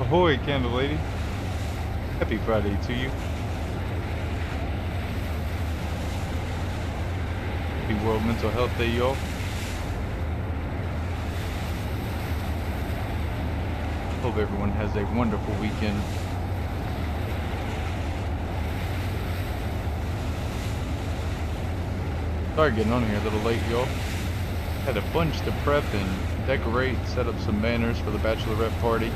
Ahoy, Candle Lady. Happy Friday to you. Happy World Mental Health Day, y'all. Hope everyone has a wonderful weekend. Sorry getting on here a little late, y'all. Had a bunch to prep and decorate, set up some banners for the bachelorette party.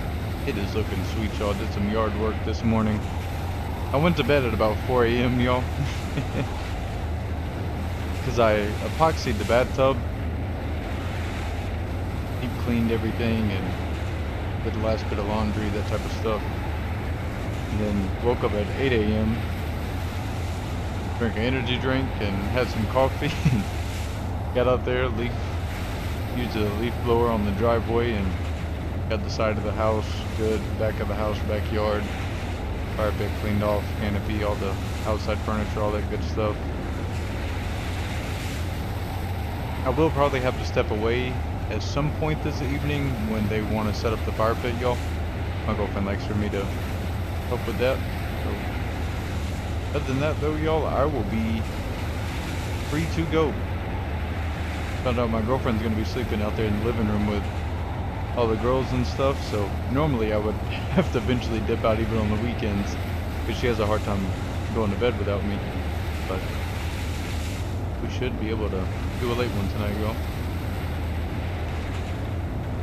It is looking sweet, y'all. Did some yard work this morning. I went to bed at about 4 a.m., y'all. Because I epoxied the bathtub. Deep cleaned everything and did the last bit of laundry, that type of stuff. And then woke up at 8 a.m. Drank an energy drink and had some coffee. Got out there, used a leaf blower on the driveway and got the side of the house good, back of the house, backyard, fire pit cleaned off, canopy, all the outside furniture, all that good stuff. I will probably have to step away at some point this evening when they want to set up the fire pit, y'all. My girlfriend likes for me to help with that. So, other than that though, y'all, I will be free to go. Found out my girlfriend's going to be sleeping out there in the living room with all the girls and stuff, so normally I would have to eventually dip out even on the weekends because she has a hard time going to bed without me. But we should be able to do a late one tonight, y'all.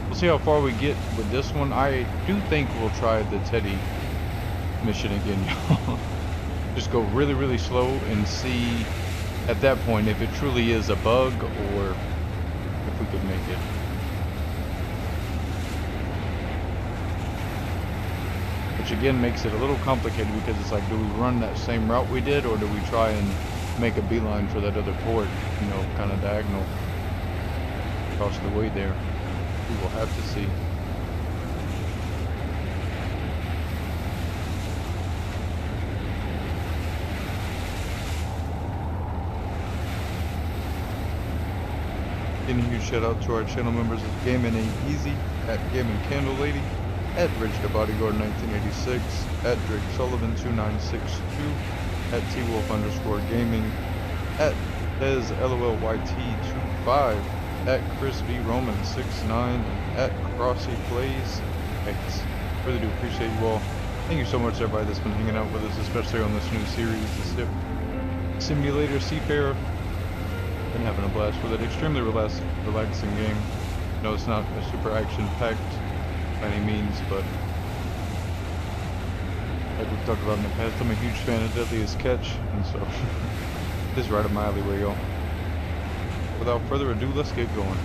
We'll see how far we get with this one. I do think we'll try the Teddy mission again, y'all. Just go really, really slow and see at that point if it truly is a bug or if we could make it. Which again makes it a little complicated because it's like, do we run that same route we did or do we try and make a beeline for that other port, you know, kind of diagonal across the way there? We will have to see. Getting a huge shout out to our channel members of Gaming Ain't Easy, at Gaming Candle Lady, at Rich the Bodyguard 1986, at Drake Sullivan 2962, at Twolf_gaming, at Tez LOLYT25, at Chris V Roman 69, and at Crossy Plays. Thanks. Really do appreciate you all. Thank you so much everybody that's been hanging out with us, especially on this new series, the Simulator Seafarer. Been having a blast with it. Extremely relaxing game. No, it's not a super action-packed by any means, but like we've talked about in the past, I'm a huge fan of Deadliest Catch, and so this is right up my alleyway, y'all. Without further ado, let's get going.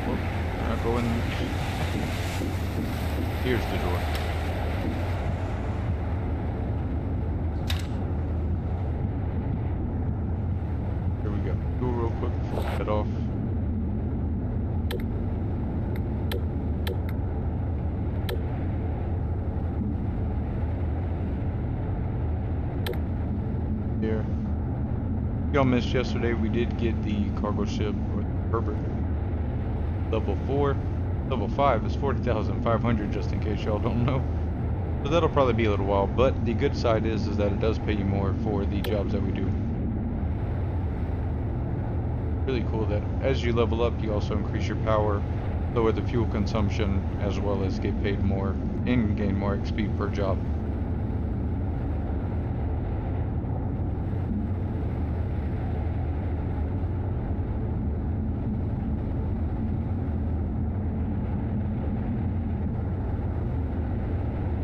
Oh, we're not going. Here's the door. Go real quick before we head off. Here. Y'all missed yesterday, we did get the cargo ship, or Herbert, level 4. Level 5 is 40,500, just in case y'all don't know. So that'll probably be a little while, but the good side is that it does pay you more for the jobs that we do. Really cool that as you level up, you also increase your power, lower the fuel consumption, as well as get paid more and gain more XP per job.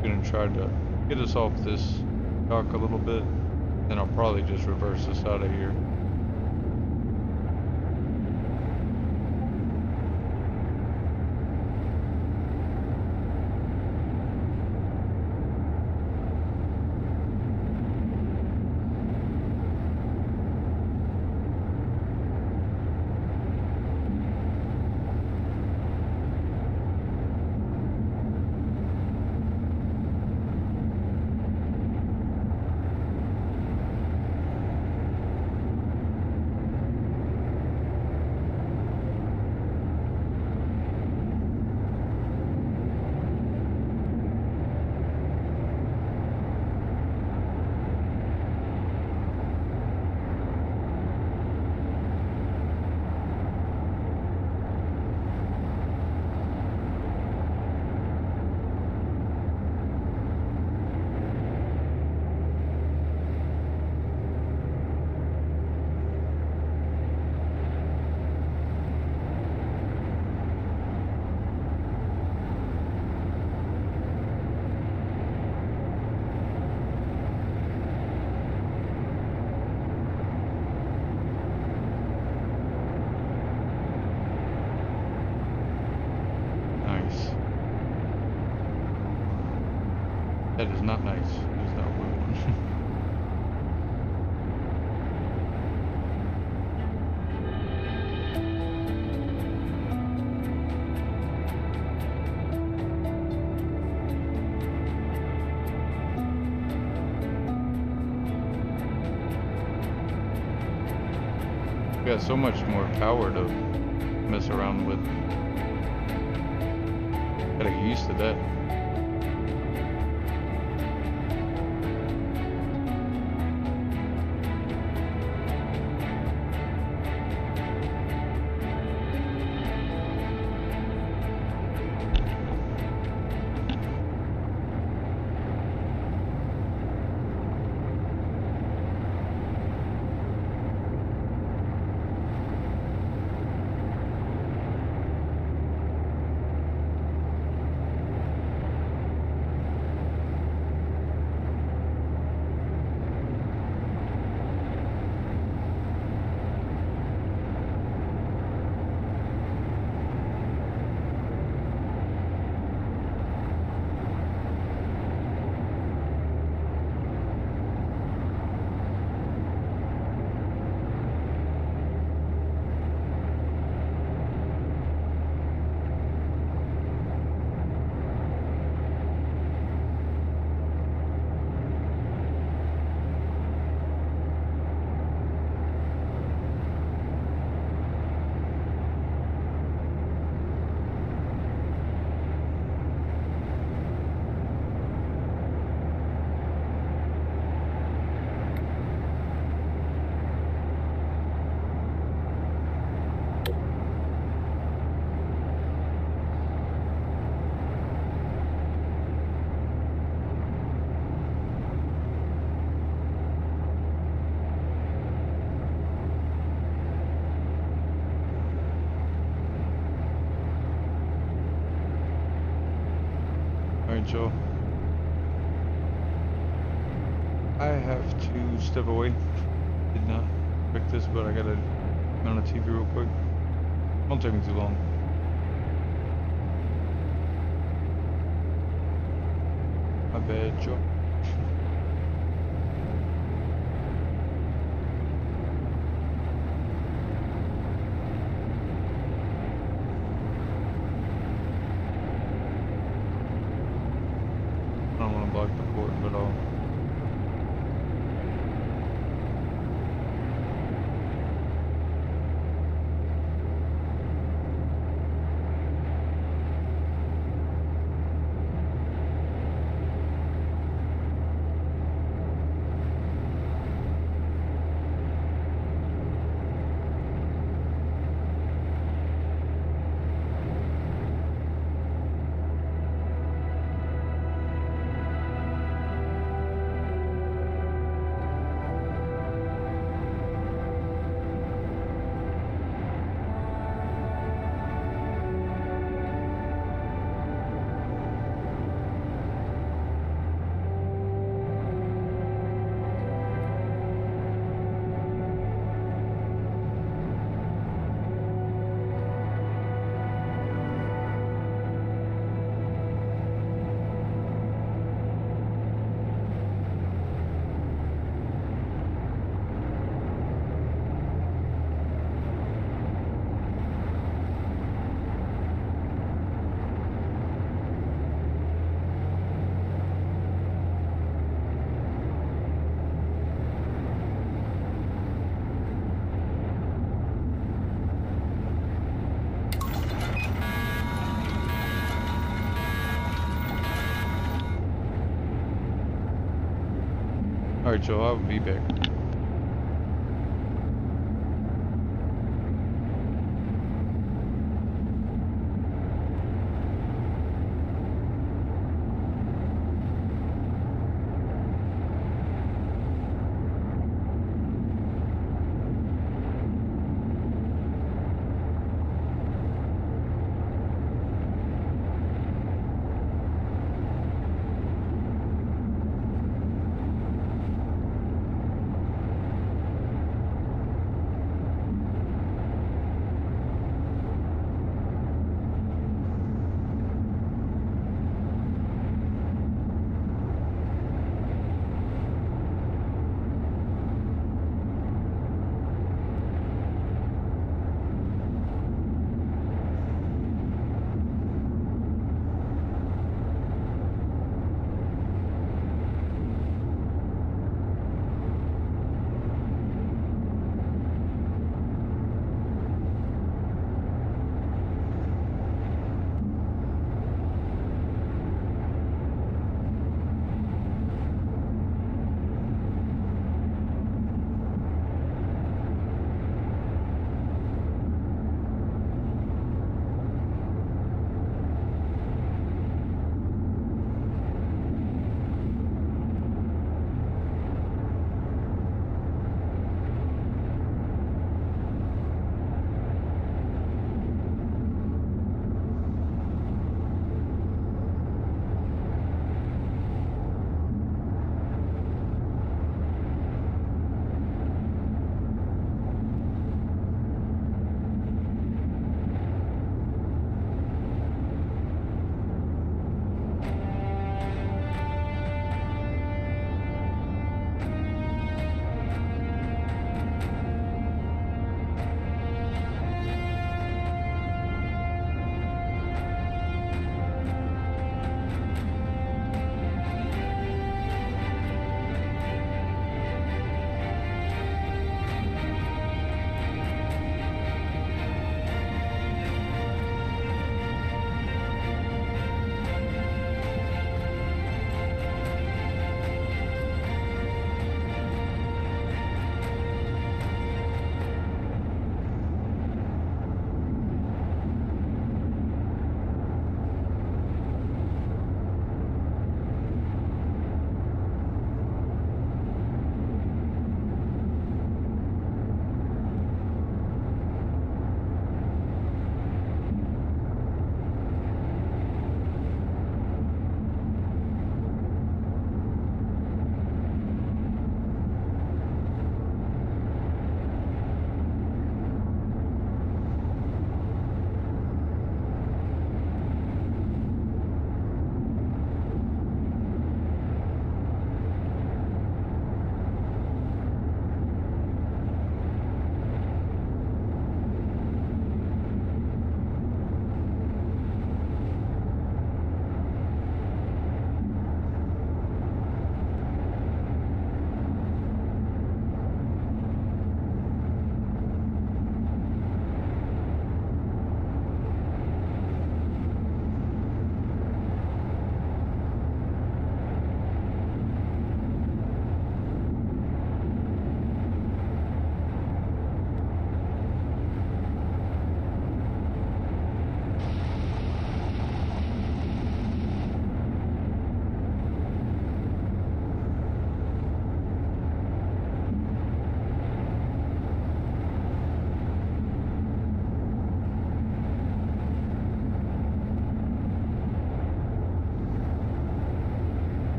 Gonna try to get us off this dock a little bit, then I'll probably just reverse us out of here. That is not nice. It is not what I want. We got so much more power to mess around with. Gotta get used to that. Alright, Joe. I have to step away. Did not expect this, but I gotta mount a TV real quick. Won't take me too long. My bad, Joe. I don't want to block the port, but I'll... Alright, Joe, I'll be back.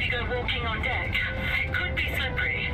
we go walking on deck. It could be slippery.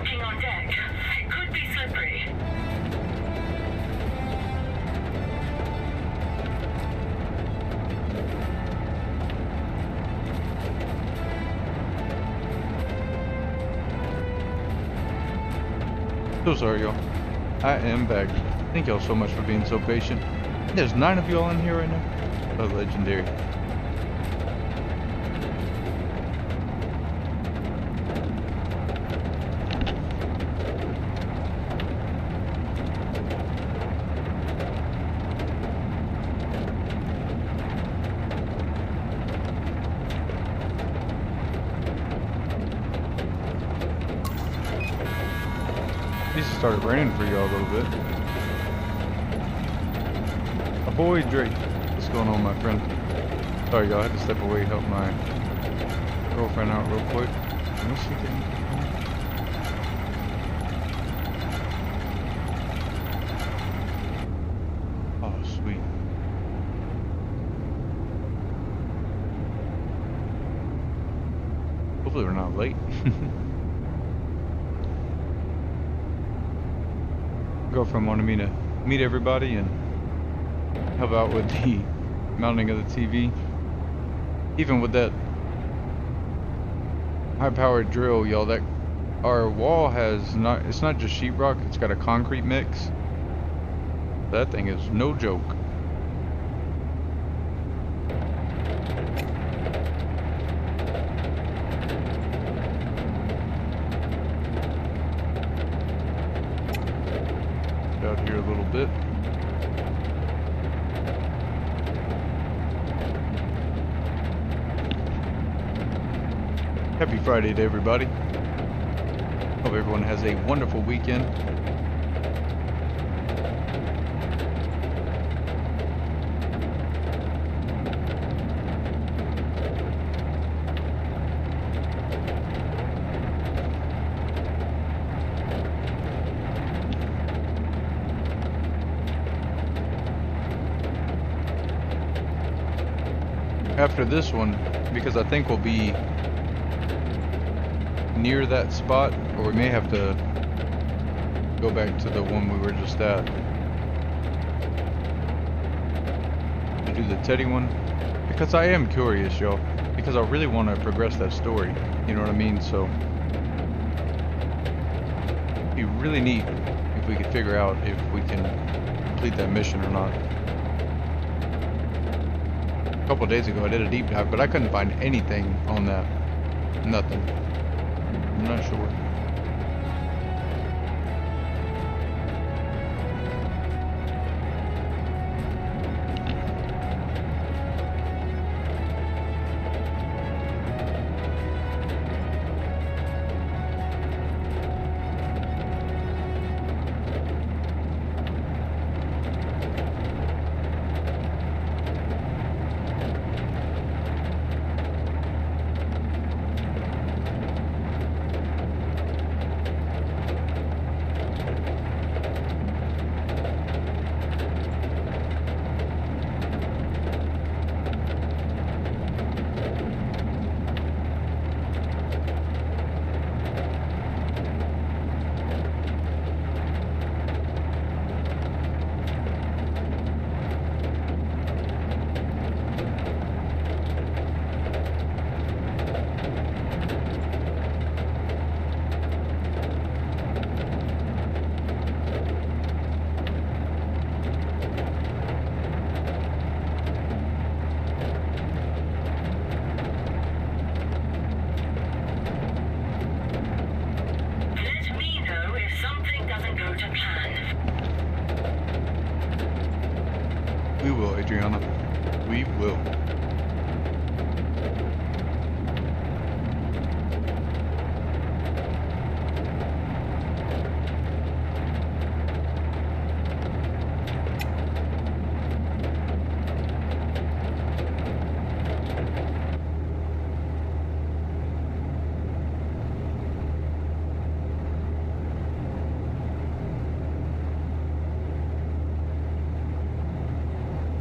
walking on deck. It could be slippery. So sorry, y'all. I am back. Thank y'all so much for being so patient. There's 9 of y'all in here right now. Oh, legendary. It started raining for y'all a little bit. Ahoy, Drake. What's going on, my friend? Sorry, y'all. I had to step away, help my girlfriend out real quick. What's she getting? Oh, sweet. Hopefully we're not late. Girlfriend wanted me to meet everybody and help out with the mounting of the TV. Even with that high-powered drill, y'all, that our wall has it's not just sheetrock, it's got a concrete mix. That thing is no joke. Out here a little bit. Happy Friday to everybody. Hope everyone has a wonderful weekend. After this one, because I think we'll be near that spot, or we may have to go back to the one we were just at to do the Teddy one, because I am curious, y'all, because I really want to progress that story, you know what I mean? So it'd be really neat if we could figure out if we can complete that mission or not. A couple days ago I did a deep dive, but I couldn't find anything on that. Nothing. I'm not sure. We will, Adriana. We will.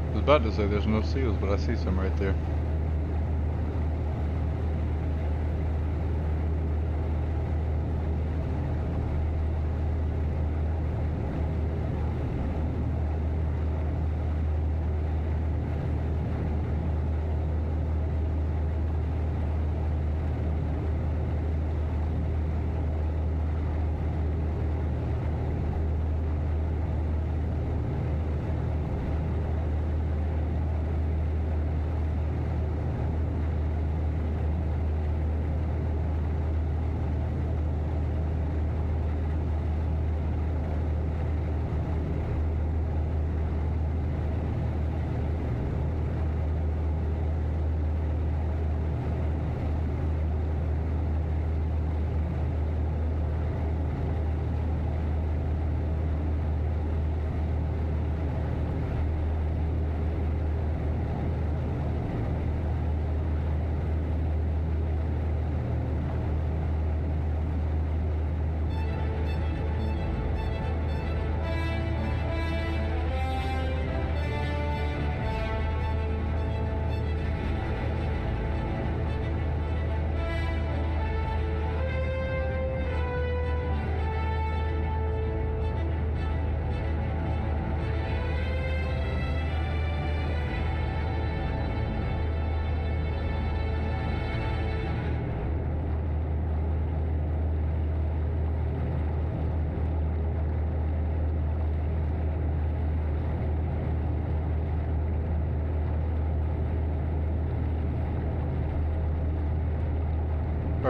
I was about to say there's no seals, but I see some right there.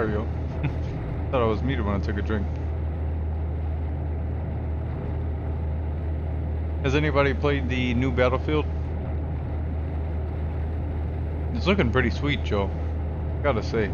Sorry, yo. Thought I was muted when I took a drink. Has anybody played the new Battlefield? It's looking pretty sweet, Joe. Gotta say.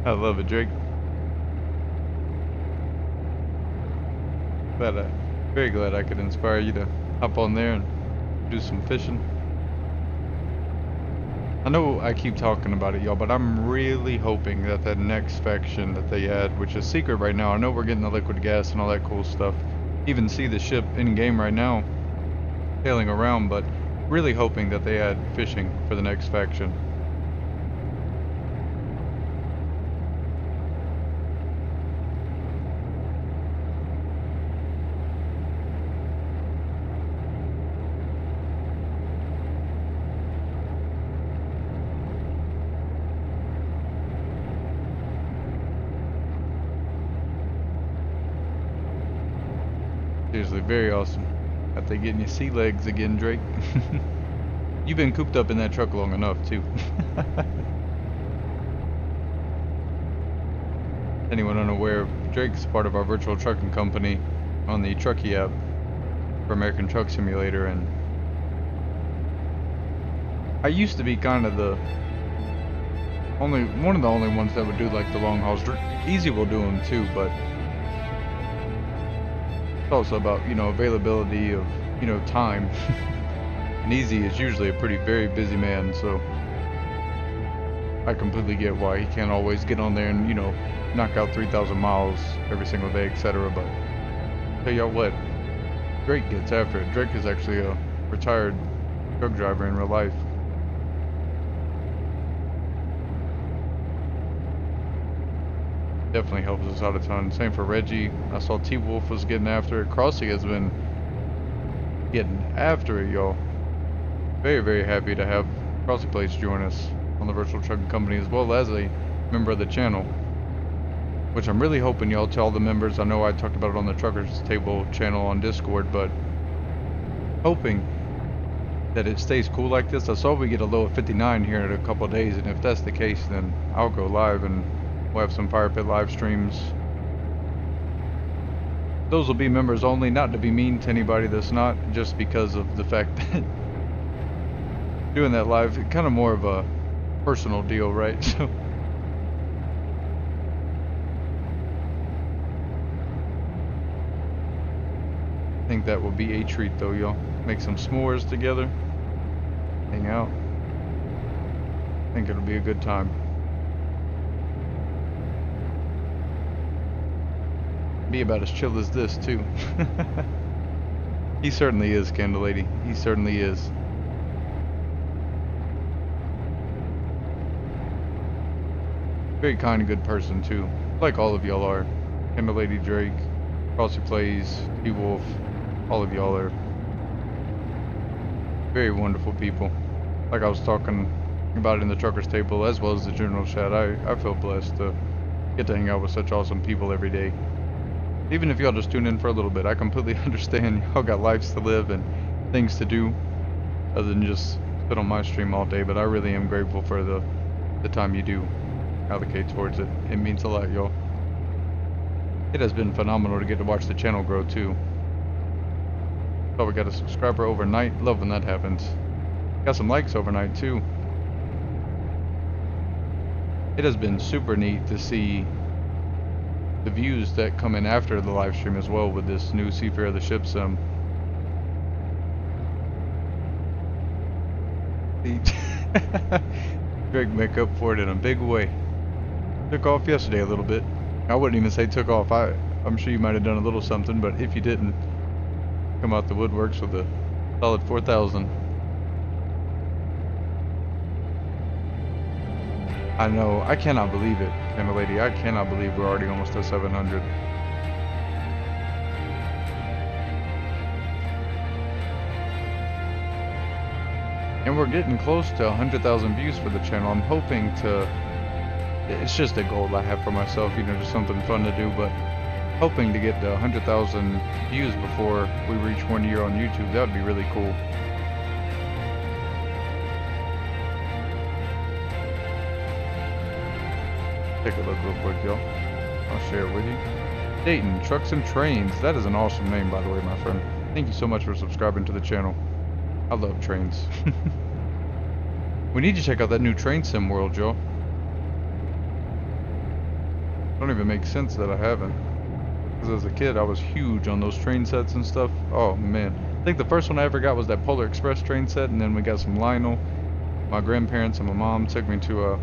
I love it, Drake. Very glad I could inspire you to hop on there and do some fishing. I know I keep talking about it, y'all, but I'm really hoping that that next faction that they add, which is secret right now, I know we're getting the liquid gas and all that cool stuff. Even see the ship in game right now, sailing around, but really hoping that they add fishing for the next faction. Seriously, very awesome. That they getting you sea legs again, Drake. You've been cooped up in that truck long enough, too. Anyone unaware, Drake's part of our virtual trucking company on the Truckee app for American Truck Simulator, and I used to be kind of one of the only ones that would do like the long hauls. Easy will do them too, but it's also about, you know, availability of, you know, time. And Easy is usually a very busy man, so I completely get why he can't always get on there and, you know, knock out 3,000 miles every single day, etc. But tell y'all what, Drake gets after it. Drake is actually a retired truck driver in real life. Definitely helps us out a ton. Same for Reggie. I saw T-Wolf was getting after it. Crossy has been getting after it, y'all. Very happy to have Crossy Plates join us on the virtual trucking company, as well as a member of the channel, which I'm really hoping y'all tell the members. I know I talked about it on the Truckers Table channel on Discord, but hoping that it stays cool like this. I saw we get a low of 59 here in a couple of days, and if that's the case, then I'll go live and we'll have some Fire Pit live streams. Those will be members only, not to be mean to anybody that's not, just because of the fact that doing that live, kind of more of a personal deal, right? So I think that will be a treat though, y'all. Make some s'mores together, hang out. I think it'll be a good time. Be about as chill as this too. He certainly is, Candle Lady. He certainly is. Very kind and good person too, like all of y'all are. Candle Lady, Drake, Crossy Plays, T-Wolf, all of y'all are very wonderful people. Like I was talking about in the Truckers Table, as well as the general chat, I feel blessed to get to hang out with such awesome people every day. Even if y'all just tune in for a little bit, I completely understand y'all got lives to live and things to do other than just sit on my stream all day, but I really am grateful for the time you do allocate towards it. It means a lot, y'all. It has been phenomenal to get to watch the channel grow too. Oh, we got a subscriber overnight. Love when that happens. Got some likes overnight too. It has been super neat to see the views that come in after the live stream as well with this new Seafarer the ship sim. Greg make up for it in a big way. Took off yesterday a little bit. I wouldn't even say took off. I'm sure you might have done a little something, but if you didn't, come out the woodworks with a solid 4,000. I know. I cannot believe it, Candle Lady. I cannot believe we're already almost at 700. And we're getting close to 100,000 views for the channel. I'm hoping to... It's just a goal I have for myself, you know, just something fun to do, but hoping to get to 100,000 views before we reach 1 year on YouTube. That would be really cool. Take a look real quick, y'all. I'll share it with you. Dayton, Trucks and Trains. That is an awesome name, by the way, my friend. Thank you so much for subscribing to the channel. I love trains. We need to check out that new train sim world, y'all. Don't even make sense that I haven't. Because as a kid, I was huge on those train sets and stuff. Oh, man. I think the first one I ever got was that Polar Express train set, and then we got some Lionel. My grandparents and my mom took me to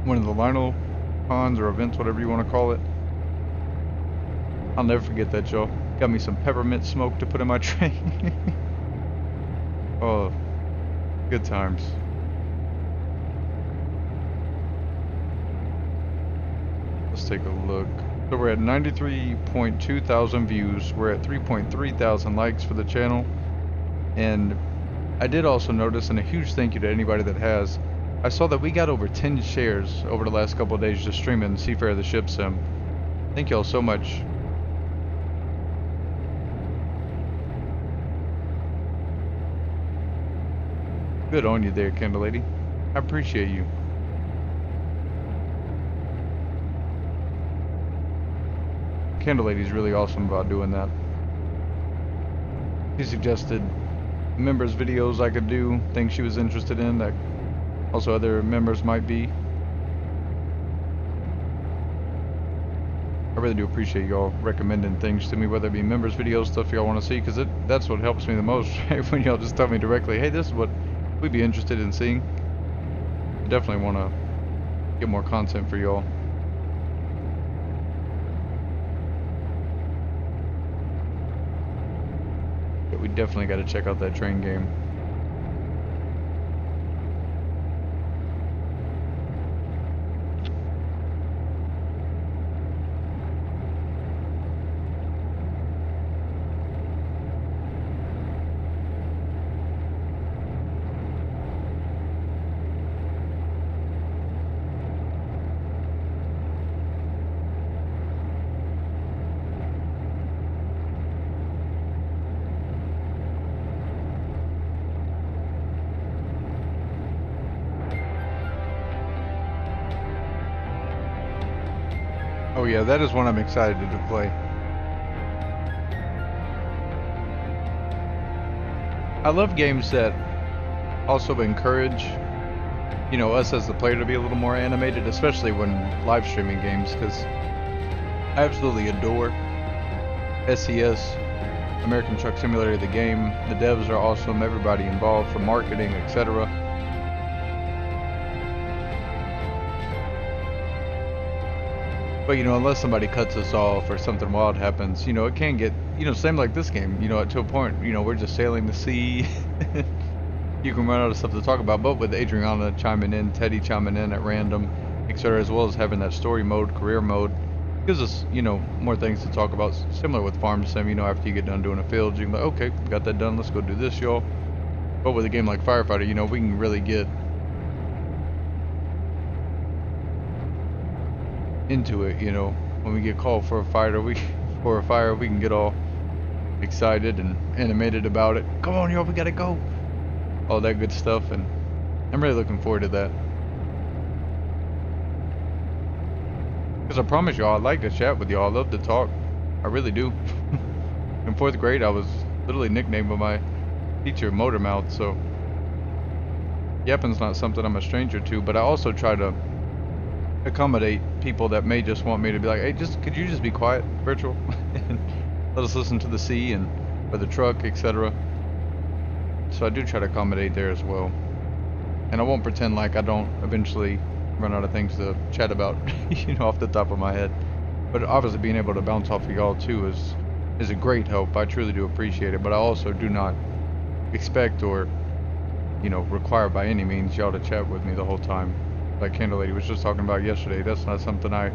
one of the Lionel cons or events, whatever you want to call it. I'll never forget that, y'all. Got me some peppermint smoke to put in my train. Oh, good times. Let's take a look. So we're at 93.2 thousand views. We're at 3.3 thousand likes for the channel. And I did also notice, and a huge thank you to anybody that has, I saw that we got over 10 shares over the last couple of days just streaming Seafarer the ship sim. Thank y'all so much. Good on you there, Candle Lady. I appreciate you. Candle Lady's really awesome about doing that. She suggested members videos I could do, things she was interested in that also other members might be. I really do appreciate y'all recommending things to me, whether it be members videos, stuff y'all want to see, because that's what helps me the most, right? When y'all just tell me directly, hey, this is what we'd be interested in seeing. I definitely want to get more content for y'all. But we definitely got to check out that train game. Oh yeah, that is one I'm excited to play. I love games that also encourage, you know, us as the player to be a little more animated, especially when live streaming games, because I absolutely adore SCS, American Truck Simulator, the game. The devs are awesome, everybody involved from marketing, etc. But, you know, unless somebody cuts us off or something wild happens, you know, it can get, you know, same like this game, you know, to a point, you know, we're just sailing the sea. You can run out of stuff to talk about, but with Adriana chiming in, Teddy chiming in at random, etc., as well as having that story mode, career mode, gives us, you know, more things to talk about, similar with Farm Sim, you know, after you get done doing a field, you can be like, okay, got that done, let's go do this, y'all. But with a game like Firefighter, you know, we can really get into it, you know. When we get called for a fire, we can get all excited and animated about it. Come on, y'all, we gotta go. All that good stuff, and I'm really looking forward to that. Because I promise y'all, I like to chat with y'all. I love to talk. I really do. In 4th grade, I was literally nicknamed by my teacher Motor Mouth, so yapping's not something I'm a stranger to, but I also try to accommodate people that may just want me to be like, hey, could you just be quiet, virtual, and let us listen to the sea and or the truck, etc. So I do try to accommodate there as well, and I won't pretend like I don't eventually run out of things to chat about, off the top of my head. But obviously, being able to bounce off of y'all too is a great help. I truly do appreciate it, but I also do not expect or require by any means y'all to chat with me the whole time. Like Candle Lady was just talking about yesterday, that's not something I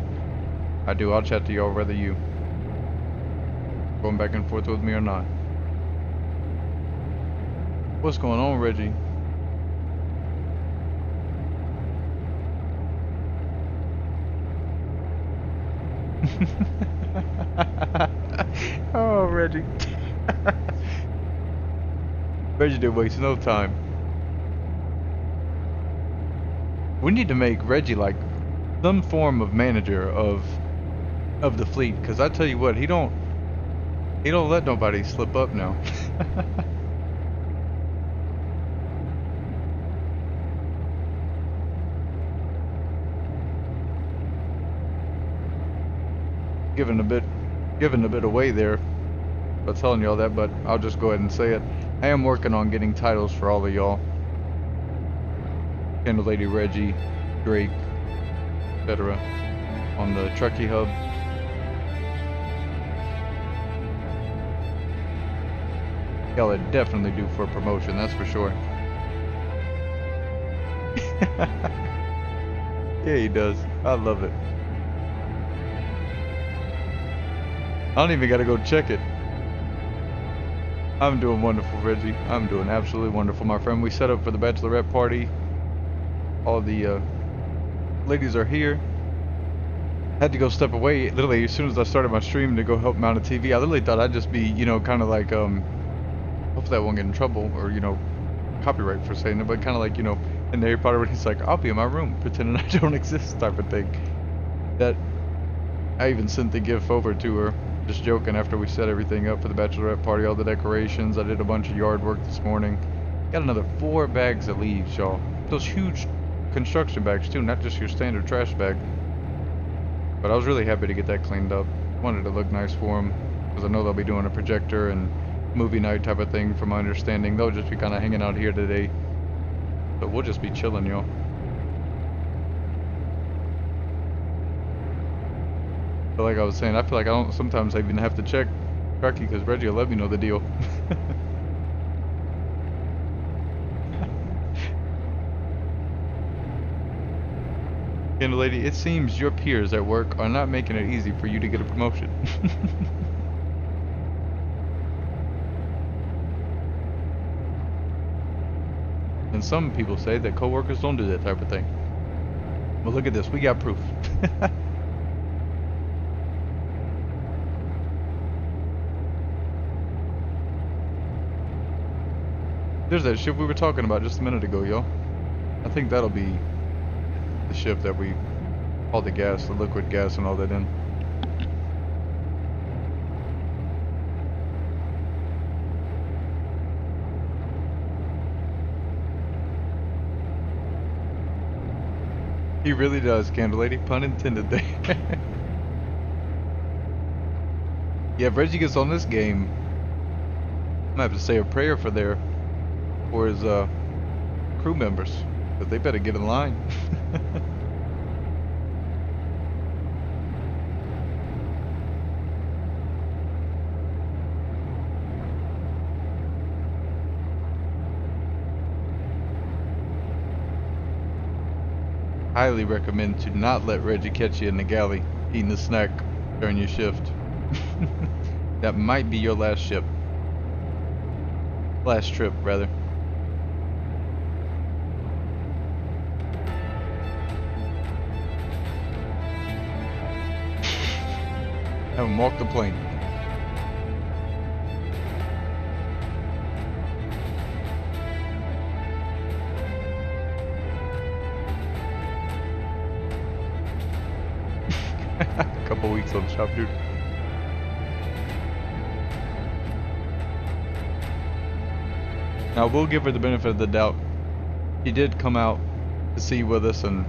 do. I'll chat to y'all whether you going back and forth with me or not. What's going on, Reggie? Oh, Reggie. Reggie didn't waste no time. We need to make Reggie like some form of manager of the fleet, because I tell you what, he don't let nobody slip up now. Giving a bit away there by telling y'all that, but I'll just go ahead and say it. I am working on getting titles for all of y'all. Candle Lady, Reggie, Drake, etc. on the Truckee Hub. Y'all would definitely do for a promotion, that's for sure. Yeah, he does. I love it. I don't even gotta go check it. I'm doing wonderful, Reggie. I'm doing absolutely wonderful, my friend. We set up for the bachelorette party. All the ladies are here. Had to go step away literally as soon as I started my stream to go help mount a TV. I literally thought I'd just be, kind of like, hopefully I won't get in trouble or, copyright for saying it, but kind of like, in the Harry Potter when he's like, I'll be in my room pretending I don't exist type of thing. That I even sent the GIF over to her, just joking, after we set everything up for the bachelorette party, all the decorations. I did a bunch of yard work this morning. Got another 4 bags of leaves, y'all. Those huge construction bags too, not just your standard trash bag. But I was really happy to get that cleaned up. Wanted to look nice for them, because I know they'll be doing a projector and movie night type of thing. From my understanding, they'll just be kind of hanging out here today, but we'll just be chilling, y'all. But like I was saying, I feel like I don't sometimes I even have to check Truckee, because Reggie will let me know the deal. Candle Lady, it seems your peers at work are not making it easy for you to get a promotion. And some people say that coworkers don't do that type of thing. Well, look at this, we got proof. There's that ship we were talking about just a minute ago, y'all. I think that'll be the ship that we all the gas, the liquid gas and all that in. He really does, Candle Lady, pun intended there. Yeah, if Reggie gets on this game, I'm gonna have to say a prayer for his crew members, but they better get in line. Highly recommend to not let Reggie catch you in the galley eating a snack during your shift. That might be your last trip, rather. Have him walk the plane. couple weeks on the shop, dude. Now we'll give her the benefit of the doubt. She did come out to sea with us and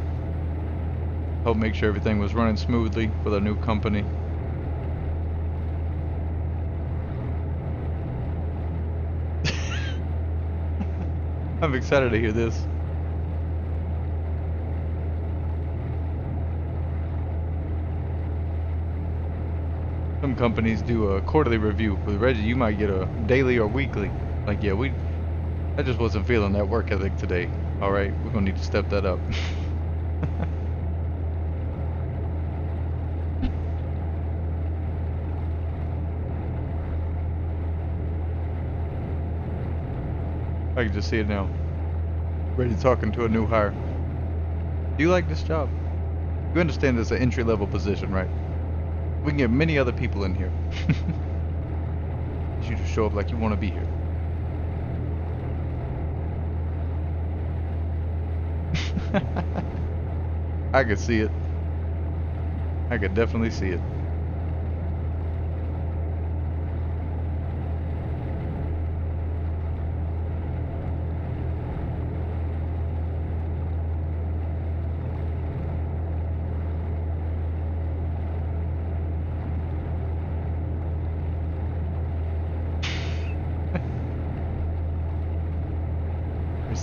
help make sure everything was running smoothly with our new company. I'm excited to hear this. Some companies do a quarterly review. With Reggie, you might get a daily or weekly. Like, yeah, I just wasn't feeling that work ethic today. Alright, we're gonna need to step that up. I can just see it now. Ready talking to a new hire. Do you like this job? You understand it's an entry-level position, right? We can get many other people in here. You just show up like you want to be here. I could see it. I could definitely see it.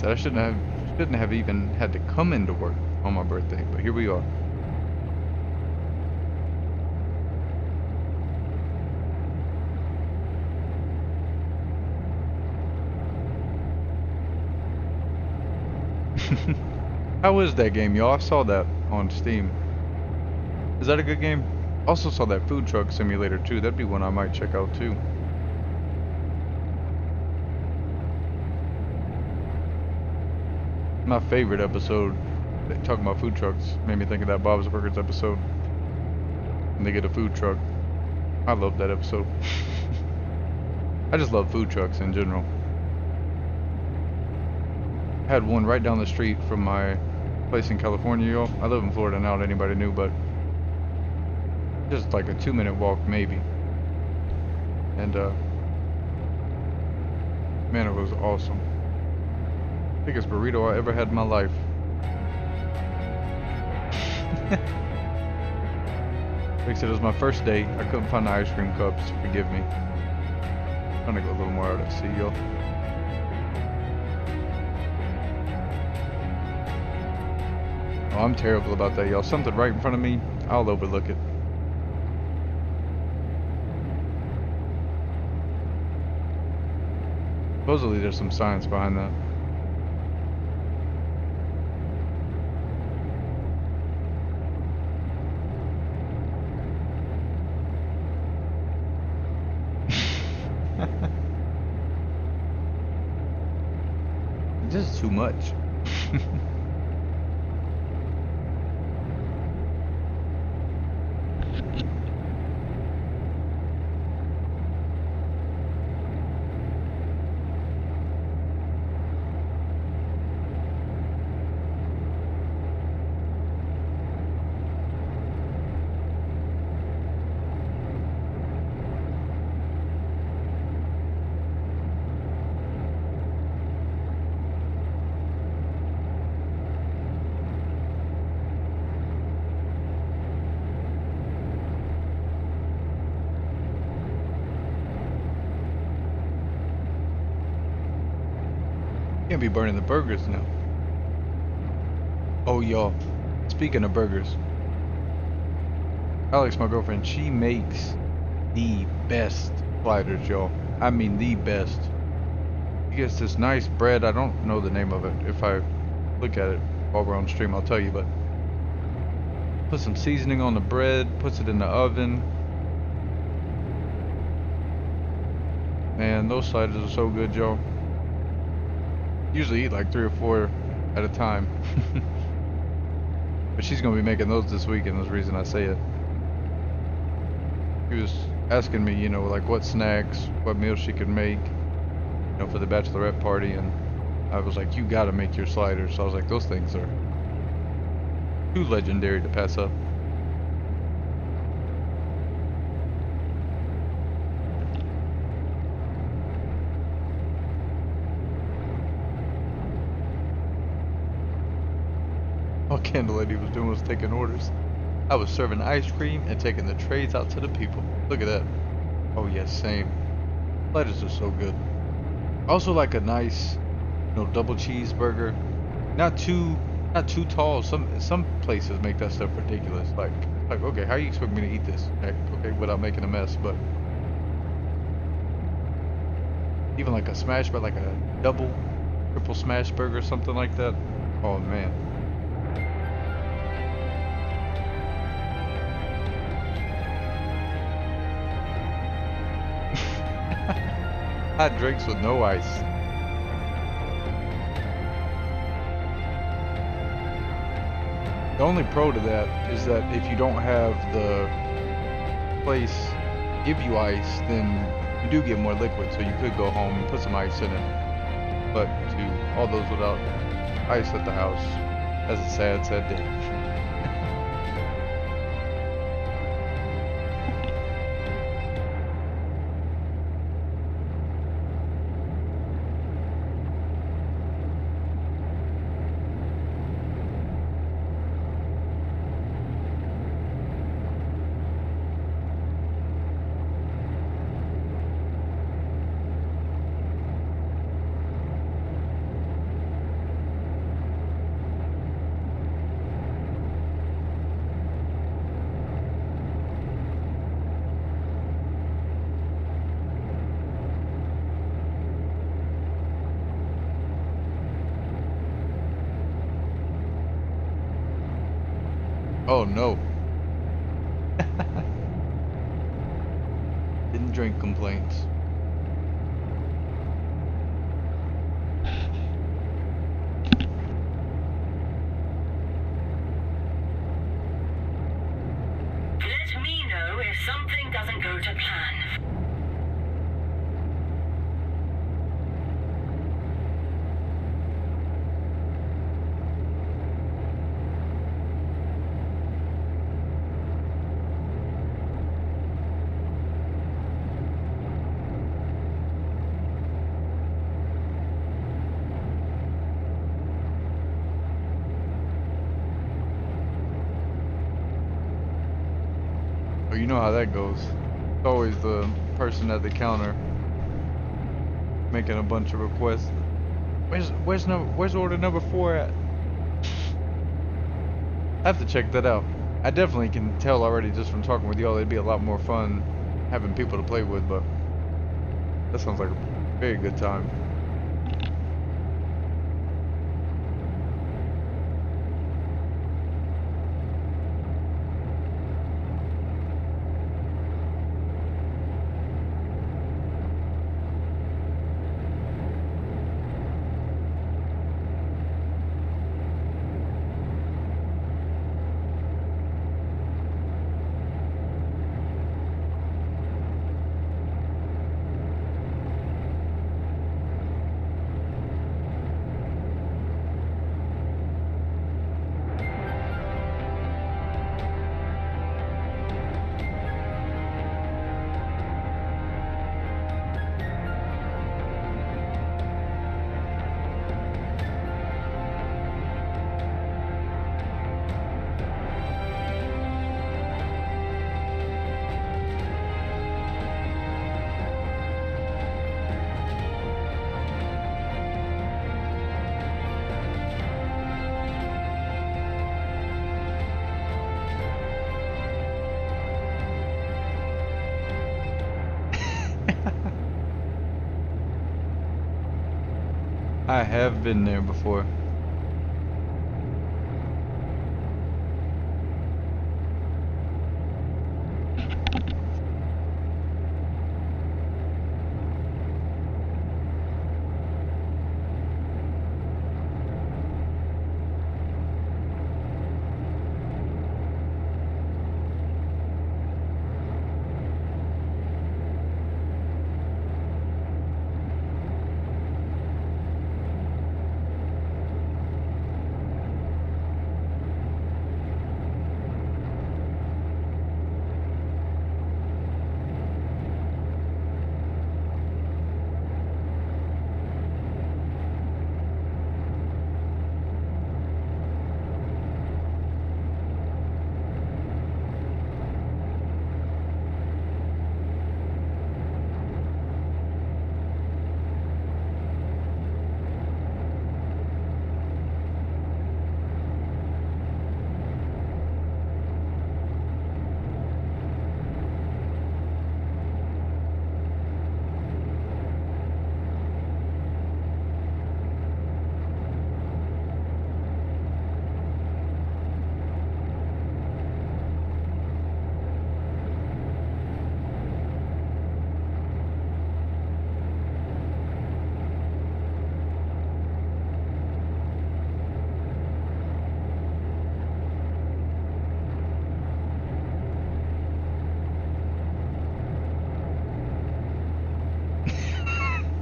I shouldn't have even had to come into work on my birthday, but here we are. How is that game, y'all? I saw that on Steam. Is that a good game? Also saw that food truck simulator too. That'd be one I might check out too. My favorite episode, talking about food trucks, made me think of that Bob's Burgers episode. When they get a food truck. I love that episode. I just love food trucks in general. I had one right down the street from my place in California, y'all. I live in Florida now, if anybody knew, but just like a 2-minute walk maybe. And man, it was awesome. Biggest burrito I ever had in my life. Like I said, it was my first day. I couldn't find the ice cream cups. Forgive me. I'm trying to go a little more out at sea, y'all. Oh, I'm terrible about that, y'all. Something right in front of me, I'll overlook it. Supposedly there's some science behind that. Just too much. Can't be burning the burgers now. Oh, y'all. Speaking of burgers, Alex, my girlfriend, she makes the best sliders, y'all. I mean, the best. She gets this nice bread. I don't know the name of it. If I look at it while we're on stream, I'll tell you. But put some seasoning on the bread, puts it in the oven. Man, those sliders are so good, y'all. Usually eat like 3 or 4 at a time. But she's gonna be making those this weekend. That's the reason I say it. She was asking me, you know, like what snacks, what meals she could make, you know, for the bachelorette party, and I was like, you gotta make your sliders. So I was like, those things are too legendary to pass up. all Candle Lady was doing was taking orders. I was serving ice cream and taking the trays out to the people. Look at that. Oh yes, same. Lettuce is so good. Also like a nice, double cheeseburger. Not too tall. Some places make that stuff ridiculous. Like okay, how you expect me to eat this? Okay, without making a mess, but even like a smash, but like a double, triple smash burger, something like that. Oh man. Hot drinks with no ice. The only pro to that is that if you don't have the place give you ice, then you do get more liquid, so you could go home and put some ice in it. But to all those without ice at the house, that's a sad, sad day. Oh no. Didn't drink complaints. Let me know if something doesn't go to plan. Oh, you know how that goes. It's always the person at the counter making a bunch of requests. Where's order number 4 at? I have to check that out. I definitely can tell already just from talking with y'all it'd be a lot more fun having people to play with, but that sounds like a very good time. I have been there before.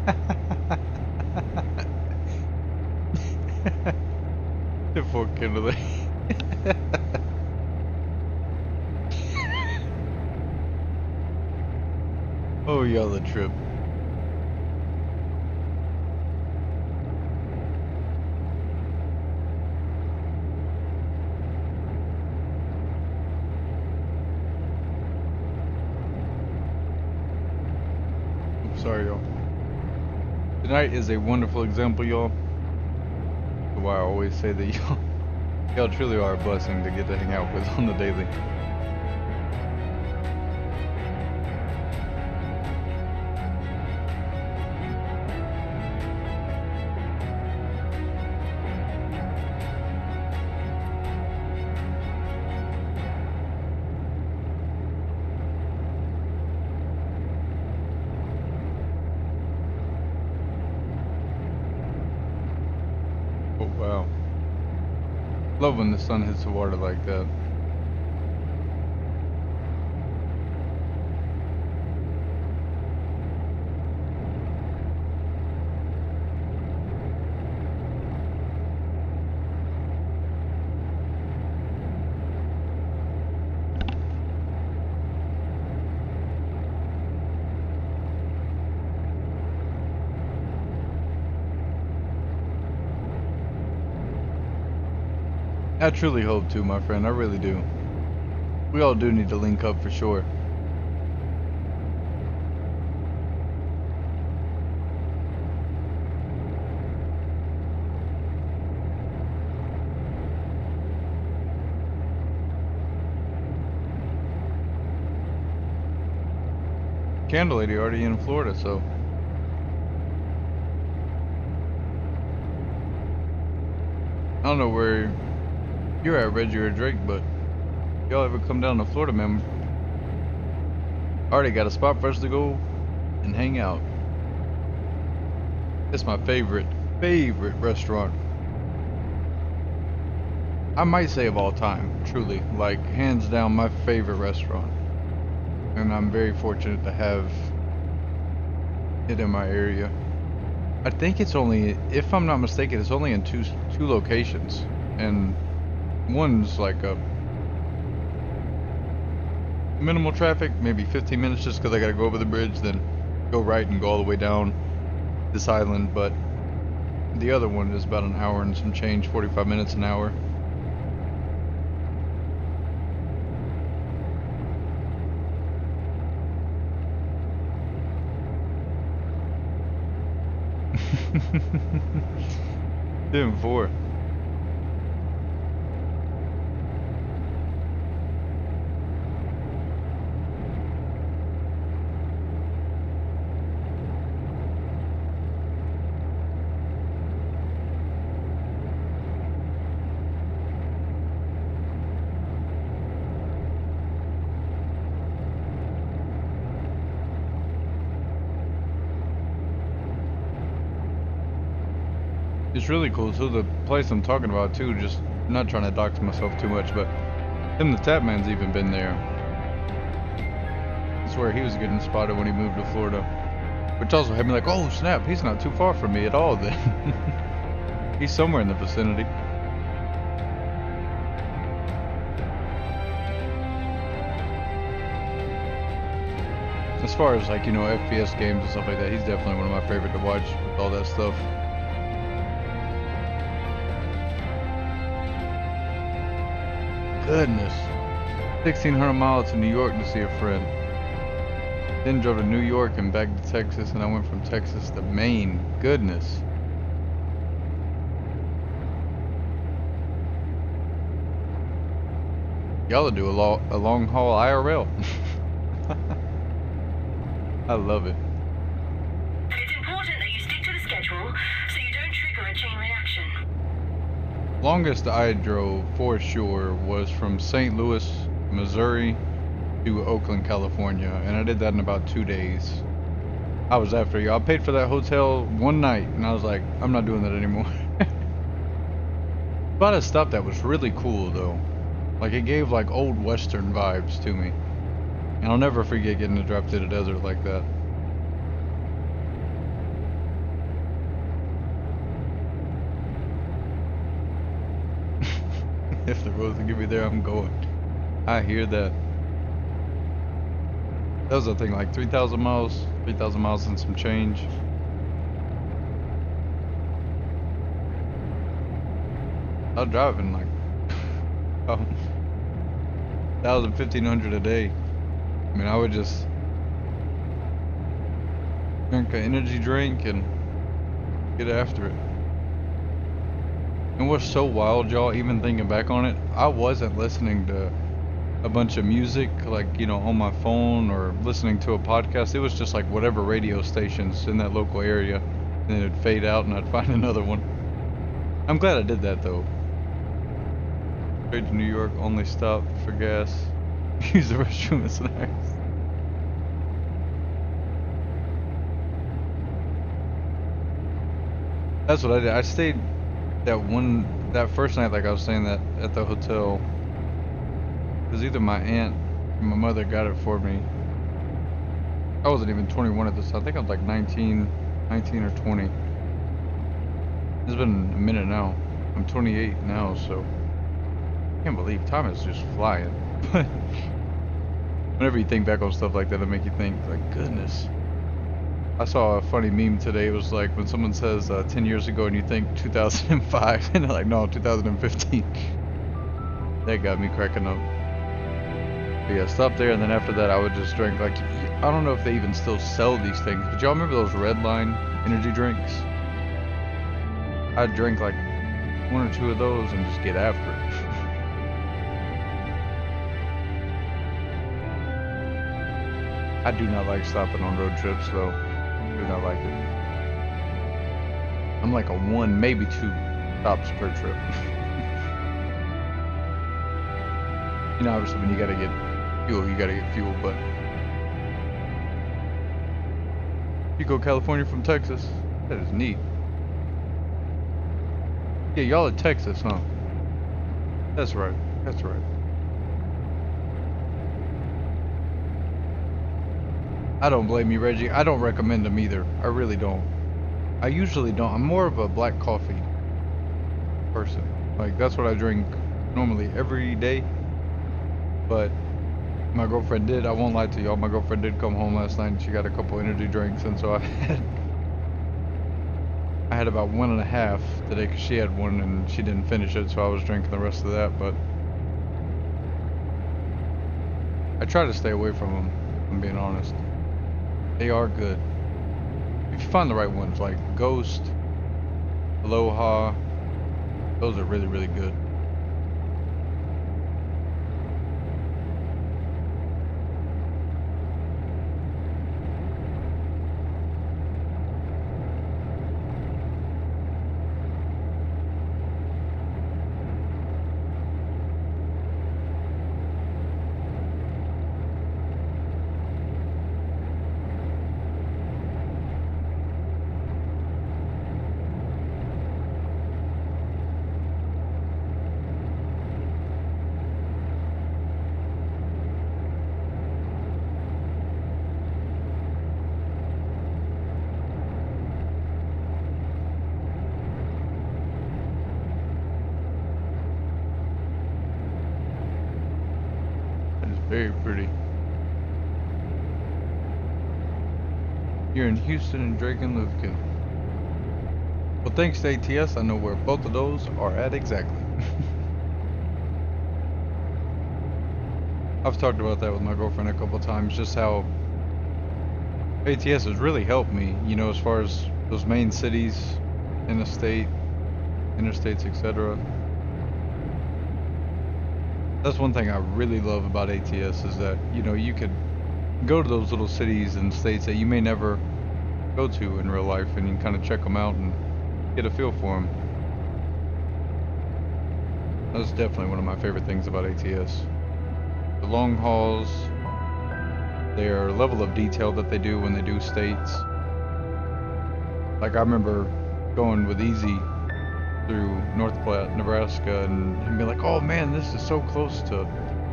The poor Kindle. Oh, y'all a trip. I'm sorry, y'all. Tonight is a wonderful example, y'all. Why I always say that y'all truly are a blessing to get to hang out with on the daily. Oh wow. Love when the sun hits the water like that. I truly hope to, my friend. I really do. We all do need to link up for sure. Candle Lady already in Florida, so. I don't know where you're at, Reggie or Drake, but if y'all ever come down to Florida, man, I already got a spot for us to go and hang out. It's my favorite restaurant. I might say of all time, truly, like hands down my favorite restaurant. And I'm very fortunate to have it in my area. I think it's only, if I'm not mistaken, it's only in two locations, and one's like a minimal traffic, maybe 15 minutes just because I gotta go over the bridge, then go right and go all the way down this island. But the other one is about an hour and some change, 45 minutes an hour. Doing 4. It's really cool too, the place I'm talking about too, just not trying to dox myself too much, but him, the Tap Man's even been there. I swear he was getting spotted when he moved to Florida. Which also had me like, oh snap, he's not too far from me at all then. He's somewhere in the vicinity. As far as like, you know, FPS games and stuff like that, he's definitely one of my favorite to watch with all that stuff. Goodness. 1,600 miles to New York to see a friend. Then drove to New York and back to Texas, and I went from Texas to Maine. Goodness. Y'all do a long haul IRL. I love it. It's important that you stick to the schedule so you don't trigger a chain reaction. Longest I drove for sure was from St. Louis, Missouri to Oakland, California, and I did that in about 2 days. I was after you. I paid for that hotel one night, and I was like, I'm not doing that anymore. But a stop that was really cool though. Like it gave like old Western vibes to me. And I'll never forget getting to drive to the desert like that. the roads to get me there, I'm going. I hear that. That was the thing, like 3,000 miles and some change. I was driving like 1,000, 1,500 a day. I mean, I would just drink an energy drink and get after it. And what's so wild, y'all, even thinking back on it, I wasn't listening to a bunch of music, like, you know, on my phone or listening to a podcast. It was just like whatever radio stations in that local area, and then it'd fade out and I'd find another one. I'm glad I did that though. Straight to New York, only stop for gas, use the restroom and snacks. That's what I did. I stayed that first night, like I was saying, that at the hotel. It was either my aunt or my mother got it for me. I wasn't even 21 at this time. I think I was like 19 or 20. It's been a minute now. I'm 28 now, so I can't believe time is just flying. But whenever you think back on stuff like that, it make you think, like, goodness. I saw a funny meme today. It was like when someone says 10 years ago and you think 2005, and they're like, no, 2015. That got me cracking up. But yeah, stop there, and then after that I would just drink, like, I don't know if they even still sell these things, but y'all remember those Red Line energy drinks? I'd drink like 1 or 2 of those and just get after it. I do not like stopping on road trips though. Do not like it. I'm like a 1, maybe 2 stops per trip. You know, obviously when you gotta get fuel, but you go California from Texas, that is neat. Yeah, y'all in Texas, huh? That's right, that's right. I don't blame you, Reggie. I don't recommend them either. I really don't. I usually don't. I'm more of a black coffee person. Like, that's what I drink normally every day. But my girlfriend did, I won't lie to y'all, my girlfriend did come home last night and she got a couple energy drinks, and so I had about 1.5 today because she had one and she didn't finish it, so I was drinking the rest of that. But I try to stay away from them, if I'm being honest. They are good if you find the right ones, like Ghost, Aloha. Those are really, really good. Very pretty. You're in Houston and Drake and Lufkin. Well, thanks to ATS, I know where both of those are at exactly. I've talked about that with my girlfriend a couple times, just how ATS has really helped me, you know, as far as those main cities, interstates, etc. That's one thing I really love about ATS is that, you know, you could go to those little cities and states that you may never go to in real life, and you can kind of check them out and get a feel for them. That's definitely one of my favorite things about ATS. The long hauls, their level of detail that they do when they do states. Like, I remember going with Easy through North Platte, Nebraska, and be like, oh man, this is so close to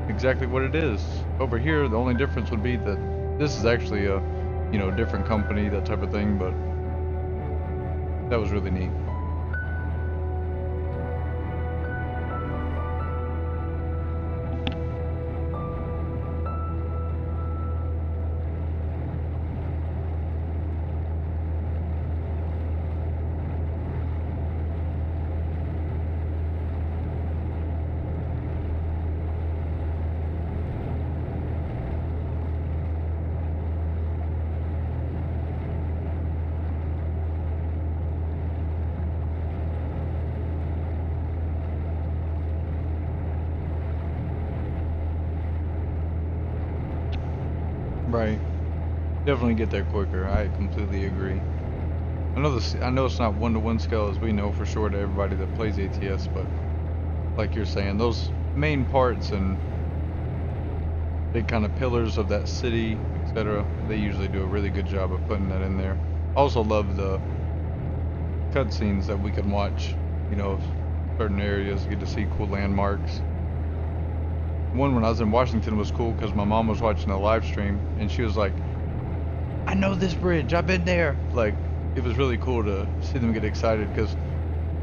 exactly what it is. Over here, the only difference would be that this is actually a, you know, different company, that type of thing, but that was really neat. Right. Definitely get there quicker. I completely agree. I know it's not one-to-one scale as we know for sure to everybody that plays ATS, but like you're saying, those main parts and big kind of pillars of that city, etc., they usually do a really good job of putting that in there. I also love the cutscenes that we can watch, you know, of certain areas, get to see cool landmarks. One when I was in Washington was cool because my mom was watching a live stream and she was like, I know this bridge, I've been there. Like, it was really cool to see them get excited because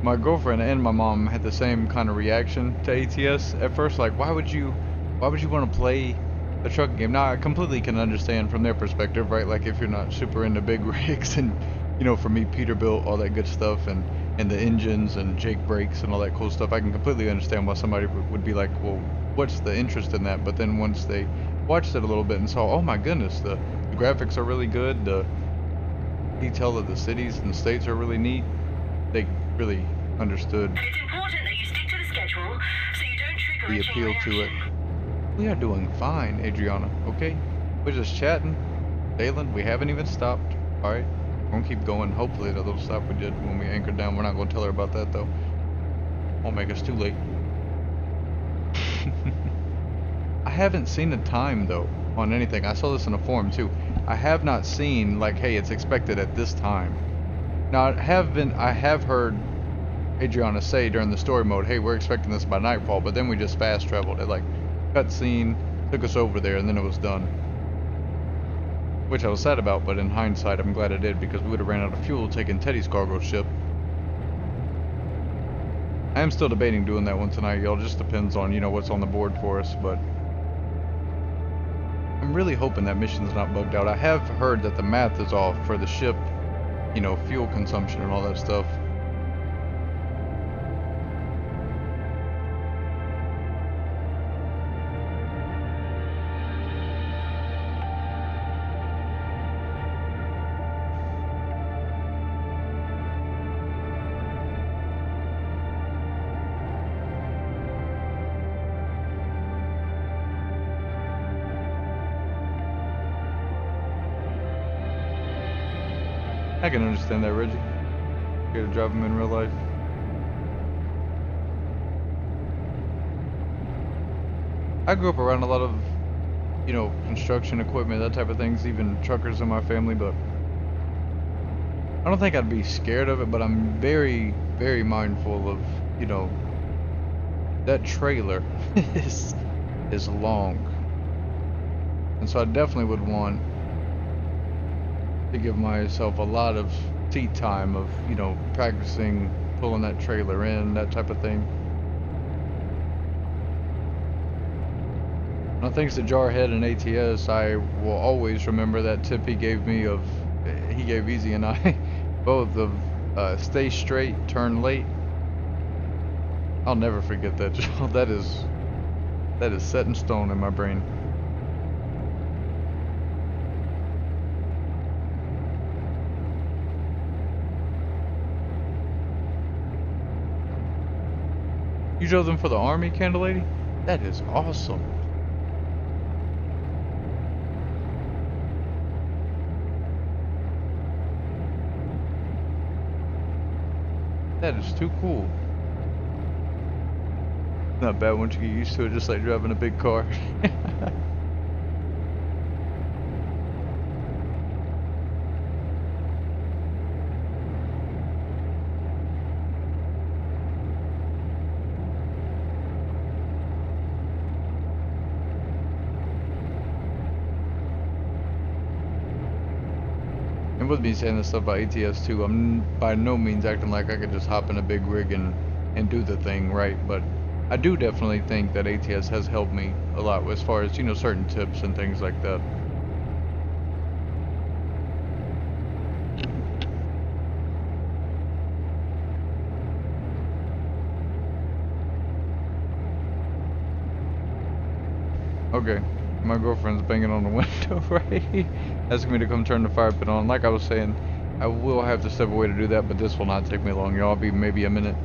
my girlfriend and my mom had the same kind of reaction to ATS at first. Like, why would you want to play a trucking game? Now, I completely can understand from their perspective, right? Like, if you're not super into big rigs and, you know, for me, Peterbilt, all that good stuff, and the engines and Jake brakes and all that cool stuff, I can completely understand why somebody would be like, well, what's the interest in that? But then once they watched it a little bit and saw, oh my goodness, the graphics are really good, the detail of the cities and states are really neat, they really understood It's important that you stick to the schedule so you don't trigger the a chain appeal to it. reaction. We are doing fine, Adriana, okay? We're just chatting, sailing, we haven't even stopped, alright? We're gonna keep going, hopefully that little stop we did when we anchored down, we're not gonna tell her about that though. Won't make us too late. I haven't seen a time though on anything. I saw this in a forum too. I have not seen like, hey, it's expected at this time. Now I have heard Adriana say during the story mode, hey, we're expecting this by nightfall, but then we just fast traveled. It like cutscene took us over there and then it was done. Which I was sad about, but in hindsight I'm glad I did because we would have ran out of fuel taking Teddy's cargo ship. I am still debating doing that one tonight, y'all. Just depends on, you know, what's on the board for us, but I'm really hoping that mission's not bugged out. I have heard that the math is off for the ship, you know, fuel consumption and all that stuff. I can understand that, Reggie. You gotta drive them in real life. I grew up around a lot of, you know, construction equipment, that type of things, even truckers in my family, but I don't think I'd be scared of it, but I'm very, very mindful of, you know, that trailer is long. And so I definitely would want to give myself a lot of seat time of, you know, practicing pulling that trailer in, that type of thing. Now, thanks to Jarhead and ATS, I will always remember that tip he gave me of, he gave Easy and I, both of stay straight, turn late. I'll never forget that. that is set in stone in my brain. You drove them for the Army, Candle Lady? That is awesome. That is too cool. Not bad once you get used to it, just like driving a big car. And with me saying this stuff about ATS too, I'm by no means acting like I could just hop in a big rig and do the thing, right? But I do definitely think that ATS has helped me a lot as far as, you know, certain tips and things like that. Okay, my girlfriend's banging on the window, right? Asking me to come turn the fire pit on. Like I was saying, I will have to step away to do that, but this will not take me long, y'all. I'll be maybe a minute.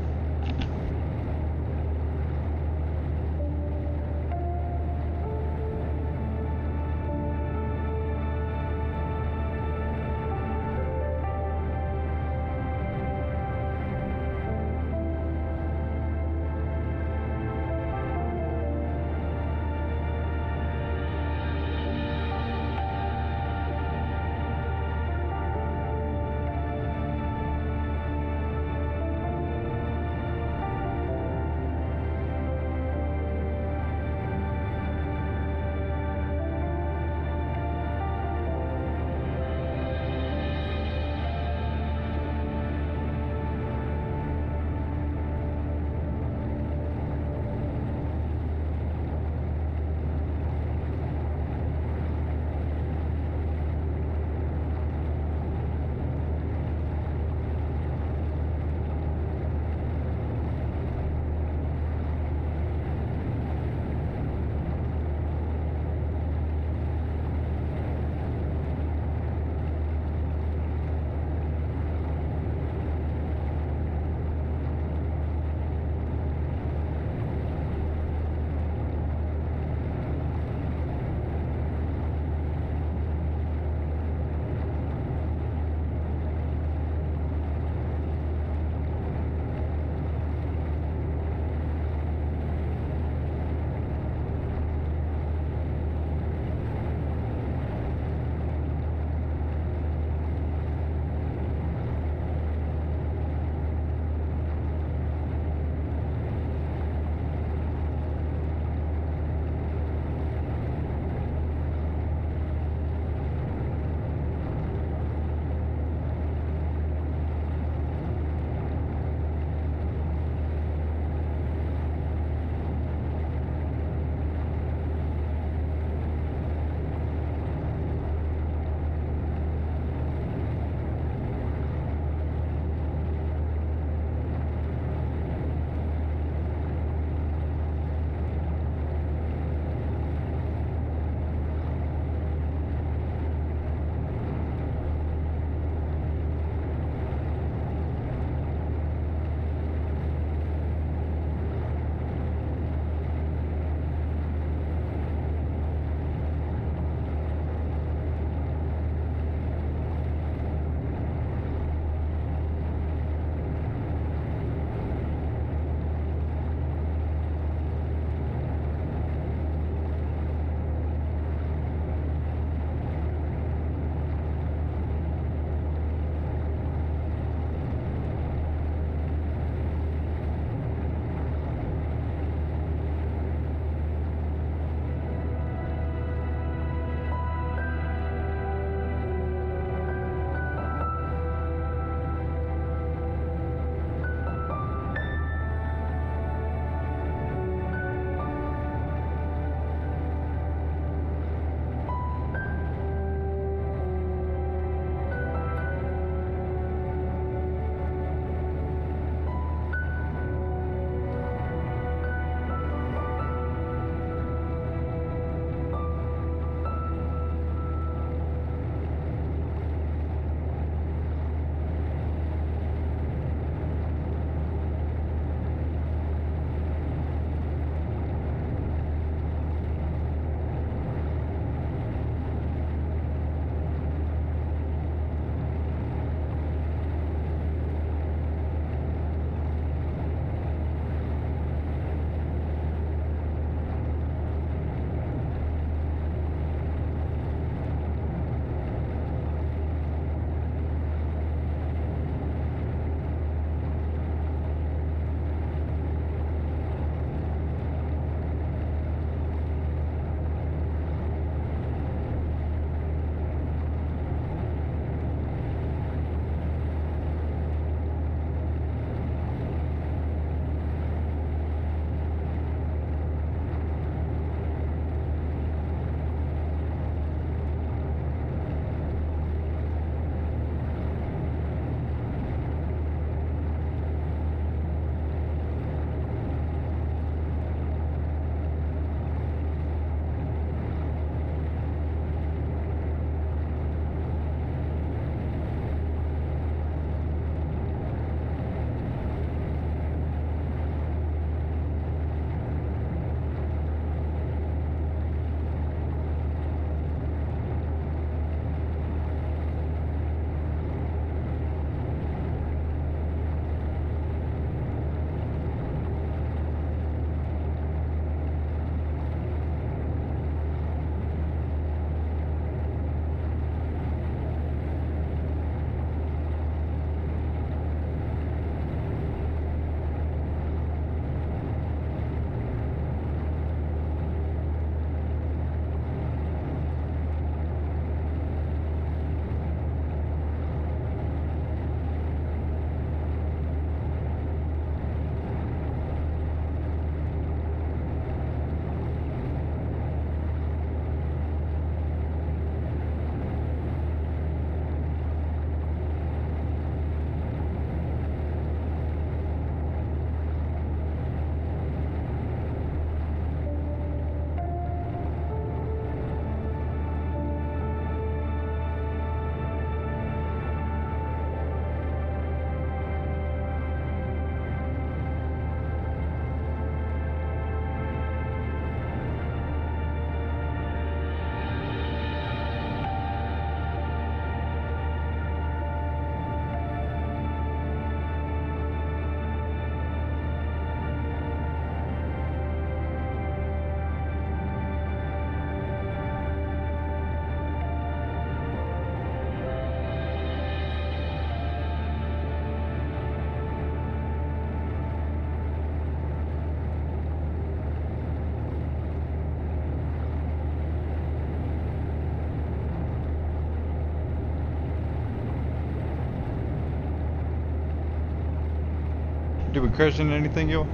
Did we crash into anything, yo?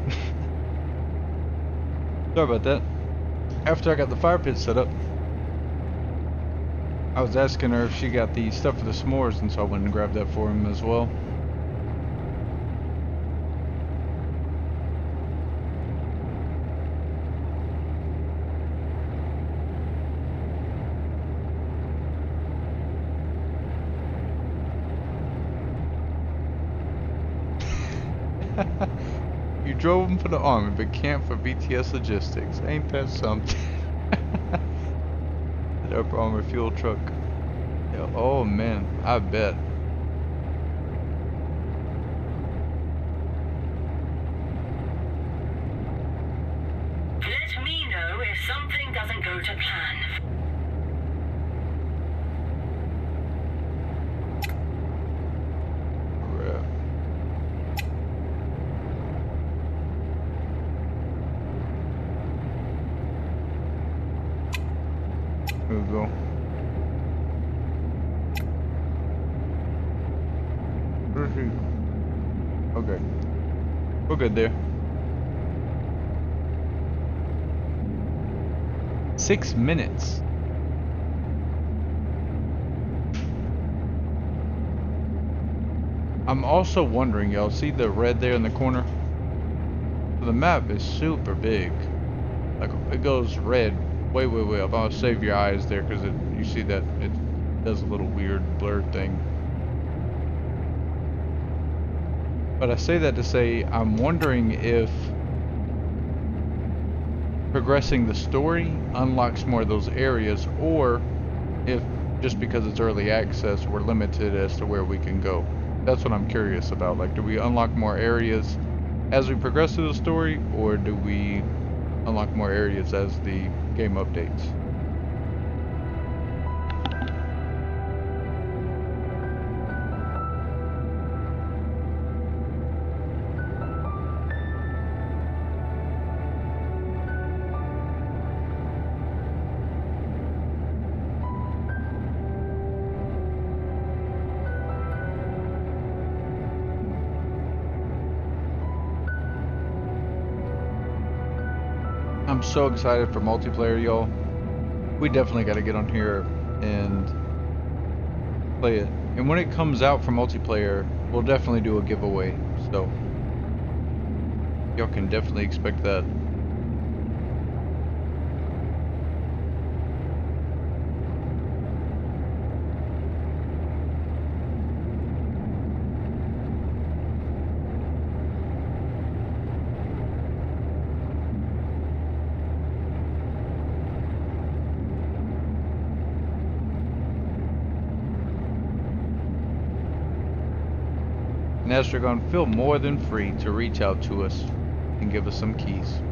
Sorry about that. After I got the fire pit set up, I was asking her if she got the stuff for the s'mores, and so I went and grabbed that for him as well. You drove him for the Army, but can't for BTS Logistics. Ain't that something? That Upper Armor fuel truck. Yeah, oh man, I bet. Let me know if something doesn't go to plan. Crap. Here we go. Okay. We're good there. 6 minutes. I'm also wondering, y'all see the red there in the corner? The map is super big. Like, it goes red way up. I'll save your eyes there because you see that it does a little weird blur thing. But I say that to say I'm wondering if progressing the story unlocks more of those areas, or if just because it's early access we're limited as to where we can go. That's what I'm curious about. Like, do we unlock more areas as we progress through the story, or do we unlock more areas as the game updates? I'm so excited for multiplayer, y'all. We definitely got to get on here and play it. And when it comes out for multiplayer, we'll definitely do a giveaway. So y'all can definitely expect that. Nastragon, feel more than free to reach out to us and give us some keys.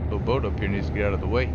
The boat up here needs to get out of the way.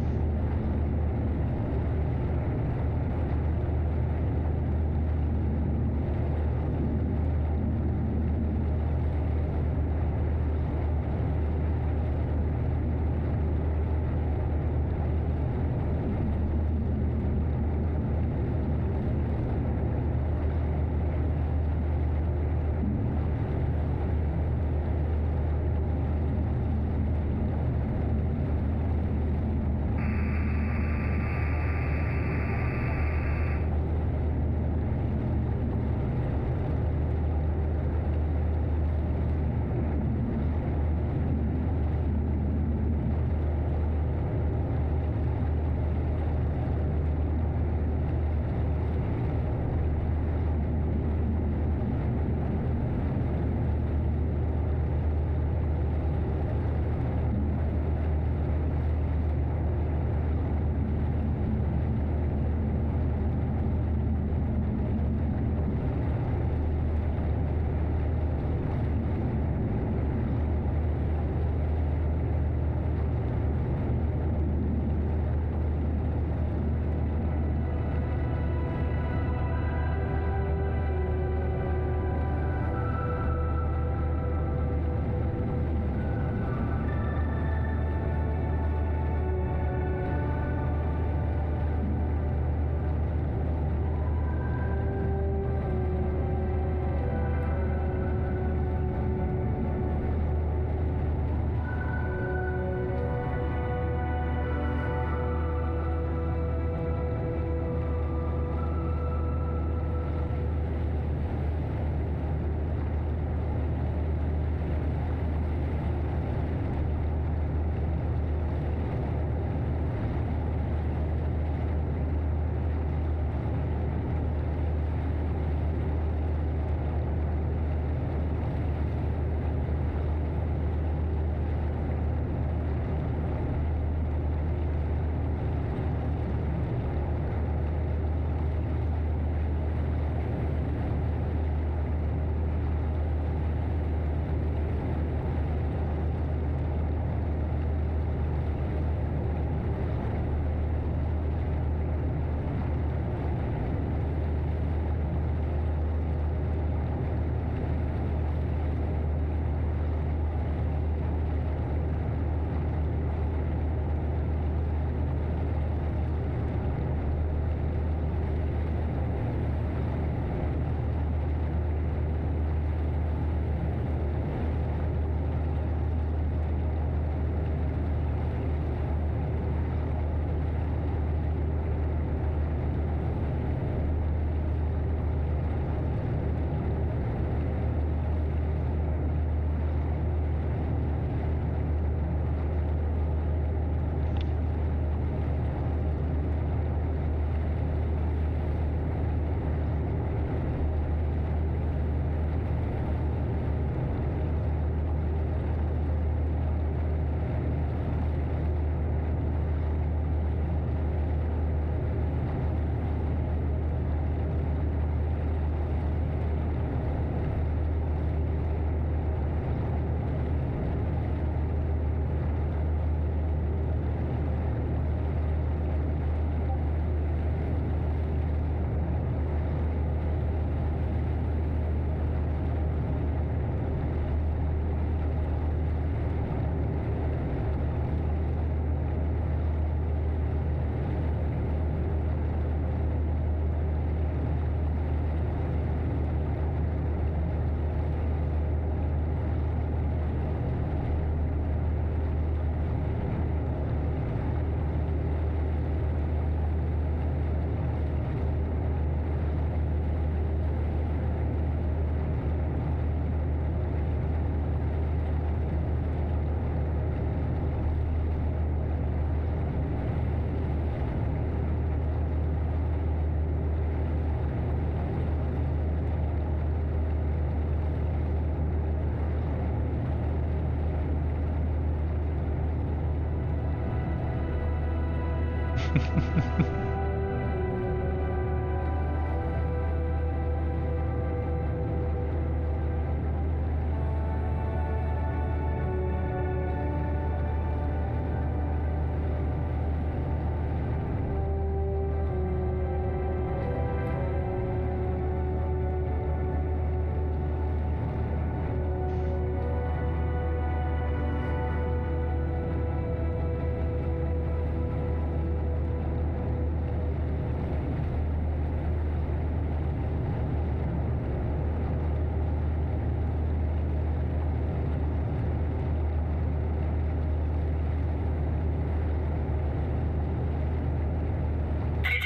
It's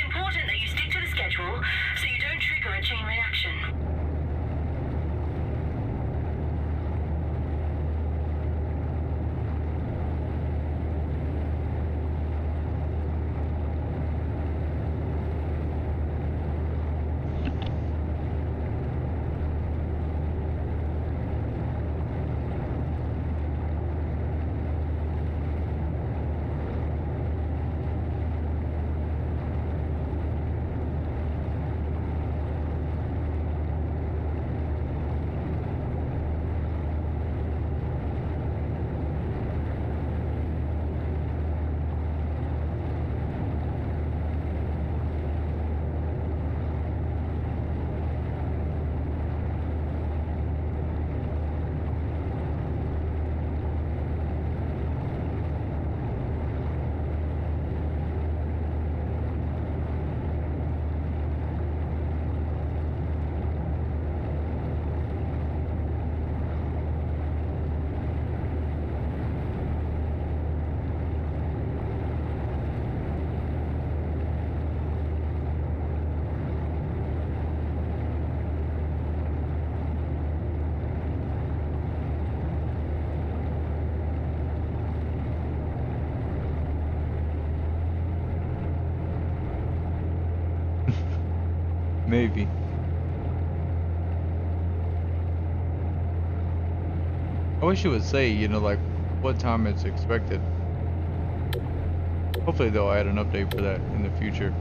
important that you stick to the schedule so you don't trigger a chain reaction. Maybe. I wish it would say, you know, like what time it's expected. Hopefully they'll add an update for that in the future.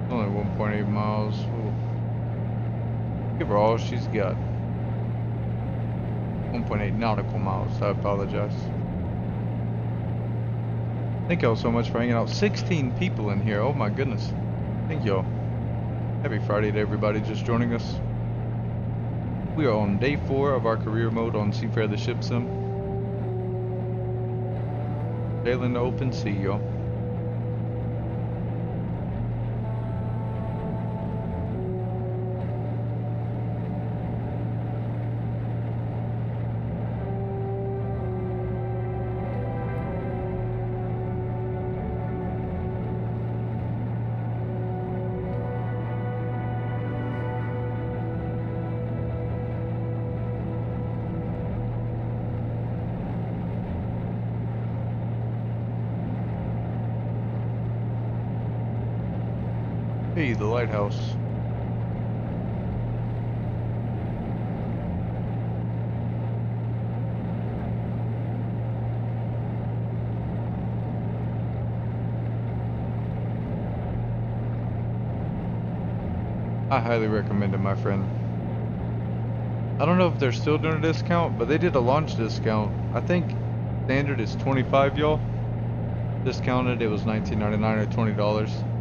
Only 1.8 miles. Ooh. Give her all she's got. 1.8 nautical miles. I apologize. Thank y'all so much for hanging out. 16 people in here. Oh my goodness. Thank y'all. Happy Friday to everybody just joining us. We are on day 4 of our career mode on Seafarer the Ship Sim. Sailing the open sea, y'all. Hey, the lighthouse. I highly recommend it, my friend. I don't know if they're still doing a discount, but they did a launch discount. I think standard is 25, y'all. Discounted, it was $19.99 or $20.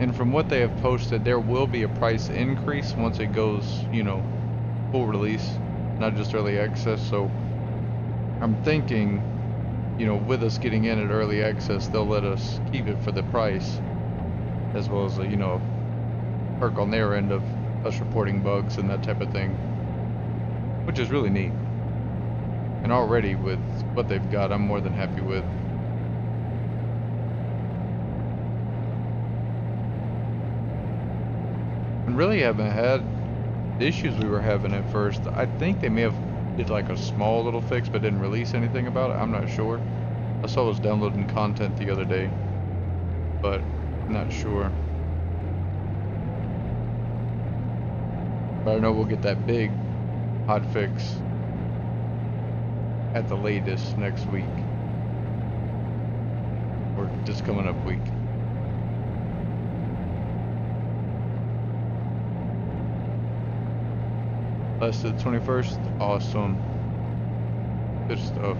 And from what they have posted, there will be a price increase once it goes, you know, full release, not just early access. So I'm thinking, you know, with us getting in at early access, they'll let us keep it for the price, as well as a, you know, perk on their end of us reporting bugs and that type of thing, which is really neat. And already with what they've got, I'm more than happy with. And really haven't had the issues we were having at first. I think they may have did like a small little fix but didn't release anything about it. I'm not sure. I saw it was downloading content the other day, but I'm not sure. But I know we'll get that big hot fix at the latest next week, or this coming up week. Last to the 21st, awesome. Good stuff.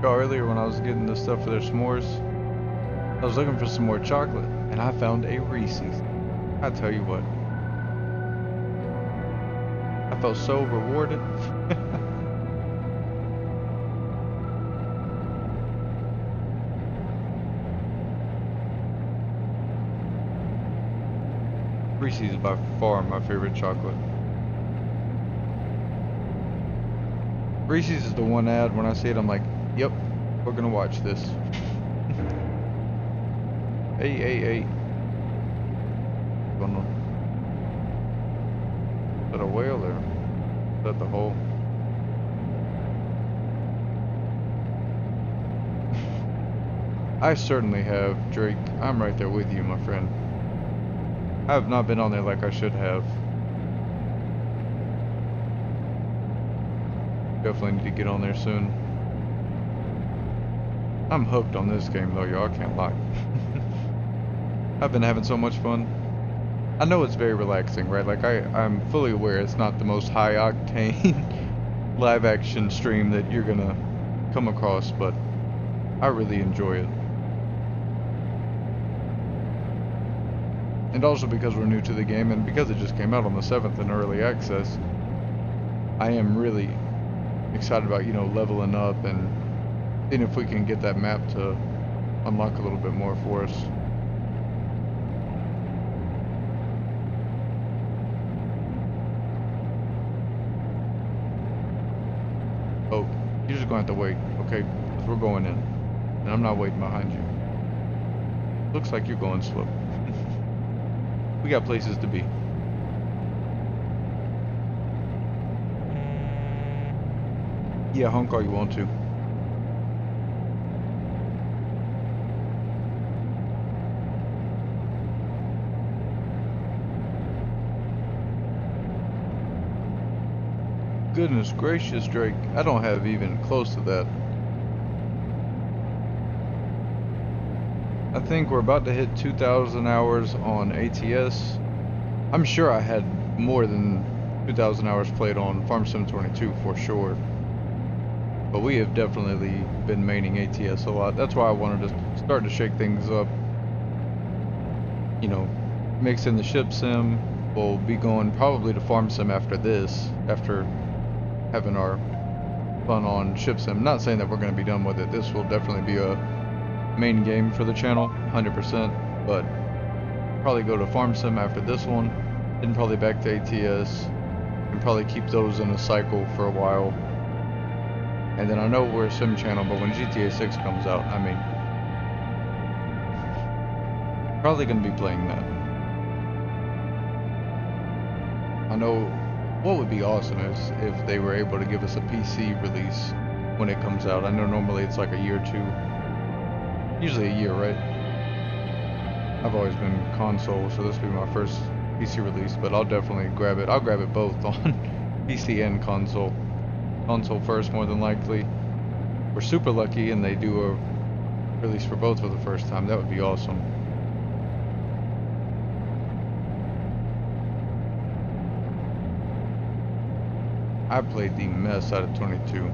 Earlier when I was getting the stuff for their s'mores, I was looking for some more chocolate, and I found a Reese's. I tell you what, I felt so rewarded. Reese's is by far my favorite chocolate. Reese's is the one ad when I see it, I'm like, yep, we're gonna watch this. Hey. Is that a whale or is that the hole? I certainly have, Drake. I'm right there with you, my friend. I have not been on there like I should have. Definitely need to get on there soon. I'm hooked on this game though, y'all, I can't lie. I've been having so much fun. I know it's very relaxing, right? Like I'm fully aware it's not the most high octane live action stream that you're gonna come across, but I really enjoy it. And also because we're new to the game and because it just came out on the 7th in early access, I am really excited about, you know, leveling up and seeing if we can get that map to unlock a little bit more for us. Oh, you're just gonna have to wait, okay? 'Cause we're going in, and I'm not waiting behind you. Looks like you're going slow. We got places to be. Yeah, honk all you want to. Goodness gracious, Drake. I don't have even close to that. I think we're about to hit 2,000 hours on ATS. I'm sure I had more than 2,000 hours played on Farm Sim 22 for sure. But we have definitely been maining ATS a lot. That's why I wanted to start to shake things up. You know, mix in the ship sim. We'll be going probably to Farm Sim after this, after having our fun on ship sim. Not saying that we're going to be done with it. This will definitely be a main game for the channel, 100%. But probably go to Farm Sim after this one, then probably back to ATS, and probably keep those in a cycle for a while. And then I know we're a sim channel, but when GTA 6 comes out, I mean, probably going to be playing that. I know what would be awesome is if they were able to give us a PC release when it comes out. I know normally it's like a year or two, usually a year, right? I've always been console, so this will be my first PC release, but I'll definitely grab it. I'll grab it both on PC and console. Console first, more than likely. We're super lucky and they do a release for both for the first time. That would be awesome. I played the mess out of 22.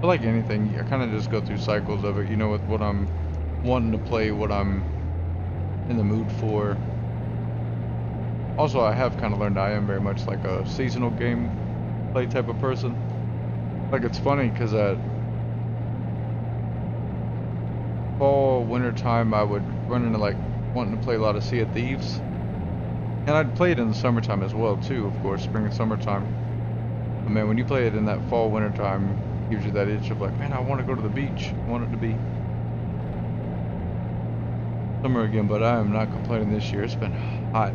But like anything, I kind of just go through cycles of it, you know, with what I'm wanting to play, what I'm in the mood for. Also, I have kind of learned I am very much like a seasonal game play type of person. Like, it's funny because at fall, winter time, I would run into like wanting to play a lot of Sea of Thieves. And I'd play it in the summertime as well too, of course, spring and summertime. But man, when you play it in that fall, winter time, it gives you that itch of like, man, I want to go to the beach. I want it to be summer again, but I am not complaining this year. It's been hot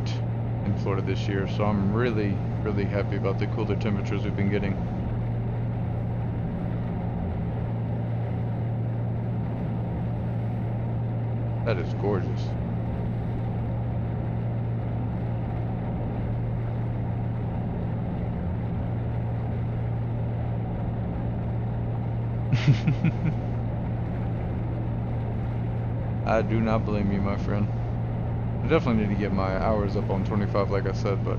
in Florida this year, so I'm really, really happy about the cooler temperatures we've been getting. That is gorgeous. I do not blame you, my friend. I definitely need to get my hours up on 25, like I said, but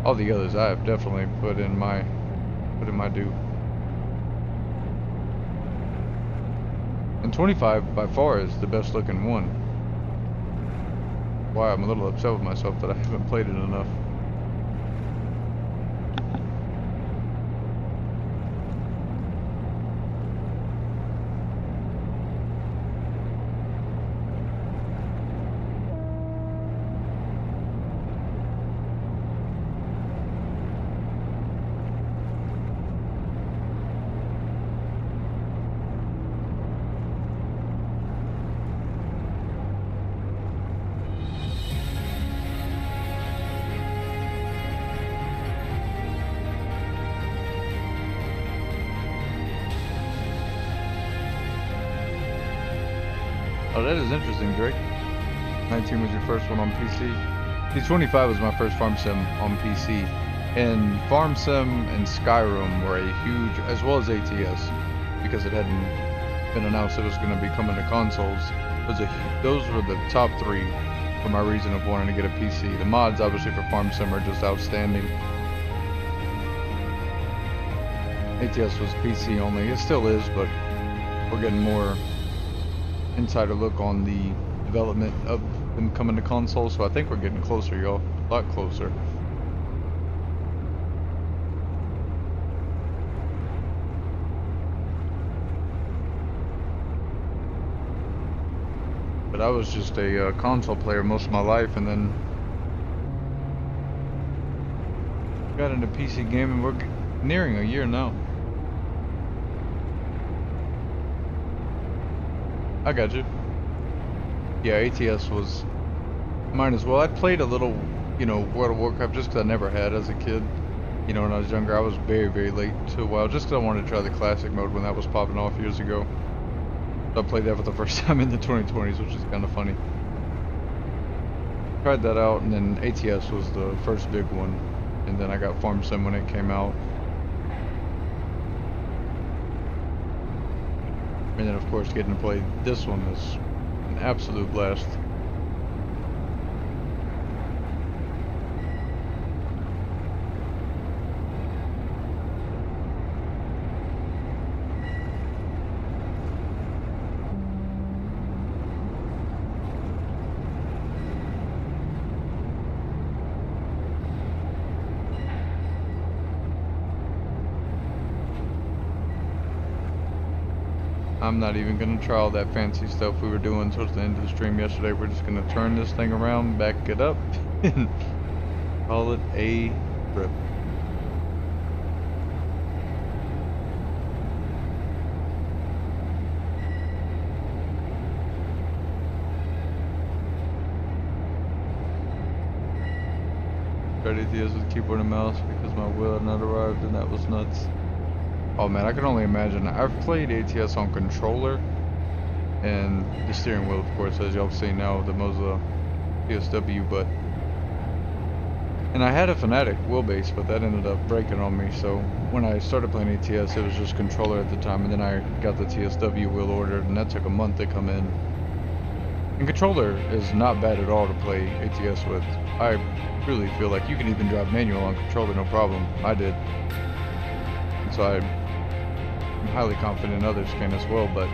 all the others I have definitely put in my due. And 25 by far is the best looking one. Why I'm a little upset with myself that I haven't played it enough. Oh, that is interesting, Drake. 19 was your first one on PC. See, 25 was my first farm sim on PC. And farm sim and Skyrim were a huge, as well as ATS, because it hadn't been announced it was going to be coming to consoles. Those were the top three for my reason of wanting to get a PC. The mods, obviously, for farm sim are just outstanding. ATS was PC only. It still is, but we're getting more insider look on the development of them coming to consoles, so I think we're getting closer, y'all. A lot closer. But I was just a console player most of my life, and then got into PC gaming. We're nearing a year now. I got you. Yeah, ATS was mine as well. I played a little, you know, World of Warcraft just because I never had as a kid. You know, when I was younger, I was very, very late to WoW just because I wanted to try the classic mode when that was popping off years ago. So I played that for the first time in the 2020s, which is kind of funny. Tried that out, and then ATS was the first big one. And then I got Farm Sim when it came out. And then, of course, getting to play this one is an absolute blast. I'm not even going to try all that fancy stuff we were doing towards the end of the stream yesterday. We're just going to turn this thing around, back it up, and call it a rip. Tried ATS with keyboard and mouse because my wheel had not arrived, and that was nuts. Oh man, I can only imagine. I've played ATS on controller and the steering wheel, of course, as y'all see now, the Moza PSW, and I had a Fnatic wheelbase, but that ended up breaking on me, so when I started playing ATS, it was just controller at the time, and then I got the TSW wheel ordered, and that took a month to come in. And controller is not bad at all to play ATS with. I really feel like you can even drive manual on controller, no problem. I did. And so I'm highly confident others can as well, but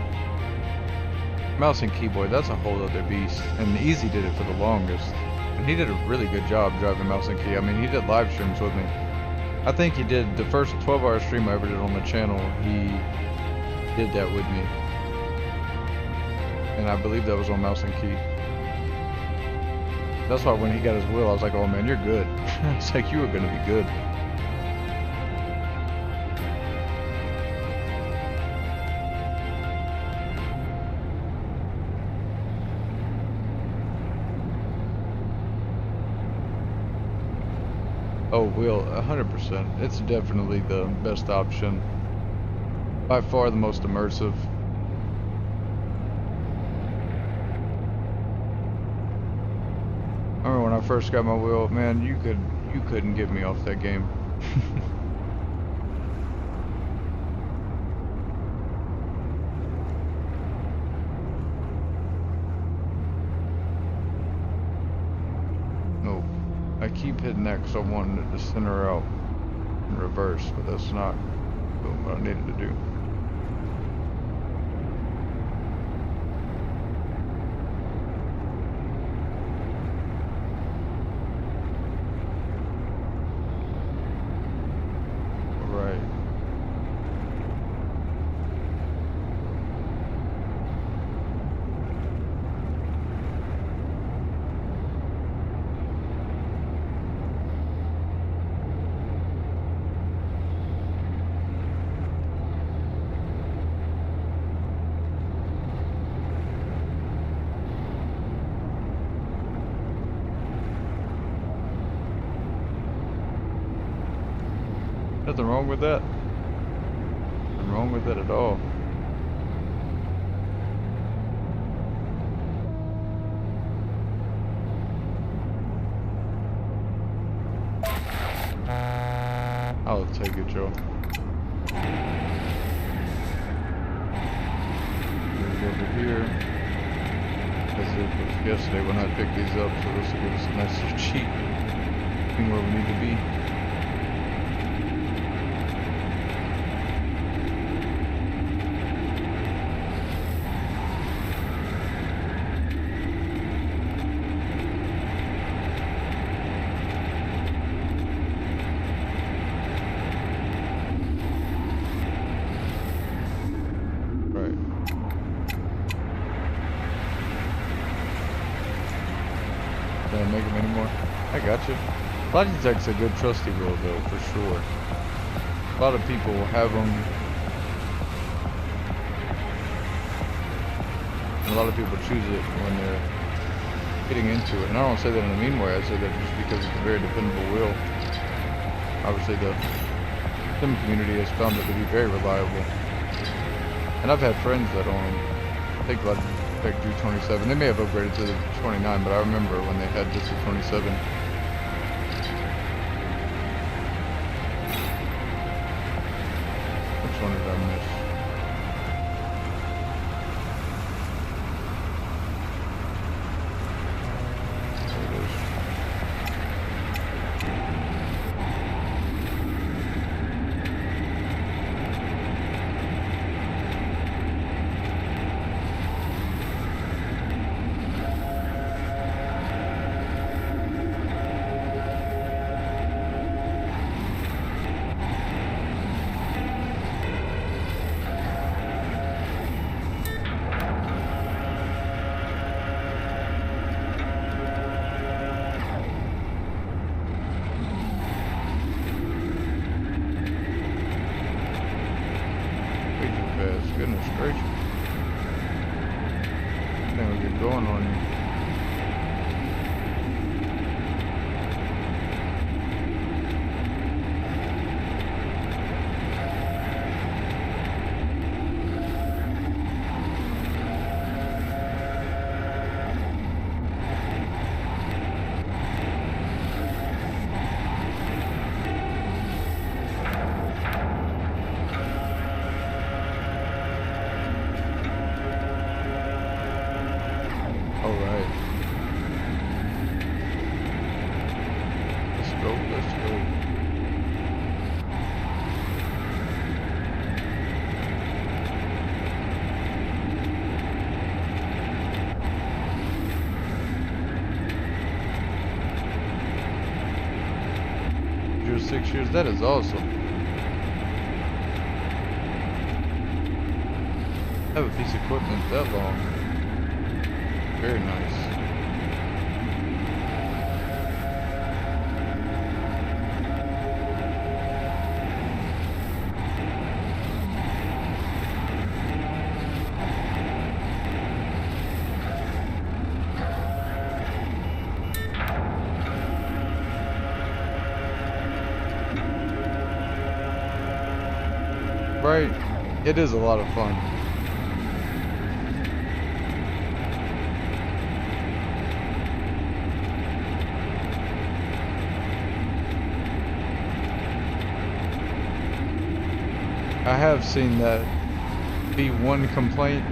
mouse and keyboard, that's a whole other beast. And Easy did it for the longest. And he did a really good job driving mouse and key. I mean, he did live streams with me. I think he did the first 12-hour stream I ever did on the channel. He did that with me. And I believe that was on mouse and key. That's why when he got his wheel, I was like, oh man, you're good. It's like, you are going to be good. Oh, wheel, 100%. It's definitely the best option. By far the most immersive. I remember when I first got my wheel, man, you couldn't get me off that game. Nope. I keep hitting that because I wanted it to center out in reverse, but that's not doing what I needed to do. Nothing wrong with that. Nothing wrong with that at all. I'll take it, Joe. Over here. As it was yesterday when I picked these up, so this will give us a nice cheap thing where we need to be. Can't make them anymore. I got you. Logitech's a good trusty wheel though, for sure. A lot of people have them. And a lot of people choose it when they're getting into it. And I don't say that in a mean way, I say that just because it's a very dependable wheel. Obviously the sim community has found it to be very reliable. And I've had friends that own them. I think Logitech G27. They may have upgraded to the 29, but I remember when they had just the 27. Which one did I miss? There it is. Goodness gracious. This thing will get going on you. Oh go, let's go. You're 6 years, that is awesome. Have a piece of equipment that long. Very nice. Right? It is a lot of fun. I have seen that be one complaint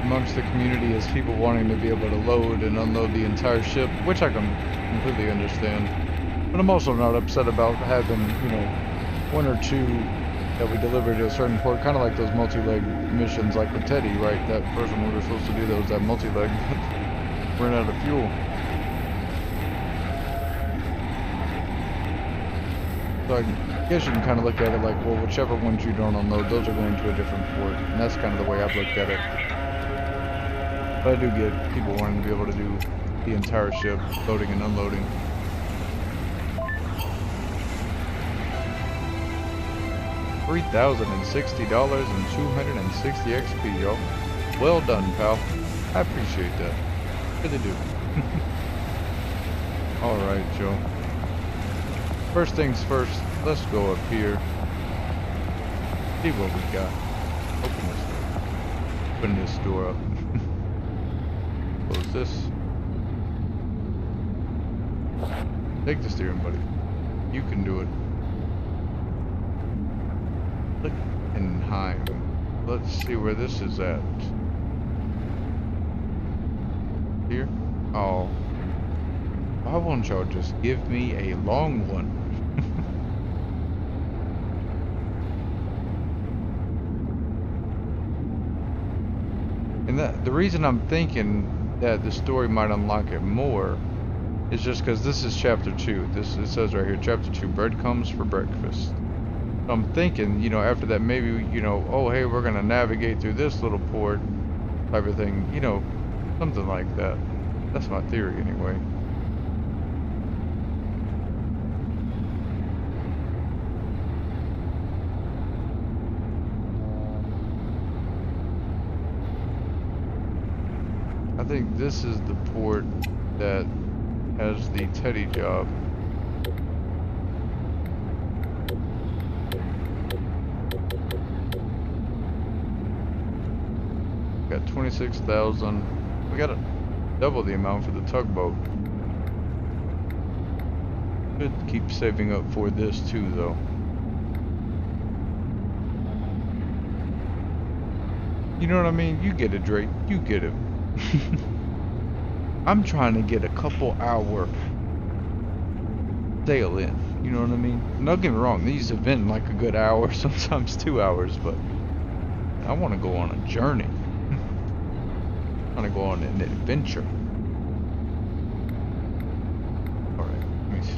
amongst the community is people wanting to be able to load and unload the entire ship, which I can completely understand. But I'm also not upset about having, you know, one or two that we deliver to a certain port, kind of like those multi-leg missions like with Teddy, right? That first one we were supposed to do that was that multi-leg, but ran out of fuel. So I guess you can kind of look at it like, well, whichever ones you don't unload, those are going to a different port. And that's kind of the way I've looked at it. But I do get people wanting to be able to do the entire ship, loading and unloading. $3,060 and 260 XP, y'all. Well done, pal. I appreciate that. Really do. Alright, Joe. First things first, let's go up here. See what we got. Open this door up. Close this. Take the steering, buddy. You can do it. Click and Heim. Let's see where this is at. Here? Oh. Why won't y'all just give me a long one? And the reason I'm thinking that the story might unlock it more is just because this is chapter 2. It says right here, chapter 2, breadcrumbs for breakfast. So I'm thinking, you know, after that maybe, you know, oh hey, we're gonna navigate through this little port type of thing, you know, something like that. That's my theory anyway. I think this is the port that has the Teddy job. Got 26,000. We gotta double the amount for the tugboat. Should keep saving up for this too, though. You know what I mean? You get it, Drake. You get it. I'm trying to get a couple hour sail in, you know what I mean? Don't get me wrong, these have been like a good hour, sometimes 2 hours, but I want to go on a journey. I want to go on an adventure. Alright, let me see.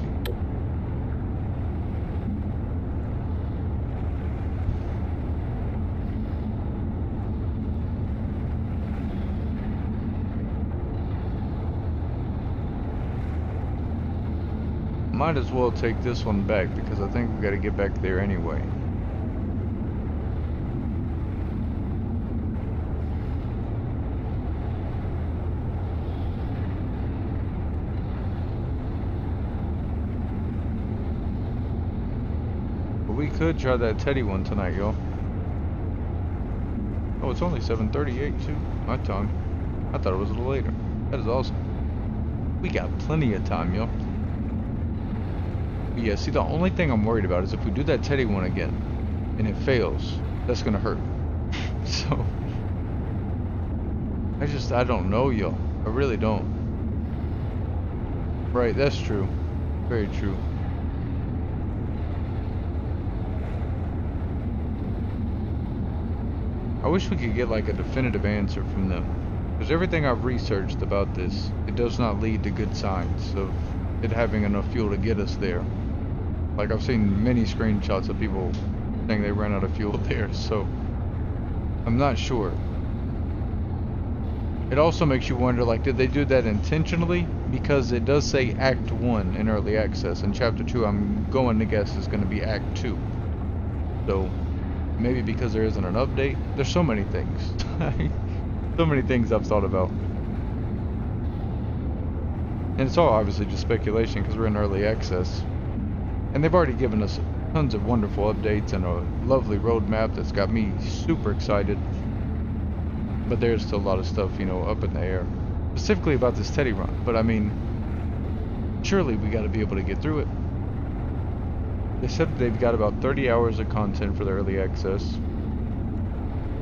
Might as well take this one back because I think we got to get back there anyway. But we could try that Teddy one tonight, y'all. Oh, it's only 7:38 too. My time. I thought it was a little later. That is awesome. We got plenty of time, y'all. Yeah, see, the only thing I'm worried about is if we do that Teddy one again and it fails, that's gonna hurt. So I don't know, y'all. I really don't. Right, that's true. Very true. I wish we could get like a definitive answer from them. Because everything I've researched about this, it does not lead to good signs of it having enough fuel to get us there. Like I've seen many screenshots of people saying they ran out of fuel there, so I'm not sure. It also makes you wonder, like, did they do that intentionally? Because it does say Act 1 in Early Access, and Chapter 2 I'm going to guess is going to be Act 2. So, maybe because there isn't an update? There's so many things. So many things I've thought about. And it's all obviously just speculation because we're in Early Access. And they've already given us tons of wonderful updates and a lovely roadmap that's got me super excited. But there's still a lot of stuff, you know, up in the air. Specifically about this Teddy run. But I mean, surely we got to be able to get through it. They said they've got about 30 hours of content for the Early Access.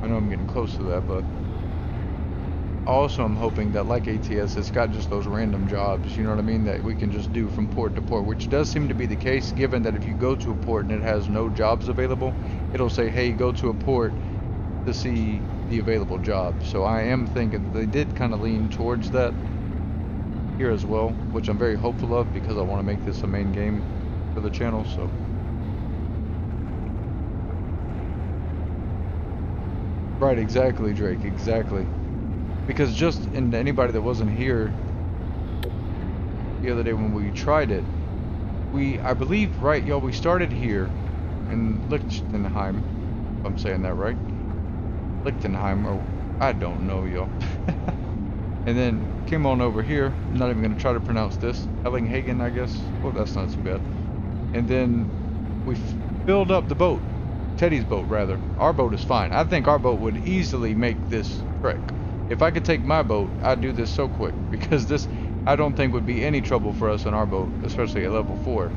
I know I'm getting close to that, but also I'm hoping that, like ATS, it's got just those random jobs, you know what I mean, that we can just do from port to port, which does seem to be the case, given that if you go to a port and it has no jobs available, it'll say, hey, go to a port to see the available jobs. So I am thinking they did kind of lean towards that here as well, which I'm very hopeful of because I want to make this a main game for the channel. So right, exactly, Drake, exactly. Because just in anybody that wasn't here the other day when we tried it, I believe, right, y'all, we started here in Lichtenheim, if I'm saying that right. Lichtenheim, or I don't know, y'all. And then came on over here. I'm not even going to try to pronounce this. Ellinghagen, I guess. Oh, that's not too bad. And then we filled up the boat. Teddy's boat, rather. Our boat is fine. I think our boat would easily make this trek. If I could take my boat, I'd do this so quick. Because this, I don't think, would be any trouble for us on our boat, especially at level 4.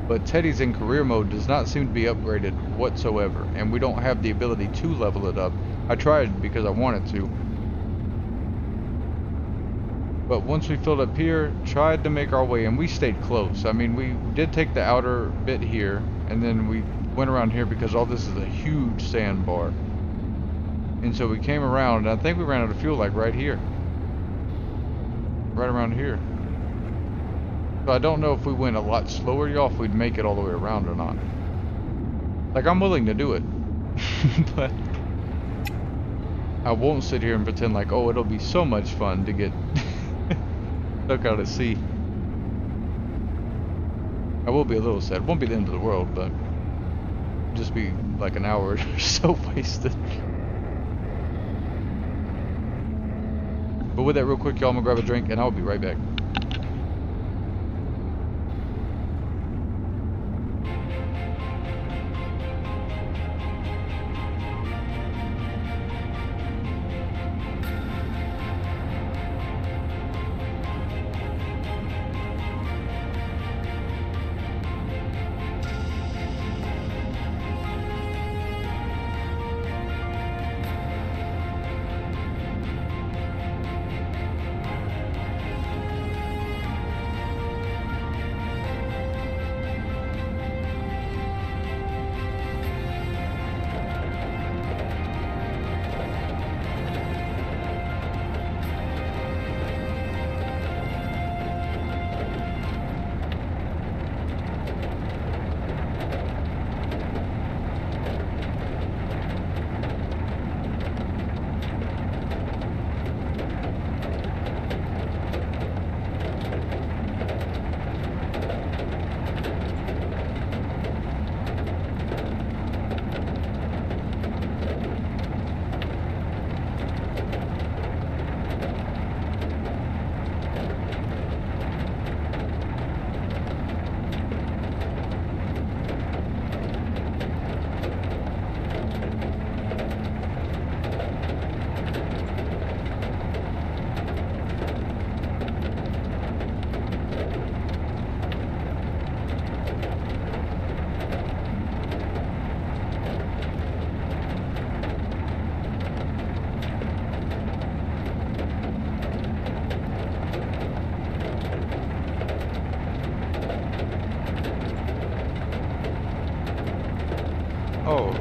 But Teddy's in career mode does not seem to be upgraded whatsoever. And we don't have the ability to level it up. I tried because I wanted to. But once we filled up here, tried to make our way, and we stayed close. I mean, we did take the outer bit here, and then we went around here because all this is a huge sandbar. And so we came around, and I think we ran out of fuel like right here. Right around here. So I don't know if we went a lot slower, y'all, if we'd make it all the way around or not. Like, I'm willing to do it. But I won't sit here and pretend like, oh, it'll be so much fun to get stuck out at sea. I will be a little sad. It won't be the end of the world, but just be like an hour or so wasted. But with that, real quick, y'all, I'm gonna grab a drink and I'll be right back.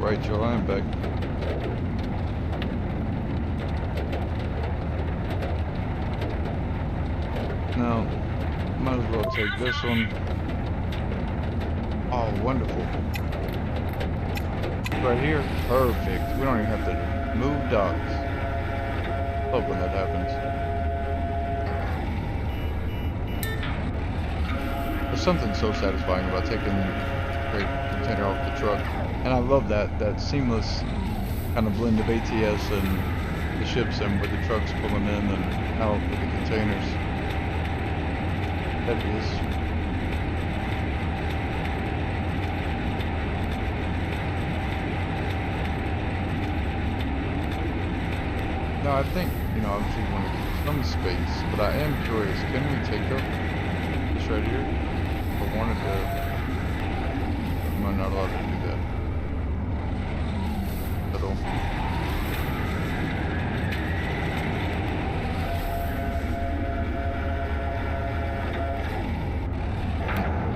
Right, Joe, I am back. Now, might as well take this one. Oh, wonderful. Right here, perfect. We don't even have to move docks. Love when that happens. There's something so satisfying about taking a freight container off the truck. And I love that seamless kind of blend of ATS and the ship sim with the trucks pulling in and out with the containers. That is. Now I think, obviously we want to keep some space, but I am curious, can we take up this right here? If I wanted to, am I not allowed to do that? At all?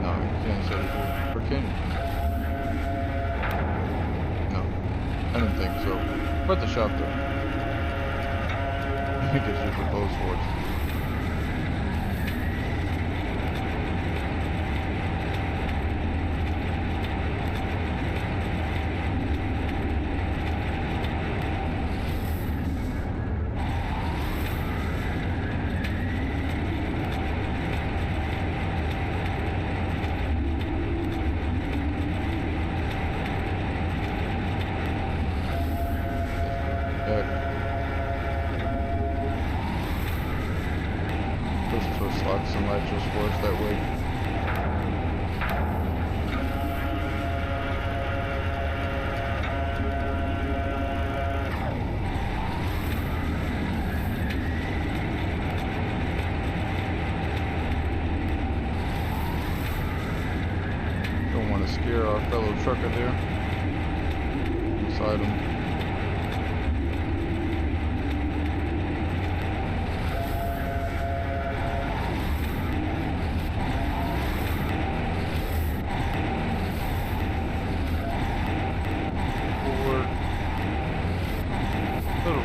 No, you can't set it here. Or can you? No, I didn't think so. But the shop though. I think it's just proposed for it. Locks and latches for us that way. Don't want to scare our fellow trucker there. Inside him.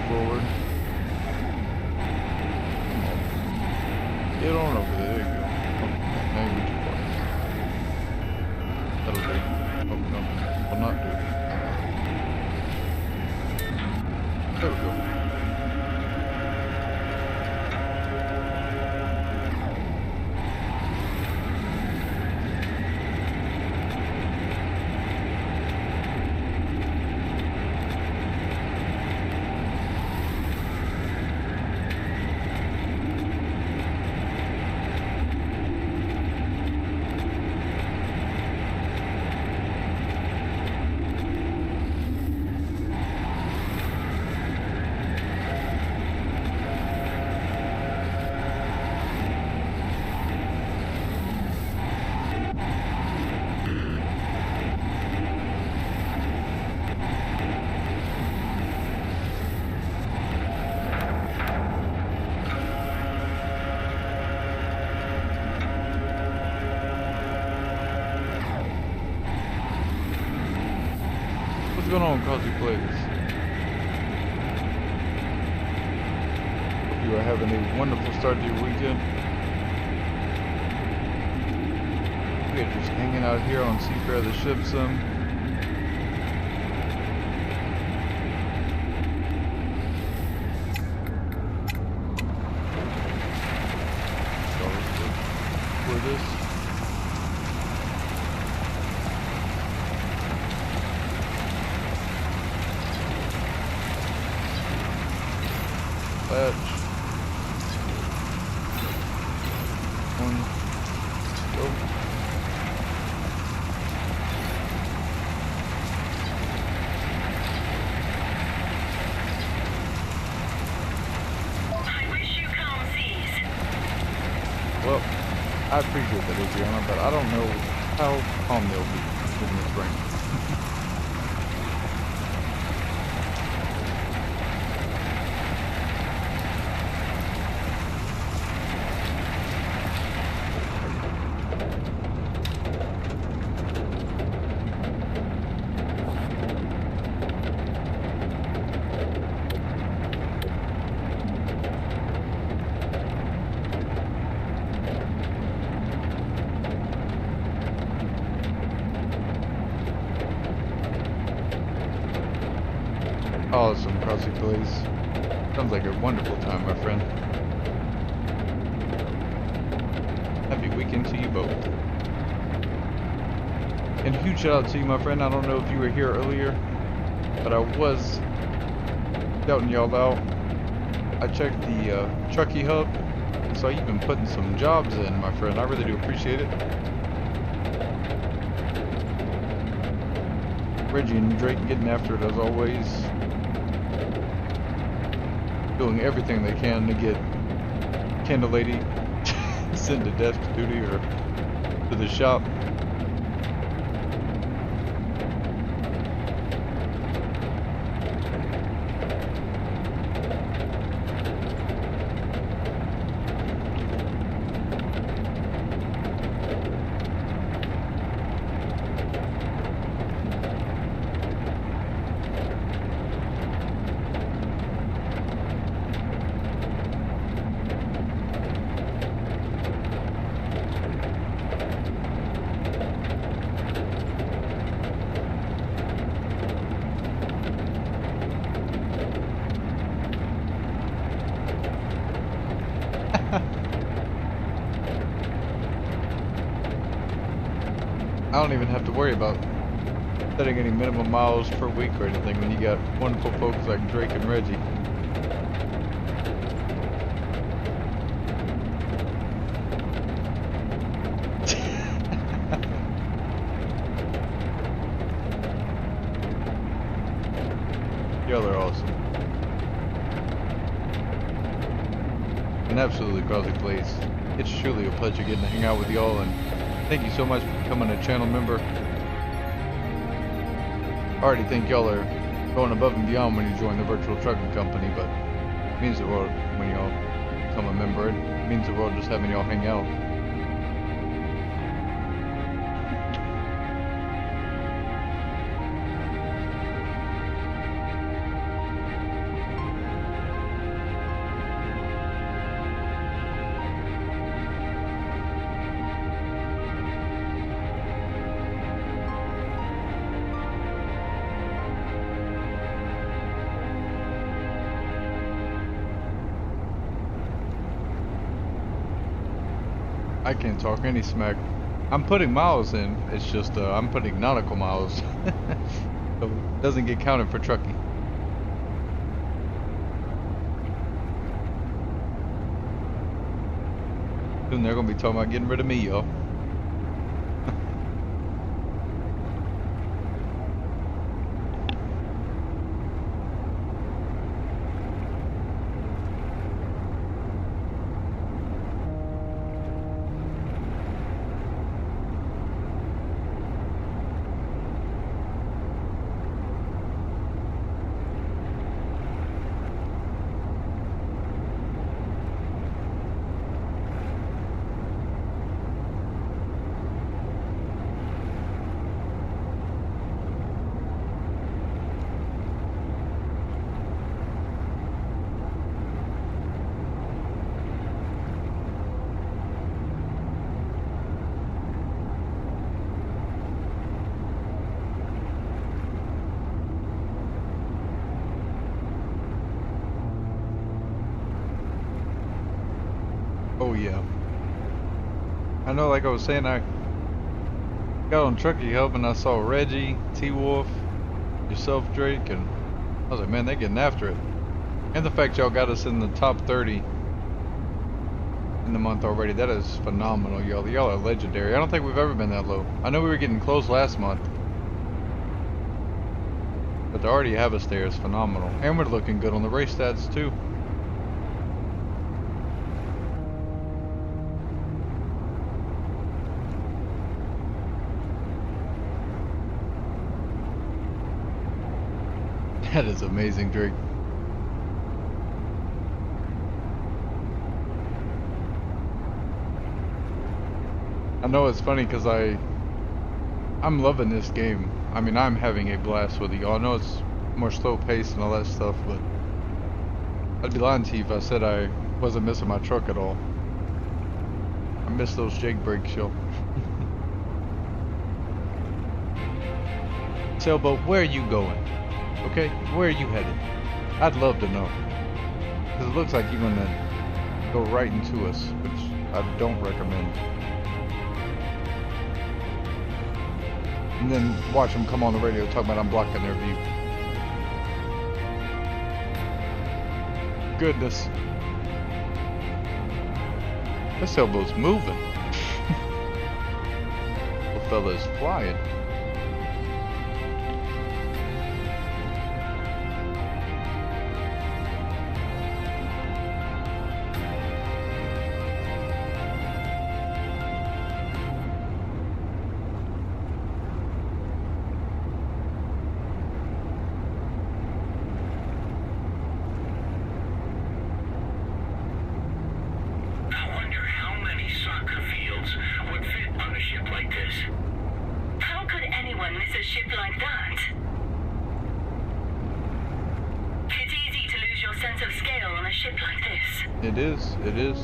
Forward. Get on over there. There you go. Oh, now you went too far. That'll do. Oh, no. Will not do. There we go. What's going on, Causey Plays? Hope you are having a wonderful start to your weekend. We are just hanging out here on Seafarer the ship sim. So let's look for this. Latch. One. Go. I wish you calm seas. Well, I appreciate that, Adriana, but I don't know how calm they'll be given this rain. Awesome, Crossy Place. Sounds like a wonderful time, my friend. Happy weekend to you both. And huge shout out to you, my friend. I don't know if you were here earlier, but I was shouting y'all out. I checked the Truckee Hub, and saw you've been putting some jobs in, my friend. I really do appreciate it. Reggie and Drake getting after it as always. Doing everything they can to get Candle Lady sent to desk duty or to the shop. I don't even have to worry about setting any minimum miles per week or anything when you got wonderful folks like Drake and Reggie. Y'all are awesome. And absolutely, Crossy Place. It's truly a pleasure getting to hang out with y'all, and thank you so much for becoming a channel member. I already think y'all are going above and beyond when you join the virtual trucking company, but it means the world when y'all become a member. It means the world just having y'all hang out. I can't talk any smack. I'm putting miles in. It's just I'm putting nautical miles, so it doesn't get counted for trucking. Soon they're gonna be talking about getting rid of me, y'all. Oh yeah. I know, like I was saying, I got on Truckee Hub and I saw Reggie, T-Wolf, yourself, Drake, and I was like, man, they getting after it. And the fact y'all got us in the top 30 in the month already, that is phenomenal, y'all. Y'all are legendary. I don't think we've ever been that low. I know we were getting close last month, but to already have us there is phenomenal. And we're looking good on the race stats too. That is amazing, Drake. I know it's funny because I'm loving this game. I mean, I'm having a blast with it, y'all. I know it's more slow paced and all that stuff, but I'd be lying to you if I said I wasn't missing my truck at all. I miss those Jake brakes, yo. Sailboat, where are you going? Okay, where are you headed? I'd love to know. Because it looks like you're gonna go right into us, which I don't recommend. And then watch them come on the radio talking about I'm blocking their view. Goodness. This elbow's moving. The fella's flying. It is, it is.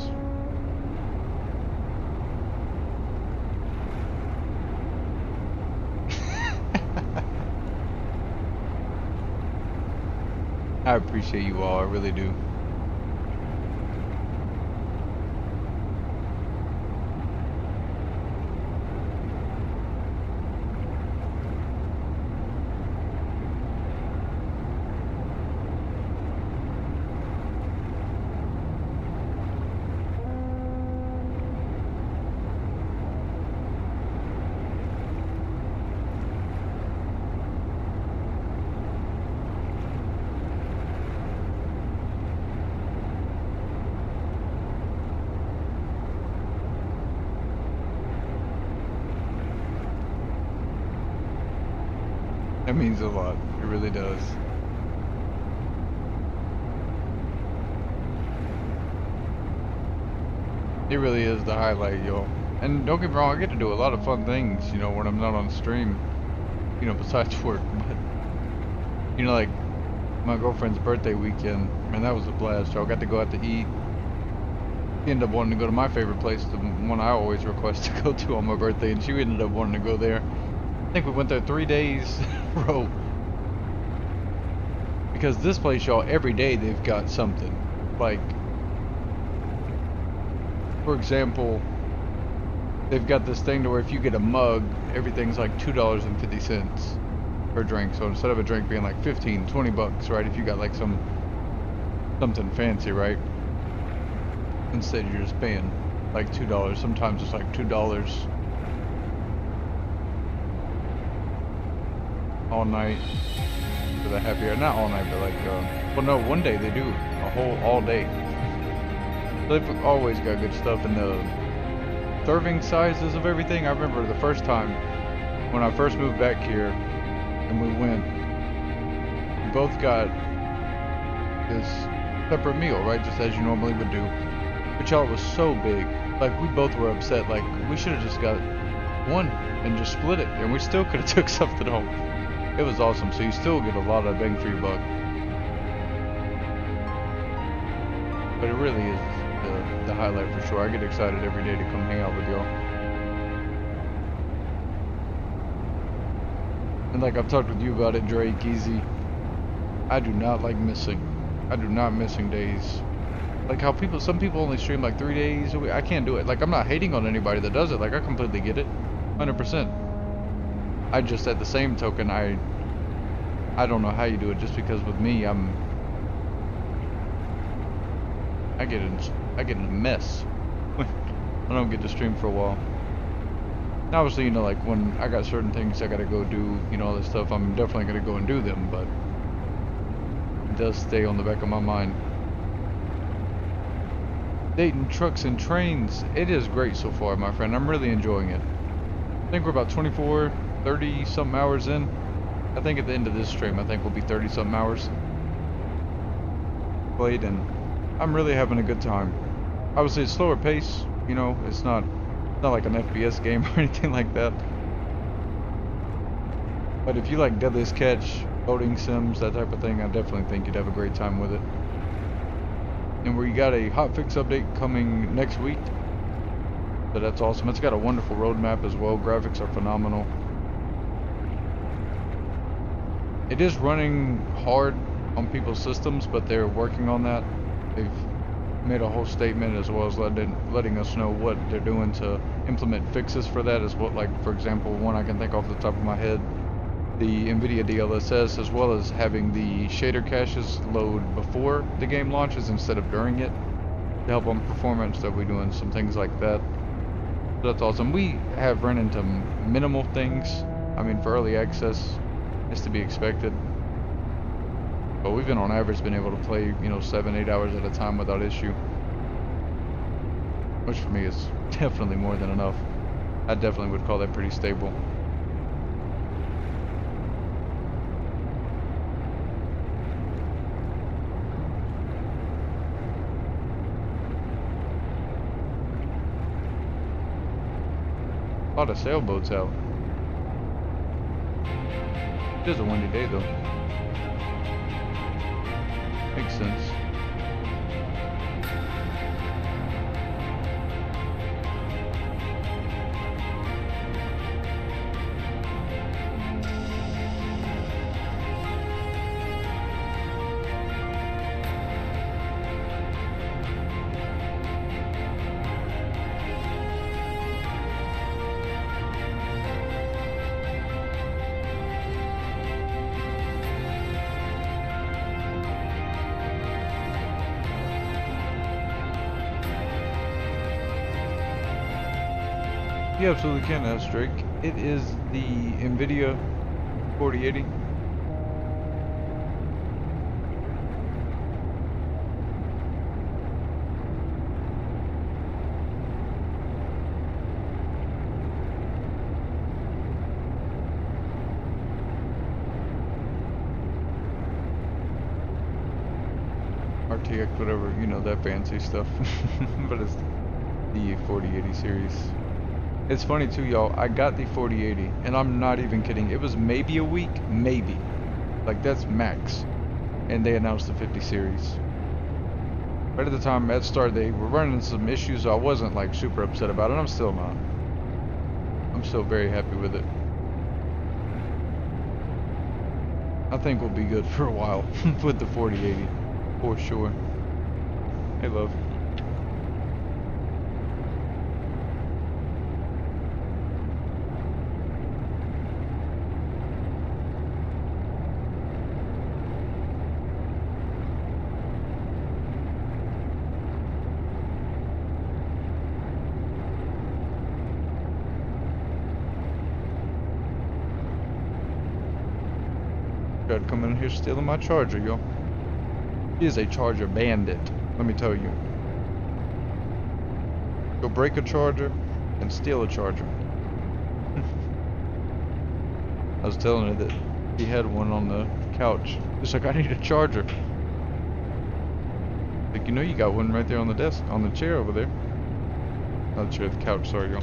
I appreciate you all, I really do. That means a lot. It really does. It really is the highlight, yo. And don't get me wrong, I get to do a lot of fun things, you know, when I'm not on stream, you know, besides work. But, you know, like my girlfriend's birthday weekend, man, that was a blast, y'all. Got to go out to eat. She ended up wanting to go to my favorite place, the one I always request to go to on my birthday, and she ended up wanting to go there. I think we went there 3 days in a row. Because this place, y'all, every day they've got something. Like, for example, they've got this thing to where if you get a mug, everything's like $2.50 per drink. So instead of a drink being like 15, 20 bucks, right? If you got like something fancy, right? Instead you're just paying like $2. Sometimes it's like $2 all night for the happy hour. Not all night, but like, well, no, one day they do a whole all day. They've always got good stuff. And the serving sizes of everything, I remember the first time when I first moved back here and we went, we both got this separate meal, right, just as you normally would do, but y'all, it was so big, like we both were upset, like we should have just got one and just split it, and we still could have took something home. It was awesome. So you still get a lot of bang for your buck, but it really is the highlight for sure. I get excited every day to come hang out with y'all. And like I've talked with you about it, Drake, Easy, I do not like missing. I do not missing days. Like how some people only stream like 3 days a week. I can't do it. Like I'm not hating on anybody that does it. Like I completely get it, 100%. I just, at the same token, I don't know how you do it. Just because with me, I get in a mess when I don't get to stream for a while. And obviously, you know, like when I got certain things I gotta go do, you know, all this stuff, I'm definitely gonna go and do them. But it does stay on the back of my mind. Dating trucks and trains, it is great so far, my friend. I'm really enjoying it. I think we're about 24, 30 something hours in. I think at the end of this stream, I think we'll be 30 something hours played, and I'm really having a good time. Obviously, it's slower pace, you know, it's not like an FPS game or anything like that. But if you like Deadliest Catch, boating sims, that type of thing, I definitely think you'd have a great time with it. And we got a hotfix update coming next week, so that's awesome. It's got a wonderful roadmap as well. Graphics are phenomenal. It is running hard on people's systems, but they're working on that. They've made a whole statement as well as letting us know what they're doing to implement fixes for that, as well. Like, for example, one I can think off the top of my head, the NVIDIA DLSS, as well as having the shader caches load before the game launches instead of during it to help on performance. They'll be doing some things like that. So that's awesome. We have run into minimal things. I mean, for early access, it's to be expected. But we've been on average been able to play, you know, 7-8 hours at a time without issue. Which for me is definitely more than enough. I definitely would call that pretty stable. A lot of sailboats out. It is a windy day though. Makes sense. You absolutely can ask Drake. It is the NVIDIA 4080. RTX, whatever, you know, that fancy stuff. But it's the 4080 series. It's funny too, y'all. I got the 4080, and I'm not even kidding. It was maybe a week, maybe. Like, that's max. And they announced the 50 series. Right at the time at start, they were running some issues, so I wasn't like super upset about it. I'm still not. I'm still very happy with it. I think we'll be good for a while with the 4080, for sure. Hey, love. Tried coming in here stealing my charger, yo. He is a charger bandit, let me tell you. Go break a charger and steal a charger. I was telling her that he had one on the couch. He's like, I need a charger. Like, you know, you got one right there on the desk, on the chair over there. Not the chair, the couch, sorry, yo.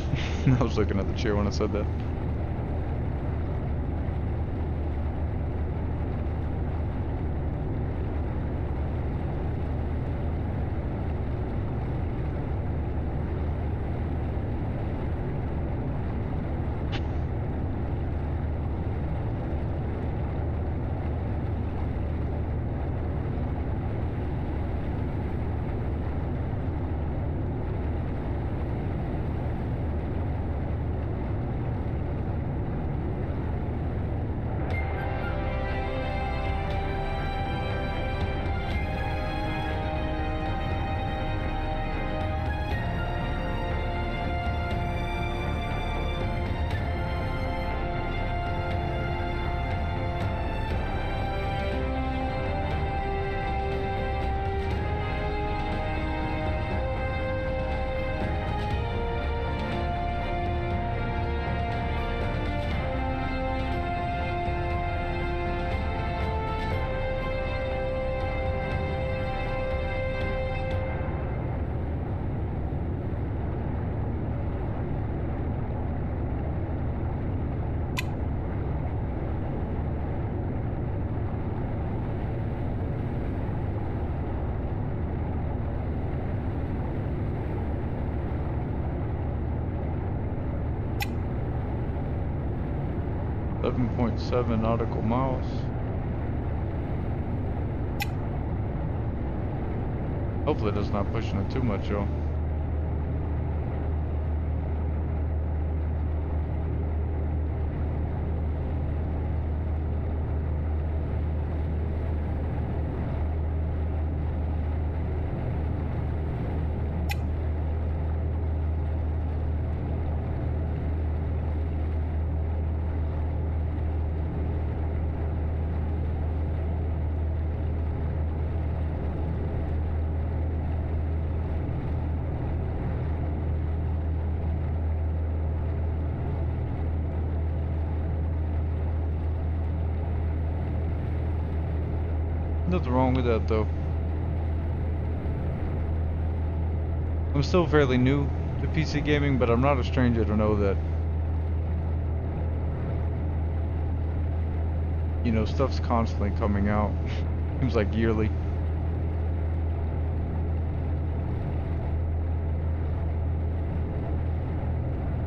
I was looking at the chair when I said that. .7 nautical miles. Hopefully that's not pushing it too much, y'all. Nothing wrong with that though. I'm still fairly new to PC gaming, but I'm not a stranger to know that, you know, stuff's constantly coming out. Seems like yearly.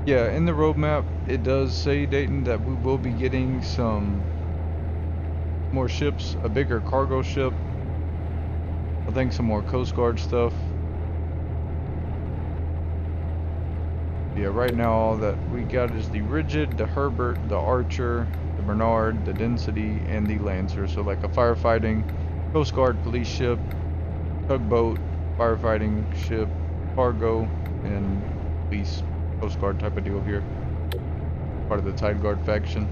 Yeah, in the roadmap, it does say, Dayton, that we will be getting some more ships, a bigger cargo ship. I think some more Coast Guard stuff. Yeah, right now all that we got is the Rigid, the Herbert, the Archer, the Bernard, the Density, and the Lancer. So like a firefighting, Coast Guard police ship, tugboat, firefighting ship, cargo, and police Coast Guard type of deal here. Part of the Tide Guard faction.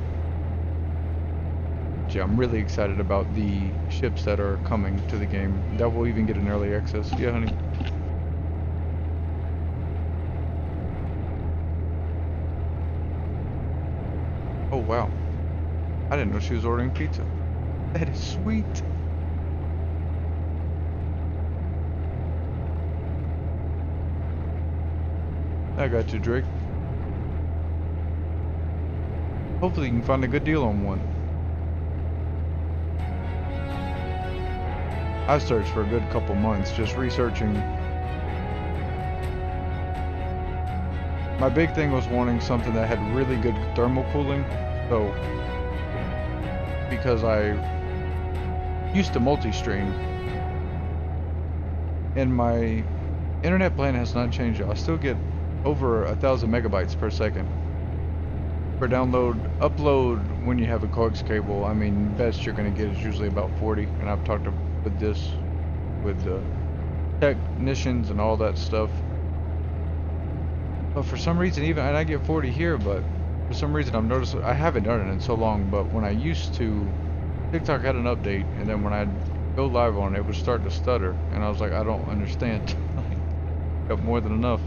Yeah, I'm really excited about the ships that are coming to the game. That will even get an early access. Yeah, honey. Oh, wow. I didn't know she was ordering pizza. That is sweet. I got you, Drake. Hopefully you can find a good deal on one. I searched for a good couple months just researching. My big thing was wanting something that had really good thermal cooling. So, because I used to multi-stream and my internet plan has not changed. I still get over 1,000 megabytes per second for download. Upload when you have a coax cable, I mean, best you're gonna get is usually about 40, and I've talked with this with the technicians and all that stuff. But for some reason, even, and I get 40 here, but for some reason I've noticed, I haven't done it in so long, but when I used to, TikTok had an update, and then when I'd go live on it, it would start to stutter, and I was like, I don't understand. Got more than enough.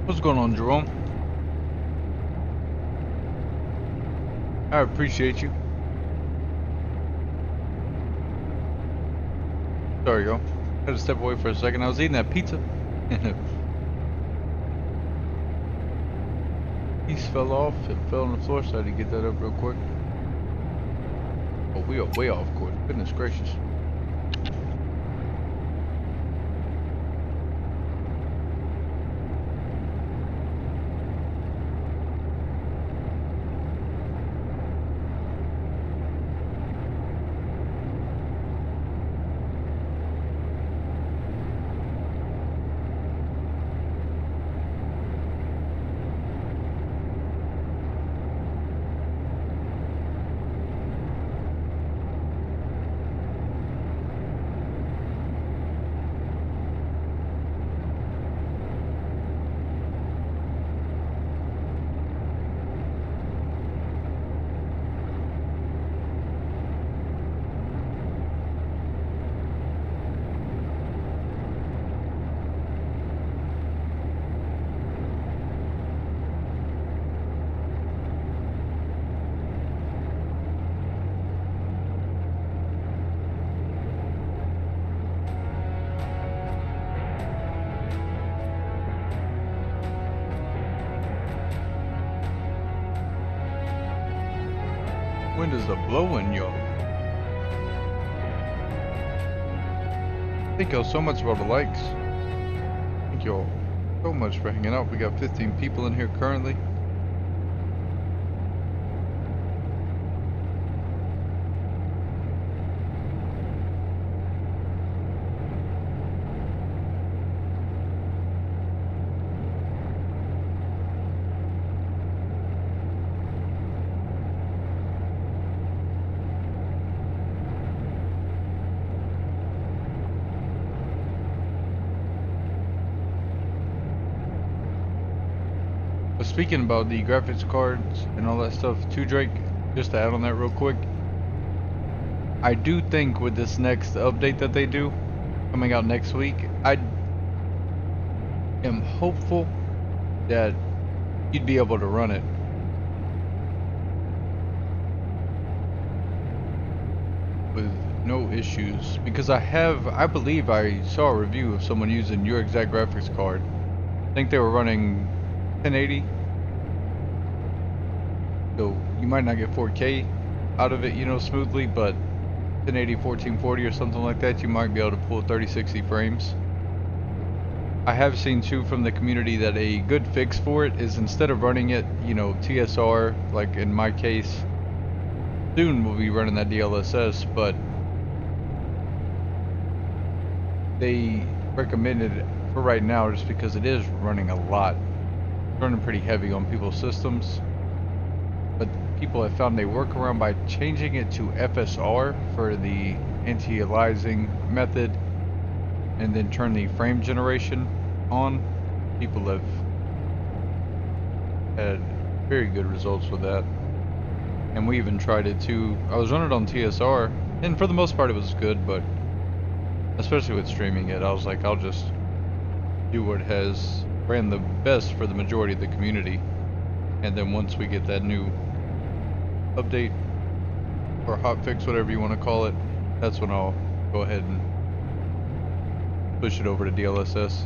What's going on, Jerome? I appreciate you. Sorry, y'all. Had to step away for a second. I was eating that pizza, and a piece fell off. It fell on the floor, so I had to get that up real quick. Oh, we are way off course. Goodness gracious. Wind is a blowing, y'all. Thank y'all so much for all the likes. Thank y'all so much for hanging out. We got 15 people in here currently. But speaking about the graphics cards and all that stuff too, Drake, just to add on that real quick, I do think with this next update that they do coming out next week, I am hopeful that you'd be able to run it with no issues, because I believe I saw a review of someone using your exact graphics card. I think they were running 1080, so you might not get 4K out of it, you know, smoothly, but 1080, 1440 or something like that, you might be able to pull 3060 frames. I have seen too from the community that a good fix for it is, instead of running it, you know, TSR, like in my case, soon we'll be running that DLSS, but they recommended it for right now just because it is running a lot. It's running pretty heavy on people's systems. But people have found they work around by changing it to FSR for the anti-aliasing method and then turn the frame generation on. People have had very good results with that. And we even tried it too. I was running it on TSR, and for the most part it was good, but especially with streaming it, I was like, I'll just do what has ran the best for the majority of the community. And then once we get that new update or hotfix, whatever you want to call it, that's when I'll go ahead and push it over to DLSS.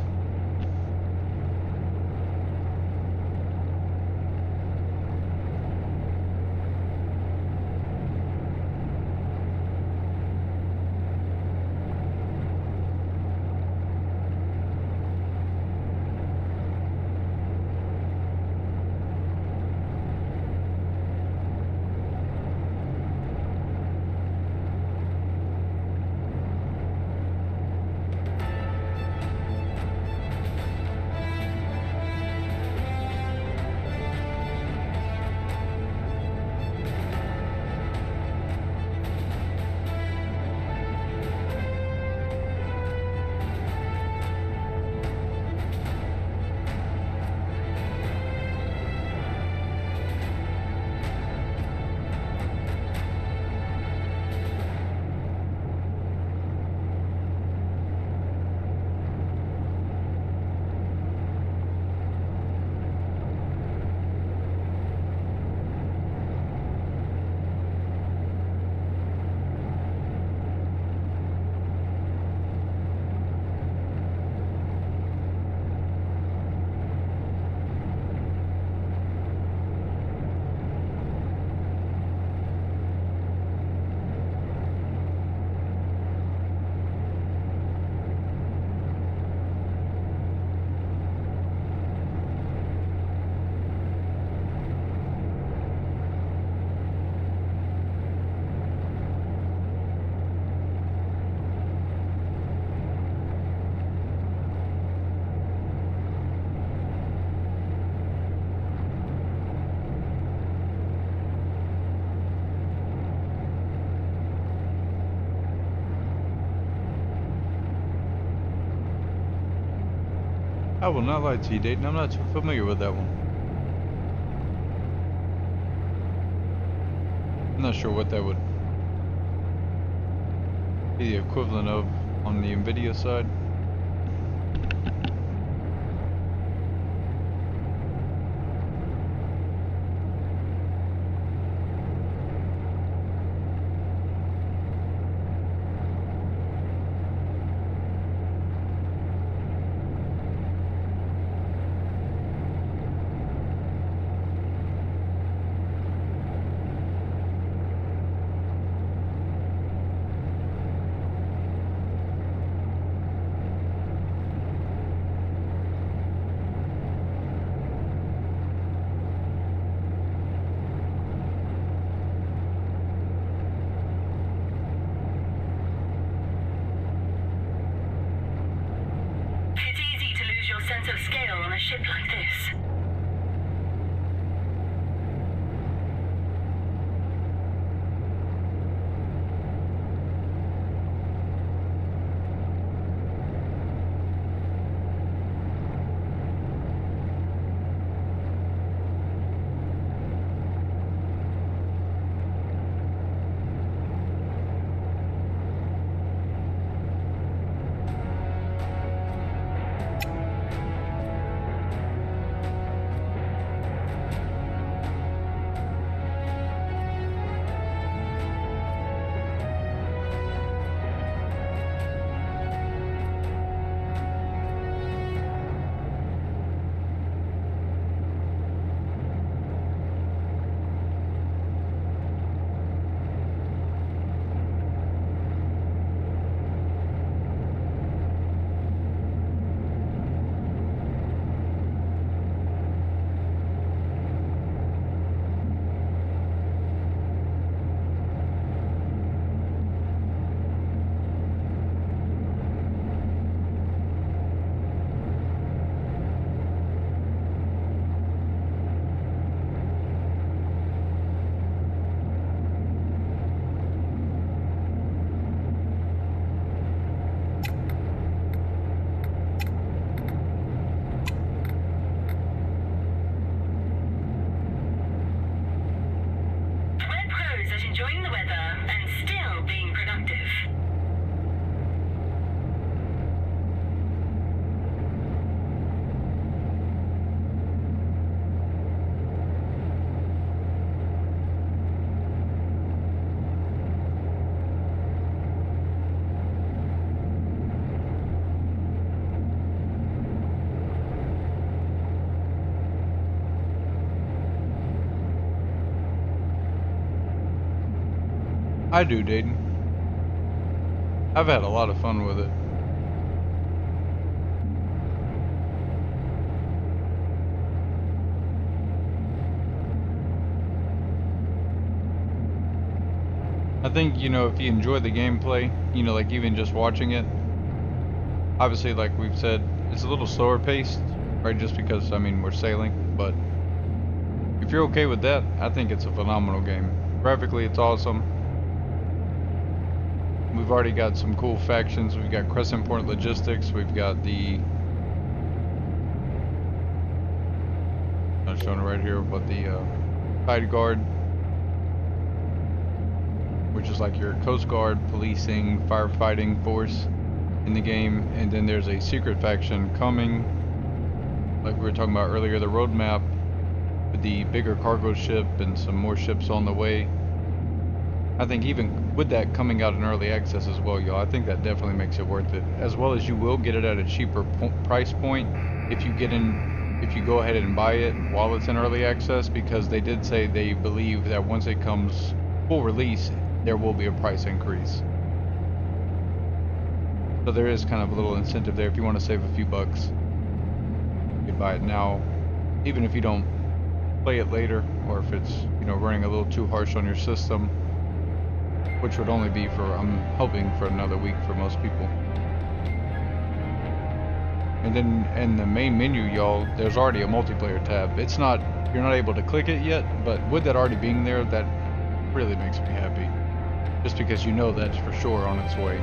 I will not lie to you, Dayton. I'm not too familiar with that one. I'm not sure what that would be the equivalent of on the NVIDIA side. It's easy to lose your sense of scale on a ship like this. Enjoying the weather and still being productive. I do, Dayton. I've had a lot of fun with it. I think, you know, if you enjoy the gameplay, you know, like even just watching it, obviously, like we've said, it's a little slower paced, right? Just because, I mean, we're sailing, but if you're okay with that, I think it's a phenomenal game. Graphically, it's awesome. We've already got some cool factions. We've got Crescent Point Logistics. We've got the, not showing it right here, but the Tide Guard, which is like your Coast Guard, policing, firefighting force in the game. And then there's a secret faction coming, like we were talking about earlier, the roadmap with the bigger cargo ship and some more ships on the way. I think even with that coming out in early access as well, y'all, I think that definitely makes it worth it. As well as you will get it at a cheaper price point if you go ahead and buy it while it's in early access, because they did say they believe that once it comes full release, there will be a price increase. So there is kind of a little incentive there if you want to save a few bucks. You can buy it now, even if you don't play it later, or if it's, you know, running a little too harsh on your system, which would only be for, I'm hoping, for another week for most people. And then in the main menu, y'all, there's already a multiplayer tab. It's not, you're not able to click it yet, but with that already being there, that really makes me happy. Just because you know that's for sure on its way.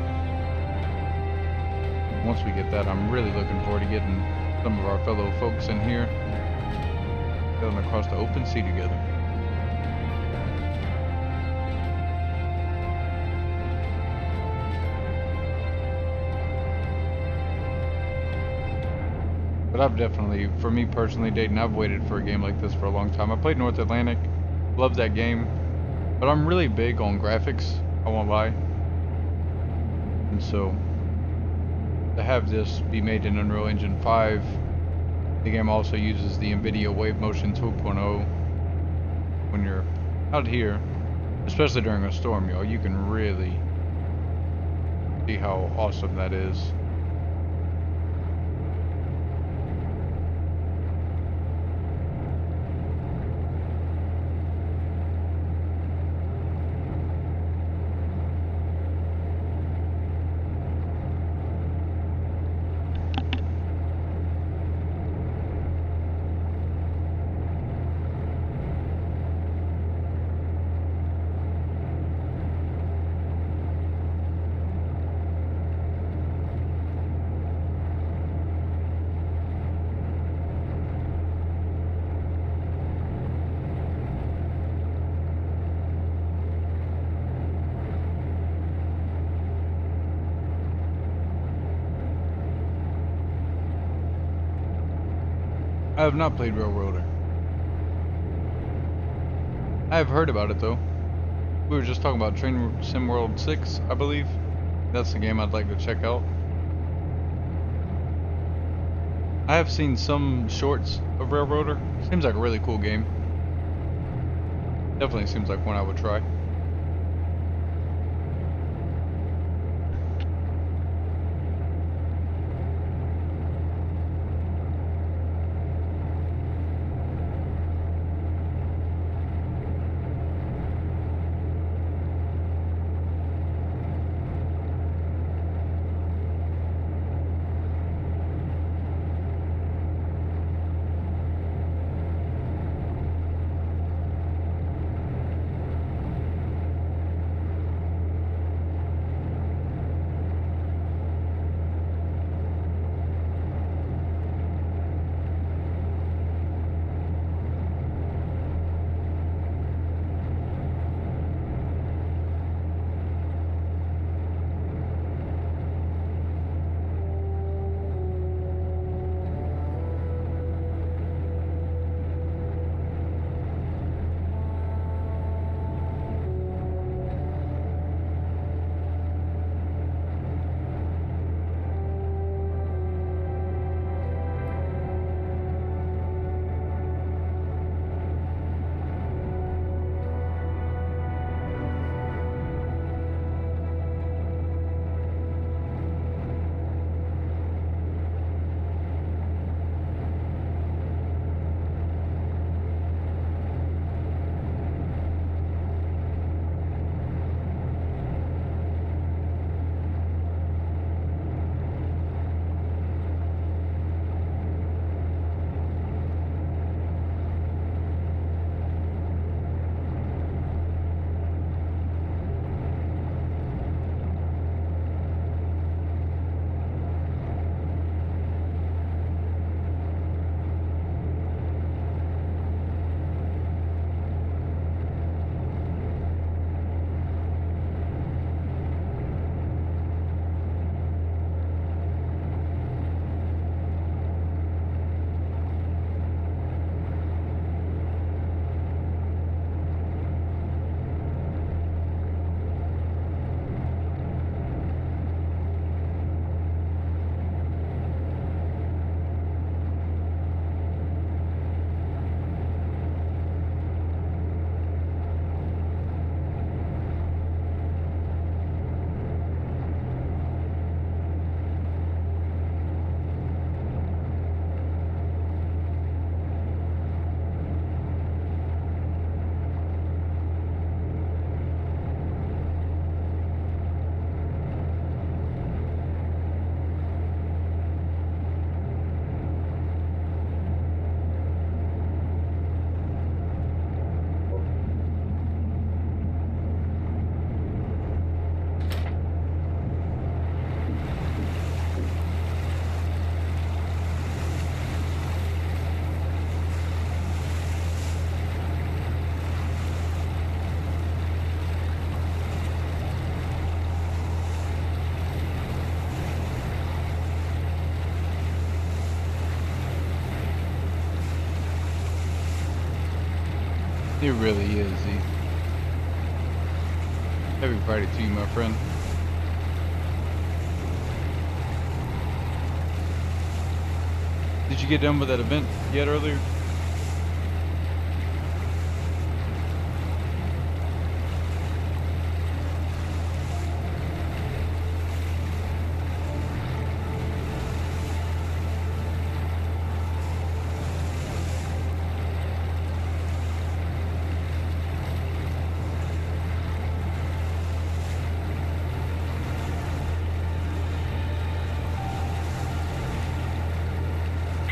Once we get that, I'm really looking forward to getting some of our fellow folks in here sailing across the open sea together. But I've definitely, for me personally, Dayton, I've waited for a game like this for a long time. I played North Atlantic, loved that game, but I'm really big on graphics, I won't lie. And so, to have this be made in Unreal Engine 5, the game also uses the NVIDIA Wave Motion 2.0. When you're out here, especially during a storm, y'all, you can really see how awesome that is. I have not played Railroader. I have heard about it though. We were just talking about Train Sim World 6, I believe. That's the game I'd like to check out. I have seen some shorts of Railroader. Seems like a really cool game. Definitely seems like one I would try. It really is, Z. Happy Friday to you, my friend. Did you get done with that event yet earlier?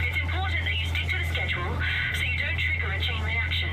It's important that you stick to the schedule so you don't trigger a chain reaction.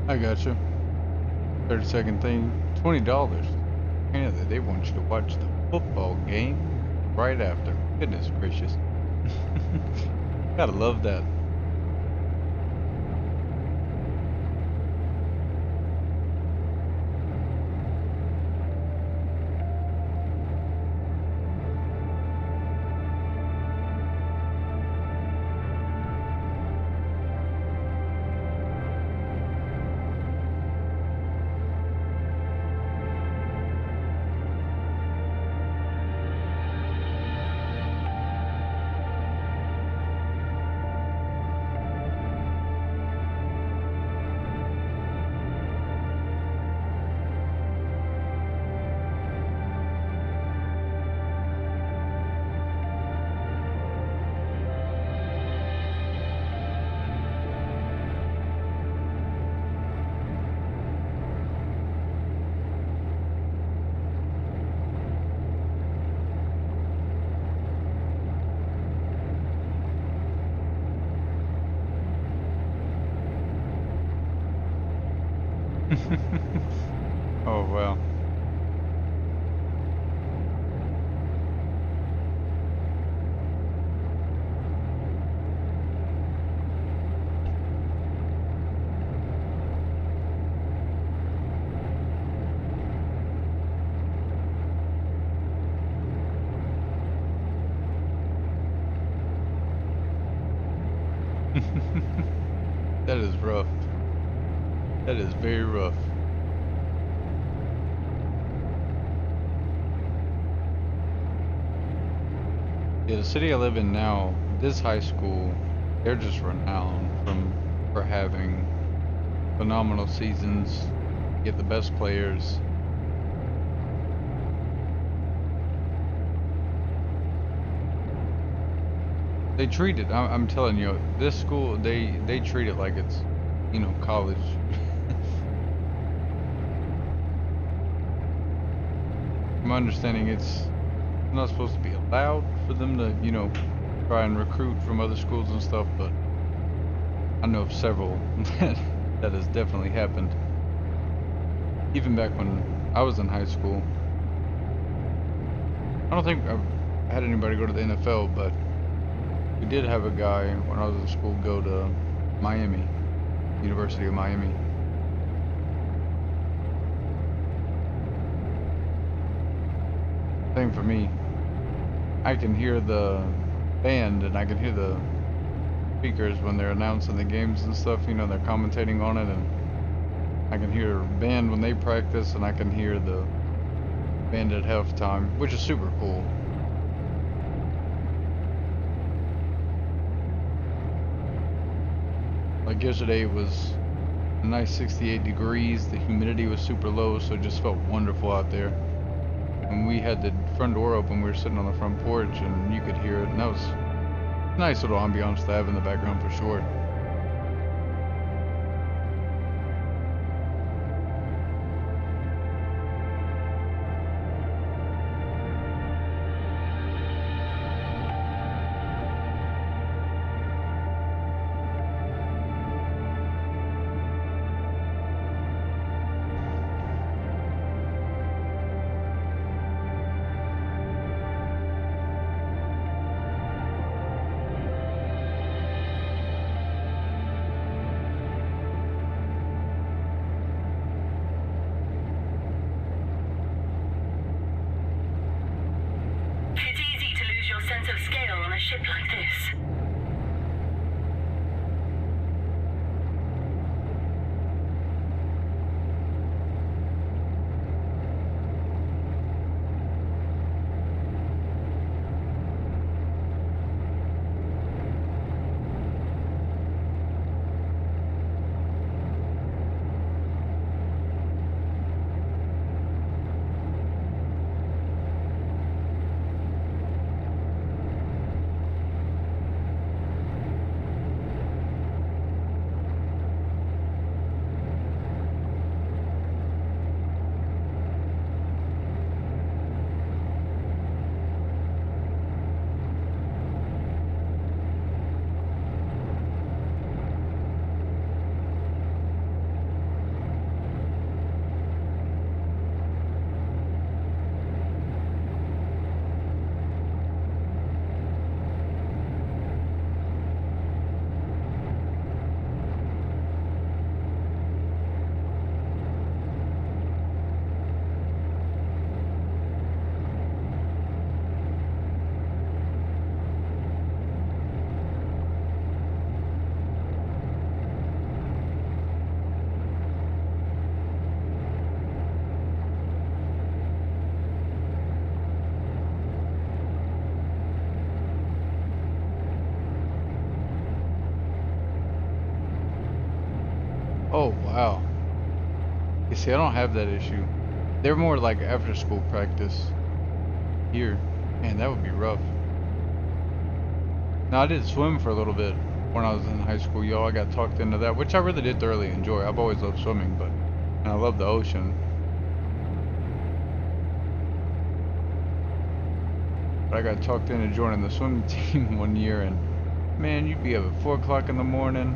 I gotcha. 30-second thing, $20. Canada, they want you to watch the football game right after. Goodness gracious. Gotta love that. Oh well. That is rough. That is very rough. Yeah, the city I live in now, this high school, they're just renowned for having phenomenal seasons, get the best players. They treat it, I'm telling you, this school, they treat it like it's, you know, college. From my understanding, it's not supposed to be allowed for them to, you know, try and recruit from other schools and stuff, but I know of several that has definitely happened. Even back when I was in high school. I don't think I've had anybody go to the NFL, but we did have a guy when I was in school go to Miami, University of Miami. Same for me. I can hear the band and I can hear the speakers when they're announcing the games and stuff, you know, they're commentating on it, and I can hear band when they practice, and I can hear the band at halftime, which is super cool. Like yesterday, it was a nice 68 degrees, the humidity was super low, so it just felt wonderful out there. When we had the front door open, we were sitting on the front porch and you could hear it, and that was a nice little ambiance to have in the background for sure. It's easy to lose your sense of scale on a ship like this. Oh, wow. You see, I don't have that issue. They're more like after school practice here. Man, that would be rough. Now, I did swim for a little bit when I was in high school, y'all. I got talked into that, which I really did thoroughly enjoy. I've always loved swimming, and I love the ocean. But I got talked into joining the swim team one year, and man, you'd be up at 4 o'clock in the morning,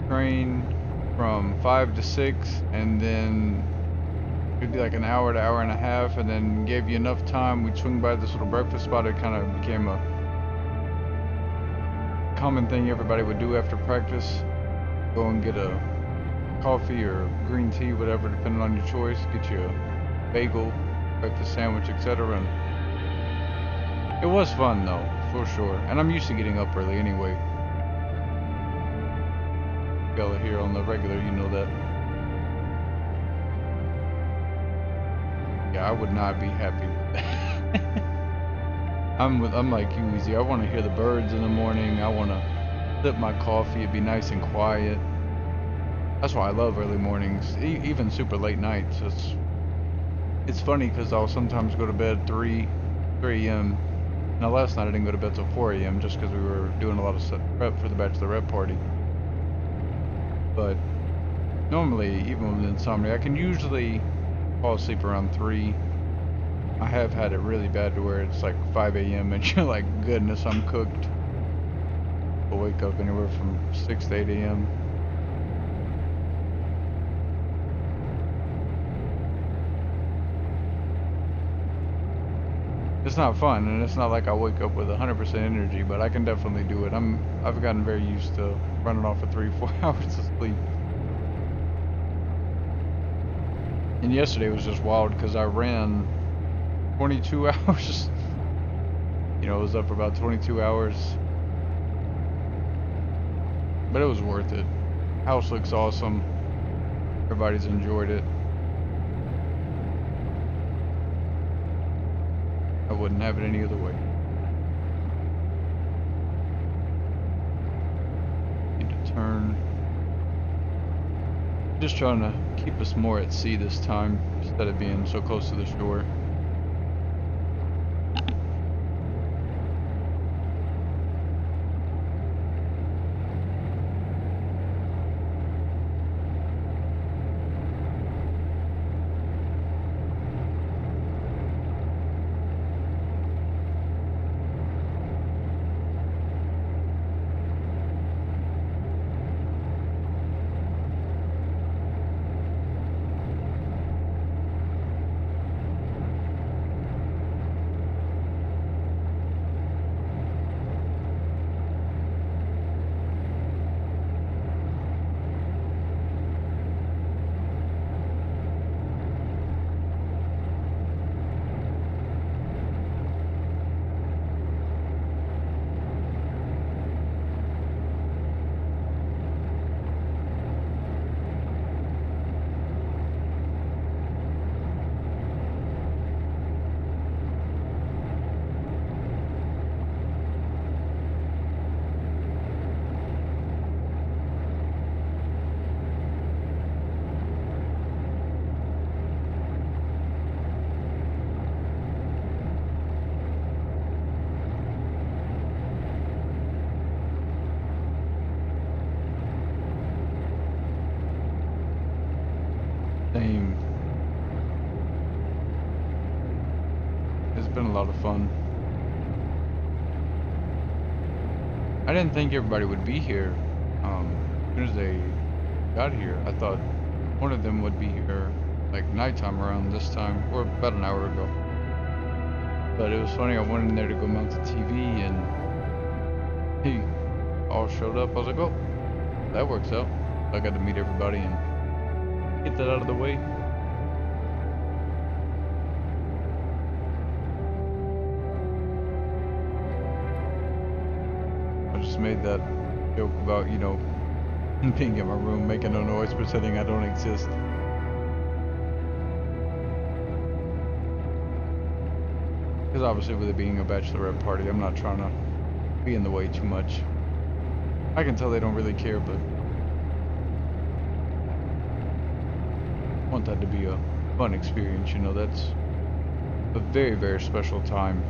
train from 5 to 6, and then it'd be like an hour to hour and a half, and then gave you enough time. We'd swing by this little breakfast spot. It kind of became a common thing everybody would do after practice. Go and get a coffee or green tea, whatever, depending on your choice. Get you a bagel, breakfast sandwich, etc. And it was fun though, for sure. And I'm used to getting up early anyway. Y'all here on the regular, you know that. Yeah, I would not be happy with that. I'm like you, Easy. I want to hear the birds in the morning. I want to sip my coffee. It'd be nice and quiet. That's why I love early mornings, even super late nights. It's funny because I'll sometimes go to bed 3 a.m. Now last night I didn't go to bed till 4 a.m. just because we were doing a lot of prep for the bachelorette party. But normally, even with insomnia, I can usually fall asleep around 3. I have had it really bad to where it's like 5 a.m. and you're like, goodness, I'm cooked. I'll wake up anywhere from 6 to 8 a.m. It's not fun, and it's not like I wake up with 100% energy, but I can definitely do it. I've gotten very used to running off of 3-4 hours of sleep. And yesterday was just wild because I ran 22 hours. You know, I was up for about 22 hours. But it was worth it. House looks awesome. Everybody's enjoyed it. I wouldn't have it any other way. Need to turn. Just trying to keep us more at sea this time instead of being so close to the shore. Same. It's been a lot of fun. I didn't think everybody would be here. As soon as they got here, I thought one of them would be here like nighttime around this time, or about an hour ago. But it was funny, I went in there to go mount the TV and he all showed up. I was like, oh, that works out. I got to meet everybody and get that out of the way. I just made that joke about, you know, being in my room, making no noise, pretending I don't exist. Because obviously with it being a bachelorette party, I'm not trying to be in the way too much. I can tell they don't really care, but I want that to be a fun experience, you know. That's a very, very special time.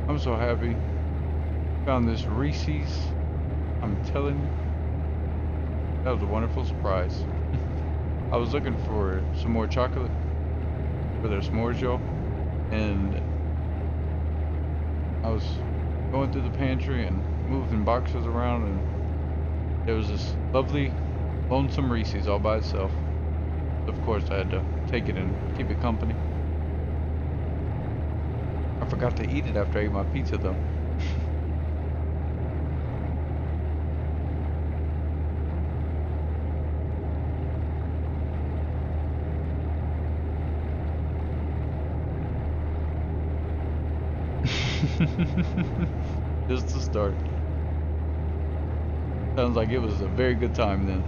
I'm so happy. Found this Reese's. I'm telling you, that was a wonderful surprise. I was looking for some more chocolate for their s'mores, y'all, and I was going through the pantry and moving boxes around, and there was this lovely, lonesome Reese's all by itself. Of course, I had to take it and keep it company. I forgot to eat it after I ate my pizza, though. Just to start. Sounds like it was a very good time then.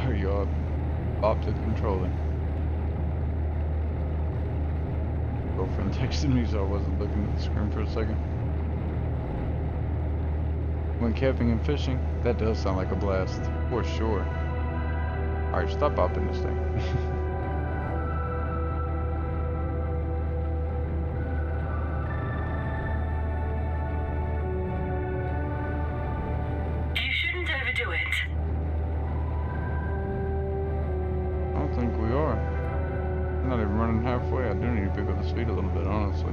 Are you up to controlling? Girlfriend texted me, so I wasn't looking at the screen for a second. When camping and fishing, that does sound like a blast, for sure. Alright, stop bopping this thing. You shouldn't overdo it. I don't think we are. I'm not even running halfway. I do need to pick up the speed a little bit, honestly.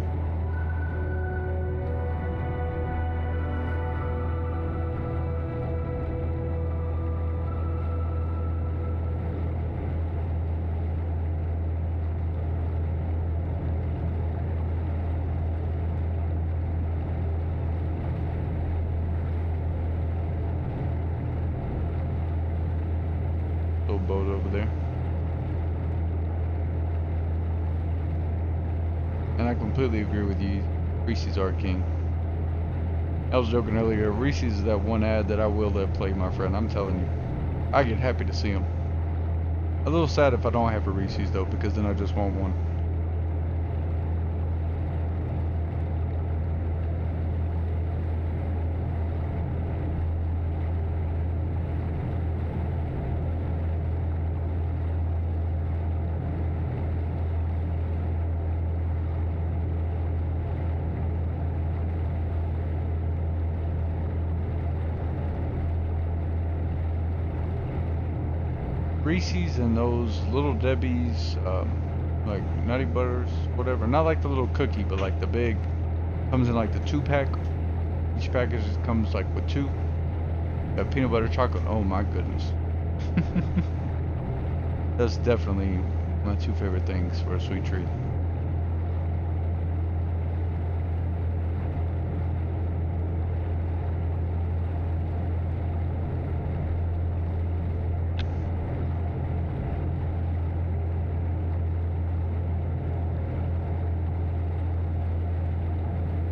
Little boat over there. And I completely agree with you. Reese's our king. I was joking earlier. Reese's is that one ad that I will let play, my friend. I'm telling you. I get happy to see them. A little sad if I don't have a Reese's though, because then I just want one. Reese's and those Little Debbie's, like Nutty Butters, whatever. Not like the little cookie, but like the big, comes in like the 2-pack. Each package comes like with 2. Peanut butter chocolate. Oh my goodness. That's definitely my 2 favorite things for a sweet treat.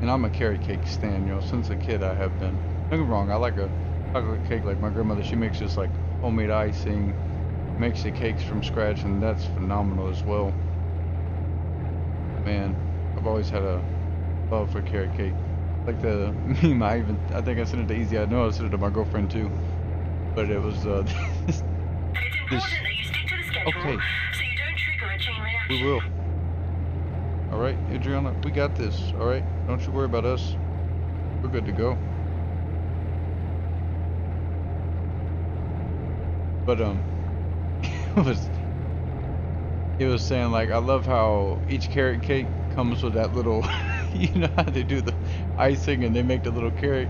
And I'm a carrot cake stan, you know, since a kid I have been. Don't get me wrong, I like a chocolate cake like my grandmother. She makes just like homemade icing, makes the cakes from scratch, and that's phenomenal as well. Man, I've always had a love for carrot cake. Like the meme, I think I sent it to Easy. I know I sent it to my girlfriend too. But it was, It's important that you stick to the schedule Okay. so you don't trigger a chain reaction. We will. Alright, Adriana, we got this, alright? Don't you worry about us. We're good to go. But, it was saying, like, I love how each carrot cake comes with that little, you know how they do the icing and they make the little carrot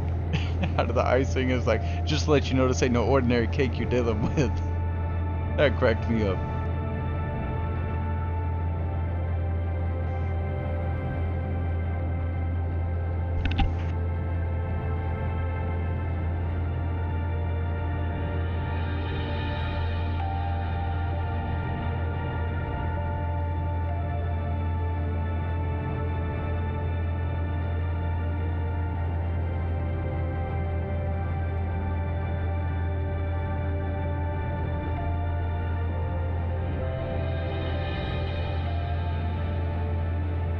out of the icing. It's like, just to let you know this ain't no ordinary cake you're dealing with. That cracked me up.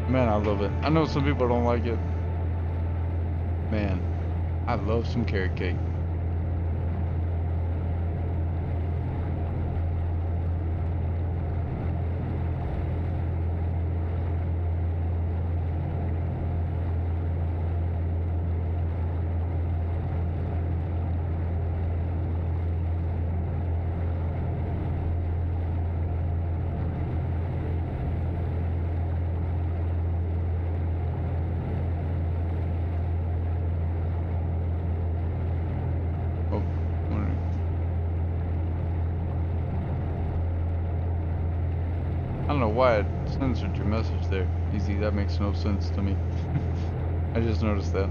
Man, I love it. I know some people don't like it. Man, I love some carrot cake. know why it censored your message there. Easy, that makes no sense to me. I just noticed that.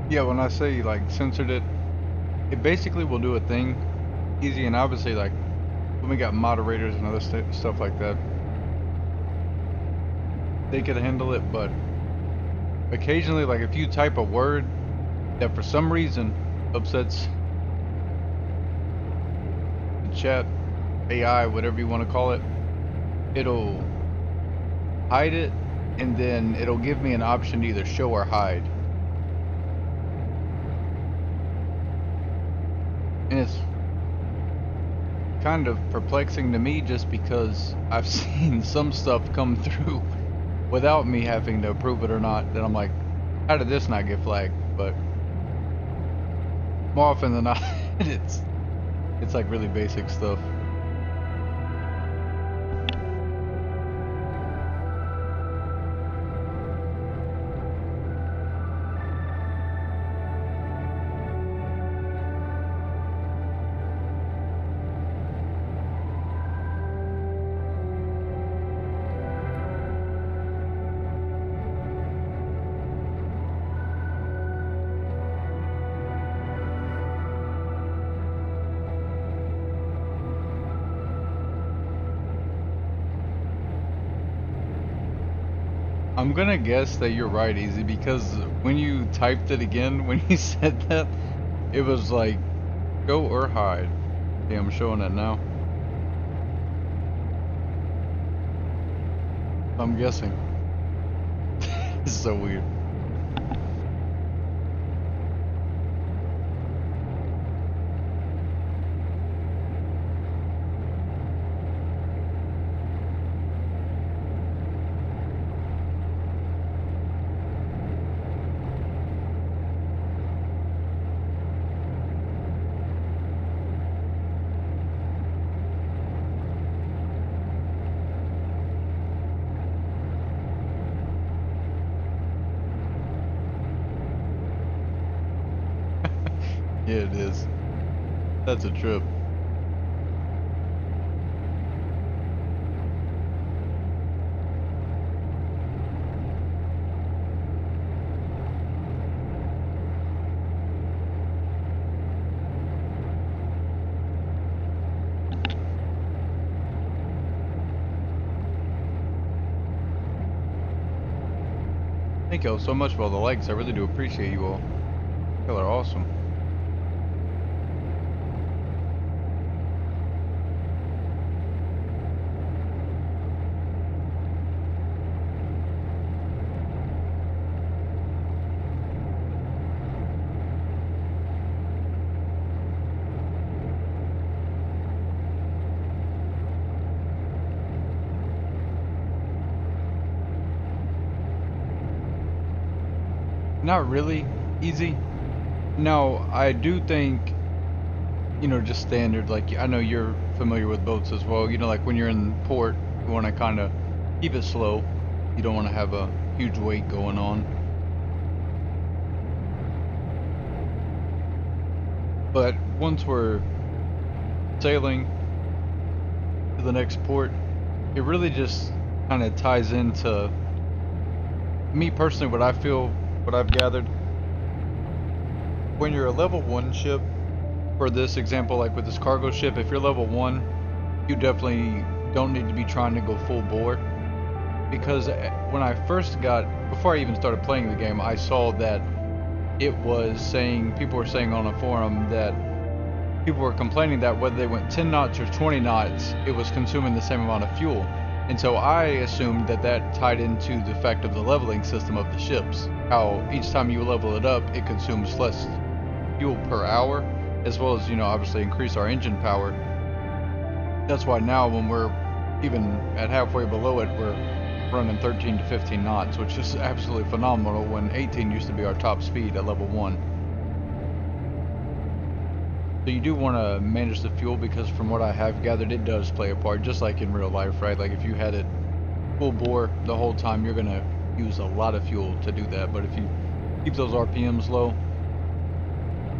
Yeah, when I say like censored it, it basically will do a thing easy, and obviously like when we got moderators and other stuff like that, they could handle it, but occasionally like if you type a word that for some reason upsets the chat, AI, whatever you want to call it, it'll hide it, and then it'll give me an option to either show or hide. And it's kind of perplexing to me just because I've seen some stuff come through without me having to approve it or not, that I'm like, how did this not get flagged? But more often than not, it's like really basic stuff. I'm gonna guess that you're right, Easy, because when you typed it again, when you said that, it was like, go or hide. Yeah, I'm showing it now. I'm guessing. It's so weird. Yeah, it is. That's a trip. Thank y'all so much for all the likes. I really do appreciate you all. Y'all are awesome. Not really easy. No, I do think, you know, just standard, like, I know you're familiar with boats as well. You know, like when you're in port, you want to kind of keep it slow. You don't want to have a huge weight going on. But once we're sailing to the next port, it really just kind of ties into me personally, what I feel, what I've gathered. When you're a level 1 ship, for this example, like with this cargo ship, if you're level 1, you definitely don't need to be trying to go full bore. Because when I first before I even started playing the game, I saw that it was saying, people were saying on a forum that people were complaining that whether they went 10 knots or 20 knots, it was consuming the same amount of fuel. And so I assumed that that tied into the fact of the leveling system of the ships. How each time you level it up, it consumes less fuel per hour, as well as, obviously increase our engine power. That's why now when we're even at halfway below it, we're running 13 to 15 knots, which is absolutely phenomenal when 18 used to be our top speed at level 1. So you do want to manage the fuel, because from what I have gathered, it does play a part, just like in real life, right? Like if you had it full bore the whole time, you're going to use a lot of fuel to do that. But if you keep those RPMs low,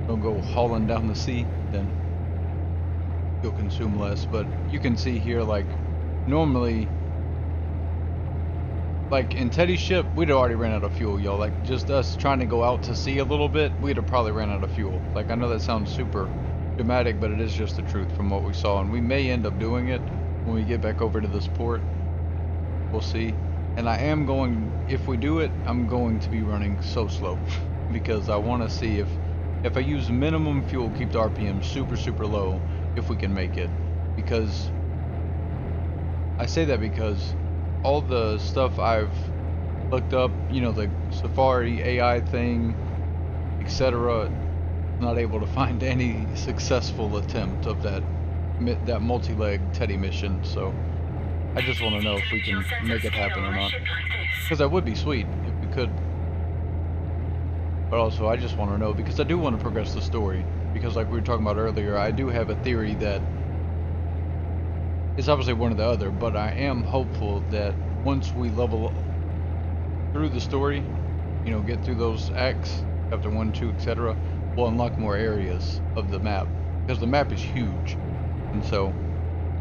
don't go hauling down the sea, then you'll consume less. But you can see here, like normally, like in Teddy's ship, we'd already ran out of fuel, y'all. Like just us trying to go out to sea a little bit, we'd have probably ran out of fuel. Like I know that sounds super dramatic, but it is just the truth from what we saw, and we may end up doing it when we get back over to this port. We'll see. And I am going, if we do it, I'm going to be running so slow because I want to see if I use minimum fuel, keep the RPM super low, if we can make it. Because I say that because all the stuff I've looked up, the Safari AI thing, etc., not able to find any successful attempt of that multi-leg Teddy mission. So I just want to know if we can make it happen or not, because that would be sweet if we could. But also I just want to know because I do want to progress the story, because like we were talking about earlier, I do have a theory that it's obviously one or the other, but I am hopeful that once we level through the story, get through those acts, chapter 1, 2, etc., we'll unlock more areas of the map, because the map is huge. And so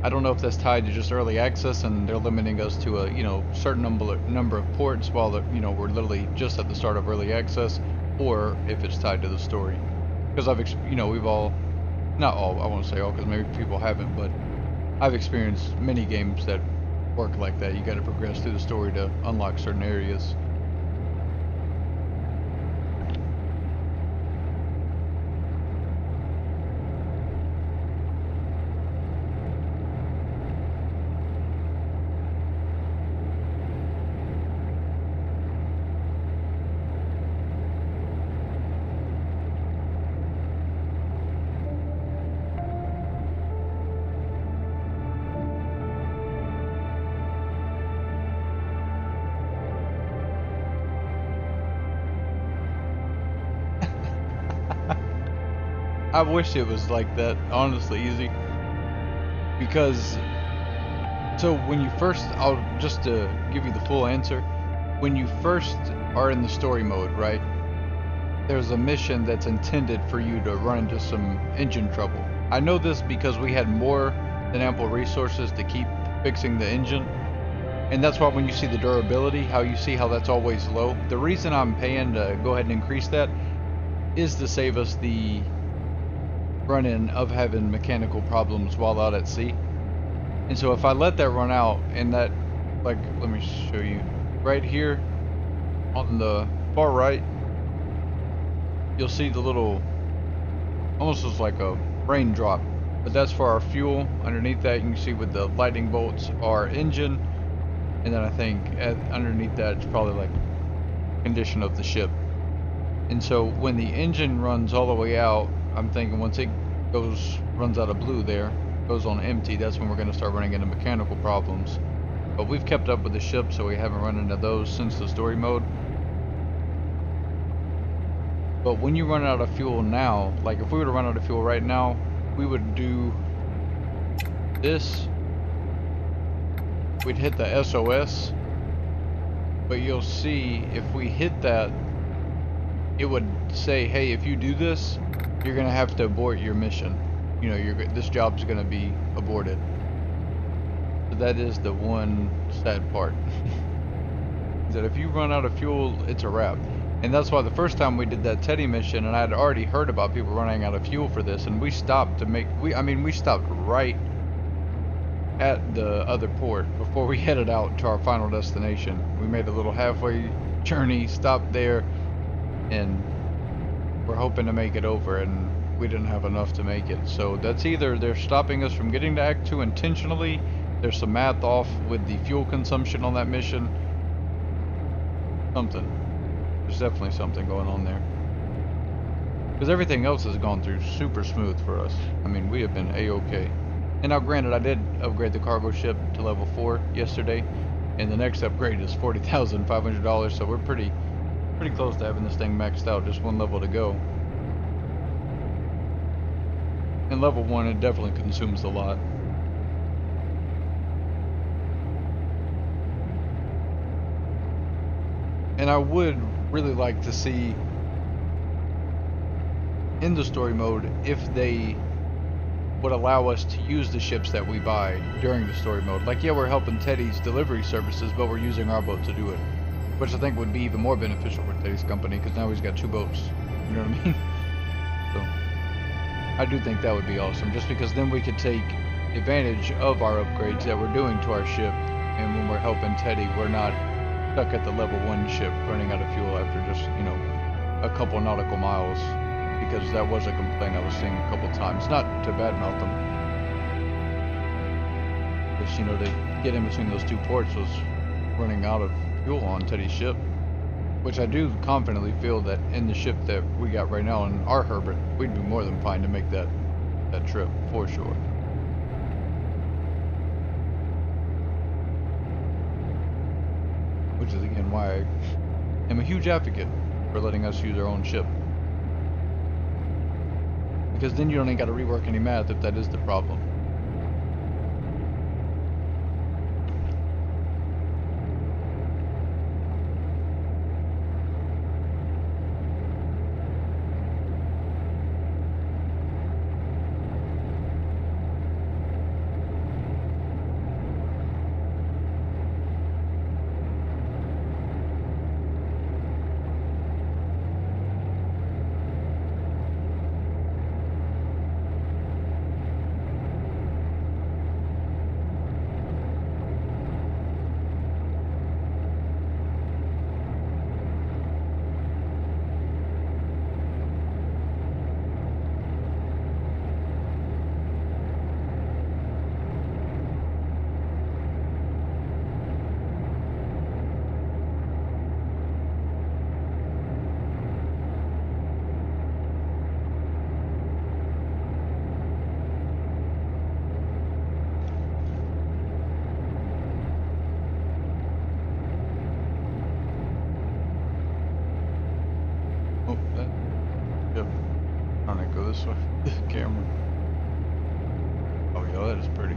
I don't know if that's tied to just early access and they're limiting us to a certain number of ports while we're literally just at the start of early access, or if it's tied to the story. Because we've all, not all, I won't say all because maybe people haven't, but I've experienced many games that work like that. You got to progress through the story to unlock certain areas. I wish it was like that, honestly, easy. Because, so when you first, just to give you the full answer, when you first are in the story mode, right, there's a mission that's intended for you to run into some engine trouble. I know this because we had more than ample resources to keep fixing the engine. And that's why when you see the durability, how you see how that's always low. The reason I'm paying to go ahead and increase that is to save us the run-in of having mechanical problems while out at sea. And so if I let that run out, and that, like, let me show you right here on the far right, you'll see the little, almost looks like a raindrop, but that's for our fuel. Underneath that, you can see with the lightning bolts our engine, and then I think underneath that it's probably like condition of the ship. And so when the engine runs all the way out, I'm thinking once it runs out of blue there, goes on empty, that's when we're going to start running into mechanical problems. But we've kept up with the ship, so we haven't run into those since the story mode. But when you run out of fuel now, like if we were to run out of fuel right now, we would do this. We'd hit the SOS, but you'll see if we hit that, it would say, hey, if you do this, you're gonna have to abort your mission. This job's gonna be aborted. So that is the one sad part. Is that if you run out of fuel, it's a wrap. And that's why the first time we did that Teddy mission, and I had already heard about people running out of fuel for this, and we stopped to make, we stopped right at the other port before we headed out to our final destination. We made a little halfway journey, stopped there, and we're hoping to make it over, and we didn't have enough to make it. So that's either they're stopping us from getting to Act 2 intentionally, there's some math off with the fuel consumption on that mission. Something. There's definitely something going on there. Because everything else has gone through super smooth for us. I mean, we have been A-okay. And now granted, I did upgrade the cargo ship to level 4 yesterday. And the next upgrade is $40,500, so we're pretty close to having this thing maxed out. Just one level to go. And level 1, it definitely consumes a lot. And I would really like to see in the story mode if they would allow us to use the ships that we buy during the story mode. Like, yeah, we're helping Teddy's delivery services, but we're using our boat to do it. Which I think would be even more beneficial for Teddy's company, because now he's got 2 boats. You know what I mean? So, I do think that would be awesome, just because then we could take advantage of our upgrades that we're doing to our ship, and when we're helping Teddy, we're not stuck at the level 1 ship running out of fuel after just, you know, a couple nautical miles. Because that was a complaint I was seeing a couple times. Not to badmouth them. Because, you know, to get in between those 2 ports was running out of fuel on Teddy's ship. Which I do confidently feel that in the ship that we got right now in our Herbert, we'd be more than fine to make that trip, for sure. Which is again why I am a huge advocate for letting us use our own ship. Because then you don't even got to rework any math if that is the problem. This way, the camera. Oh yeah, that is pretty.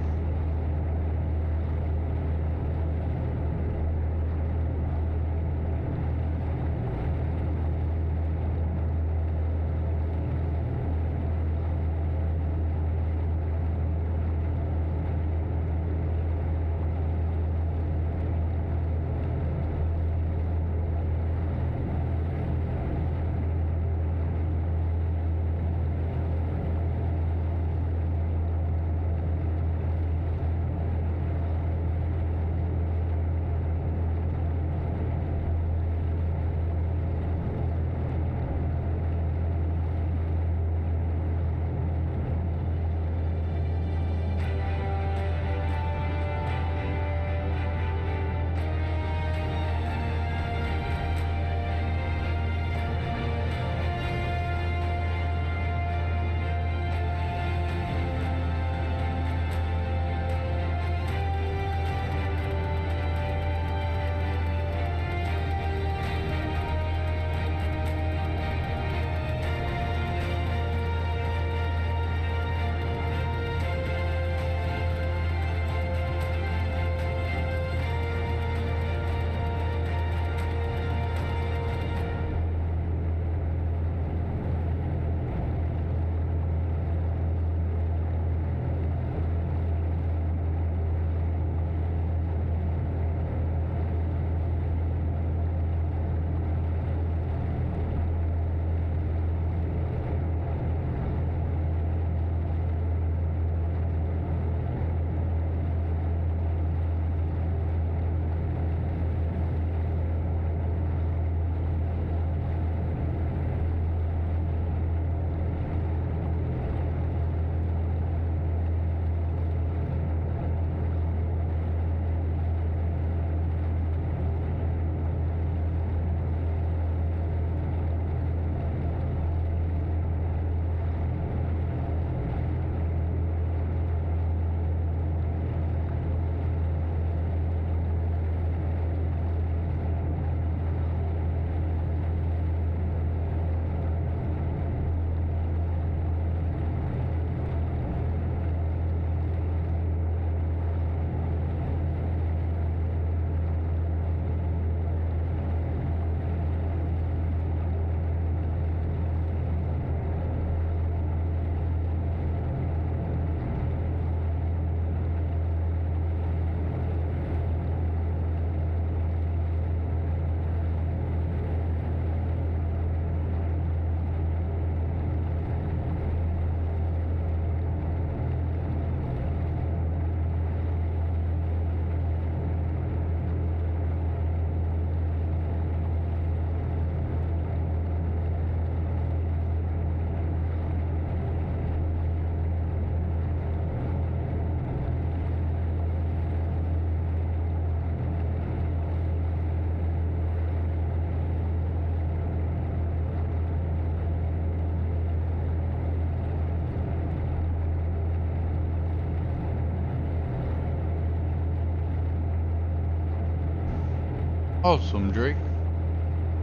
Awesome, Drake.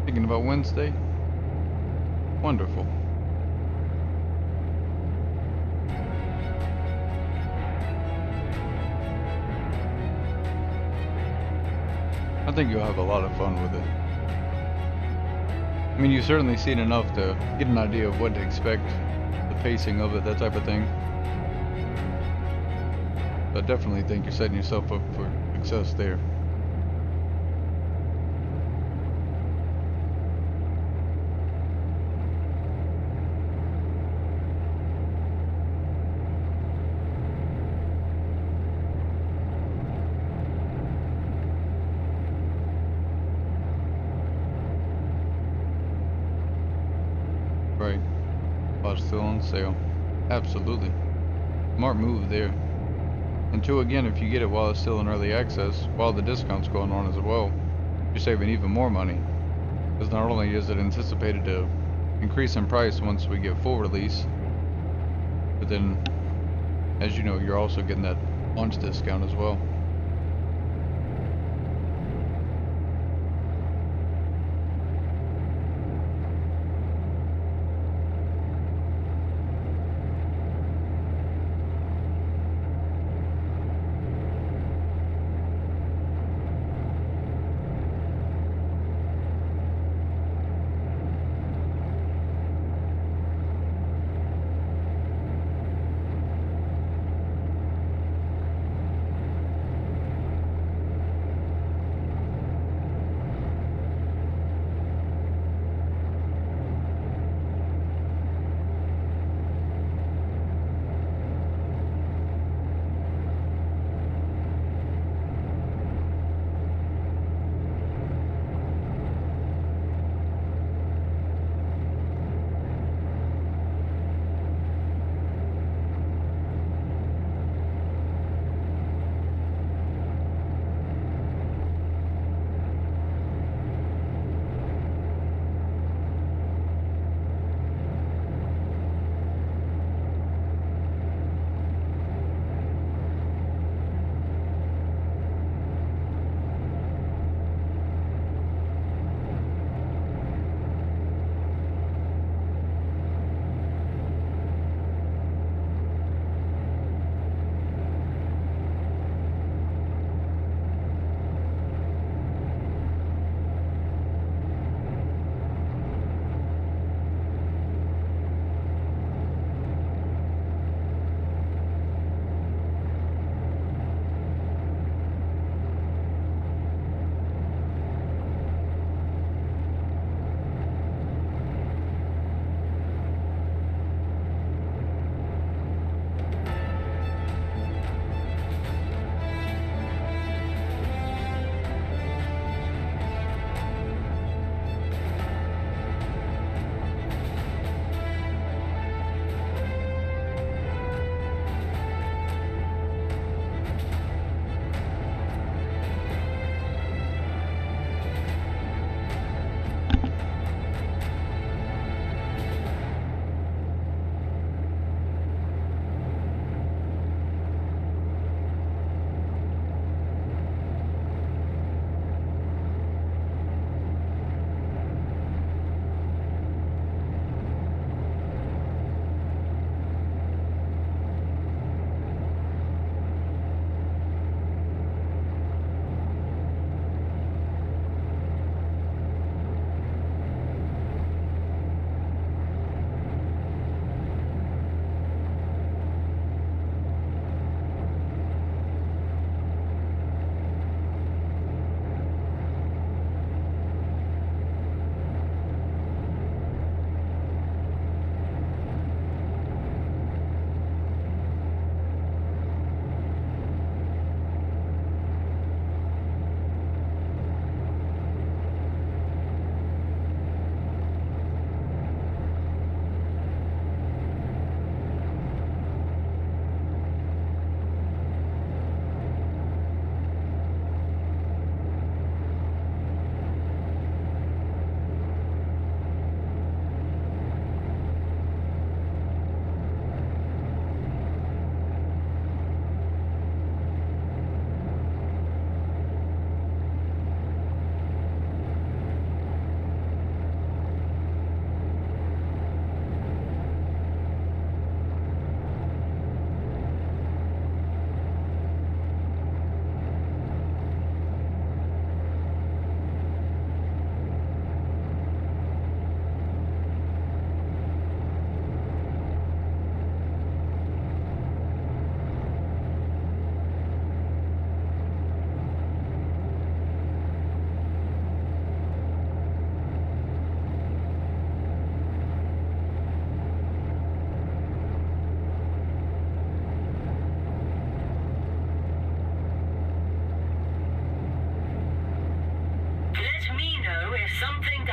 Thinking about Wednesday? Wonderful. I think you'll have a lot of fun with it. I mean, you've certainly seen enough to get an idea of what to expect, the pacing of it, that type of thing. But I definitely think you're setting yourself up for success there. Right. While still on sale. Absolutely. Smart move there. And two, again, if you get it while it's still in early access, while the discount's going on as well, you're saving even more money. Because not only is it anticipated to increase in price once we get full release, but then, as you know, you're also getting that launch discount as well.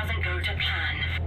doesn't go to plan.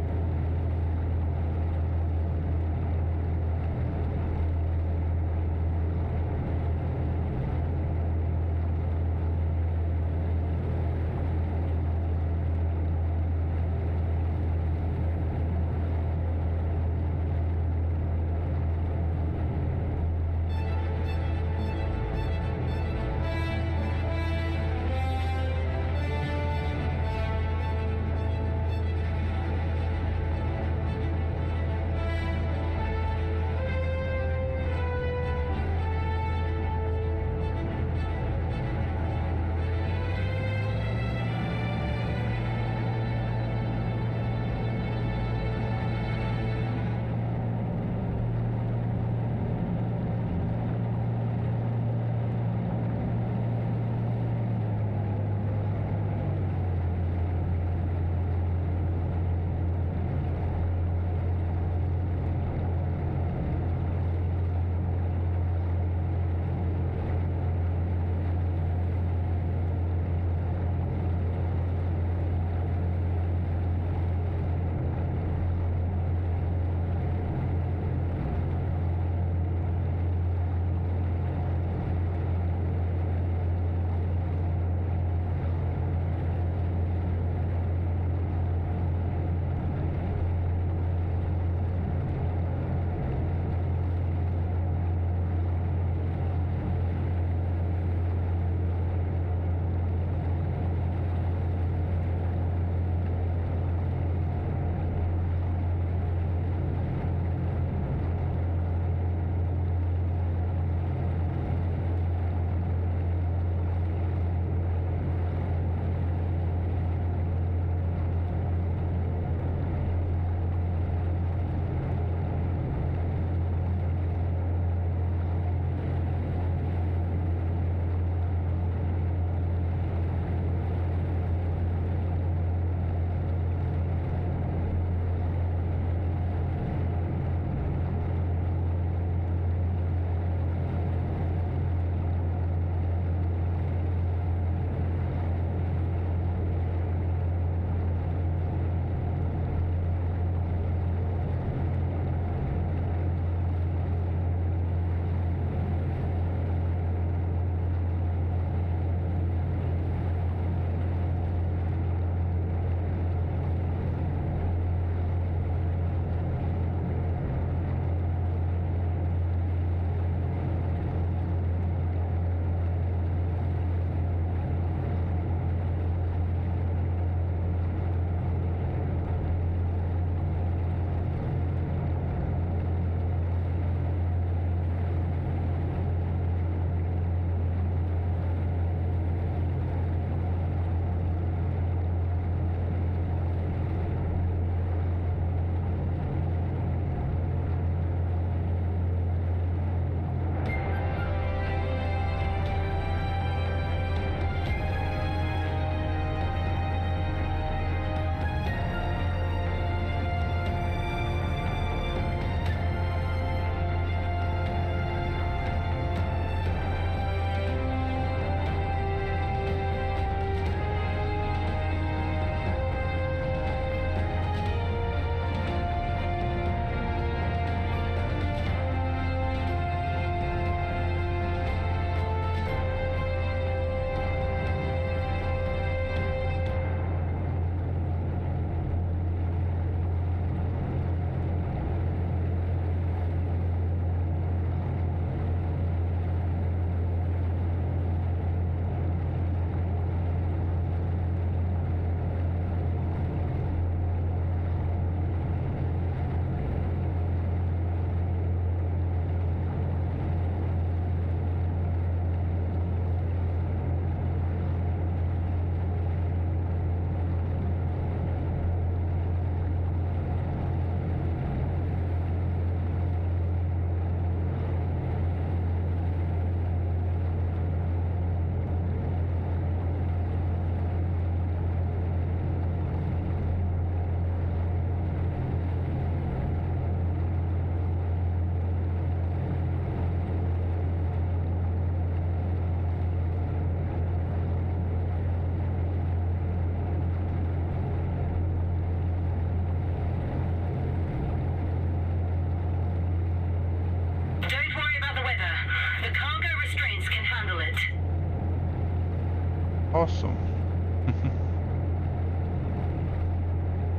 Awesome.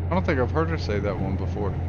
I don't think I've heard her say that one before.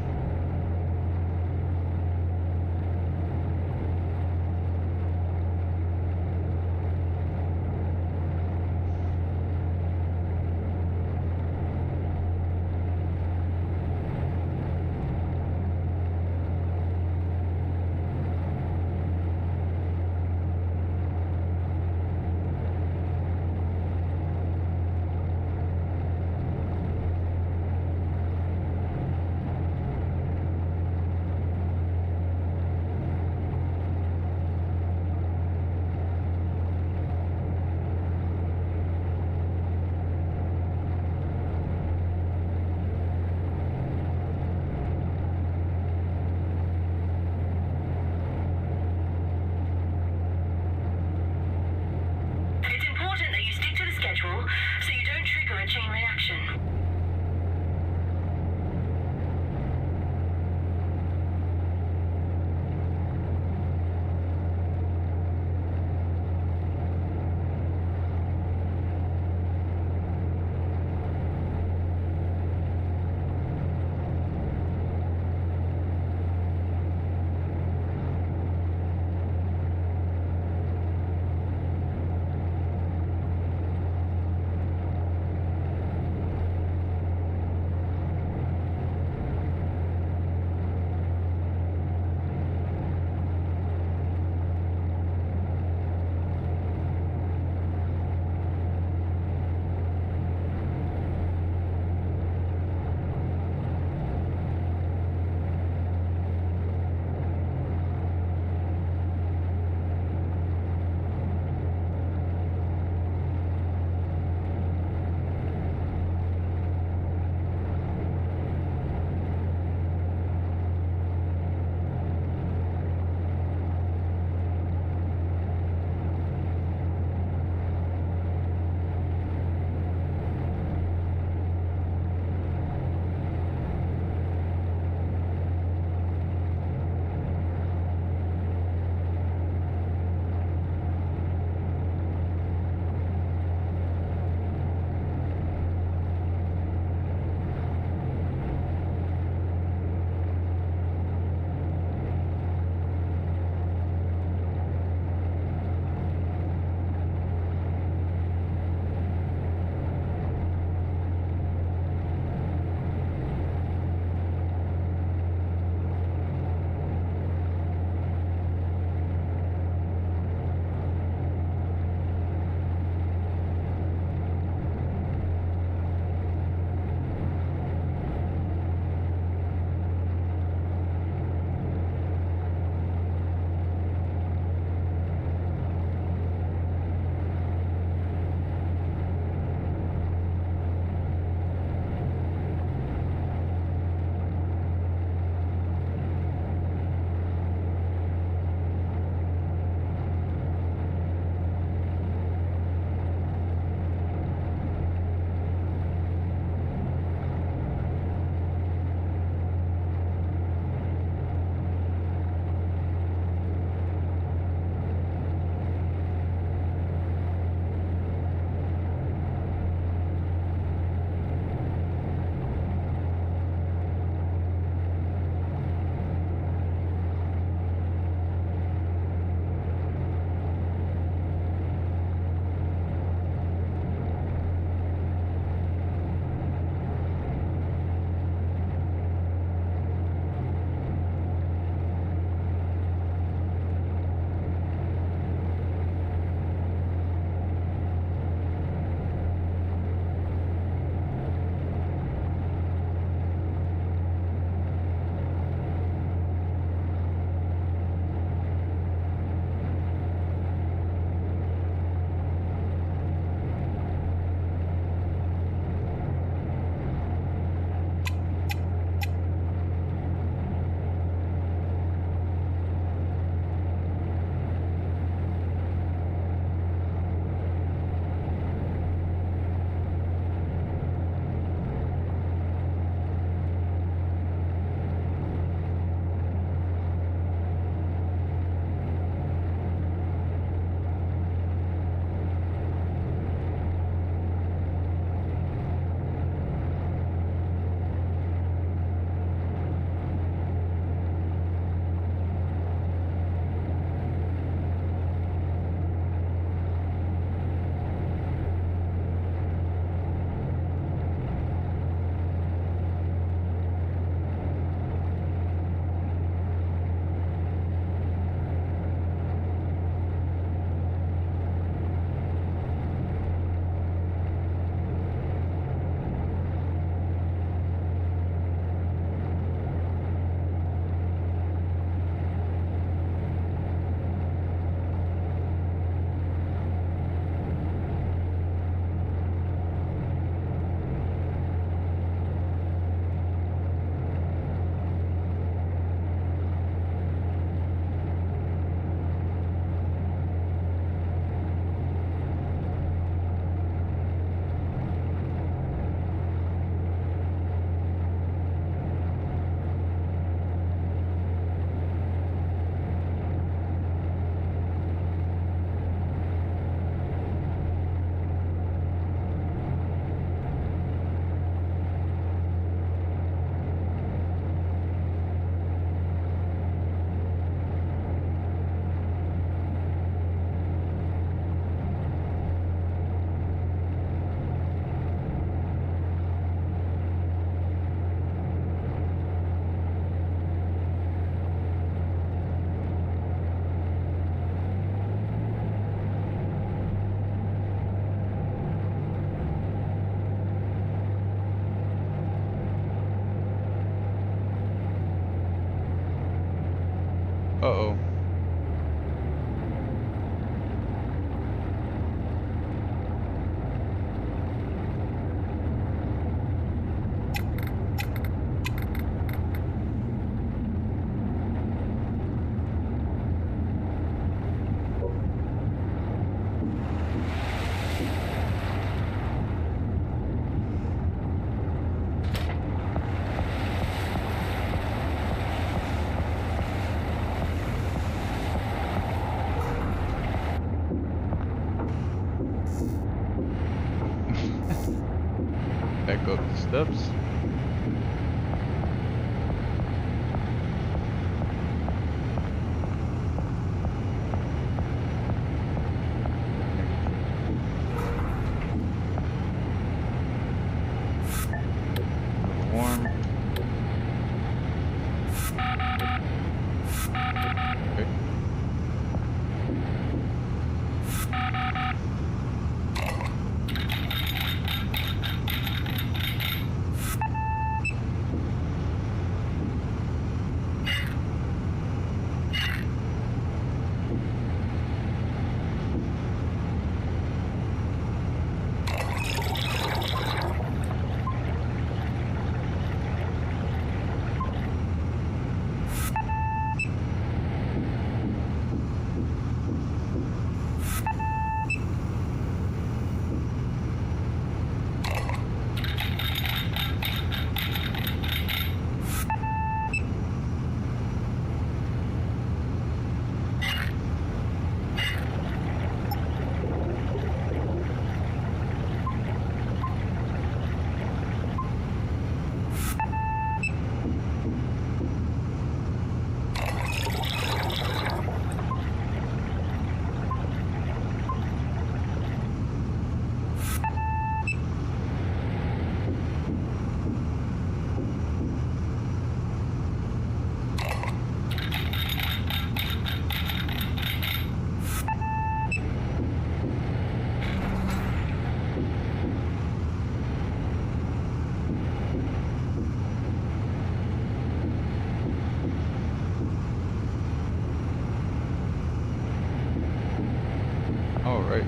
steps. Warm. Okay. All right.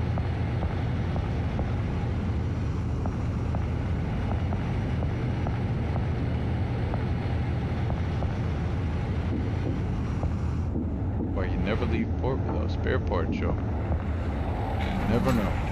Why you never leave port without spare parts, yo. Never know.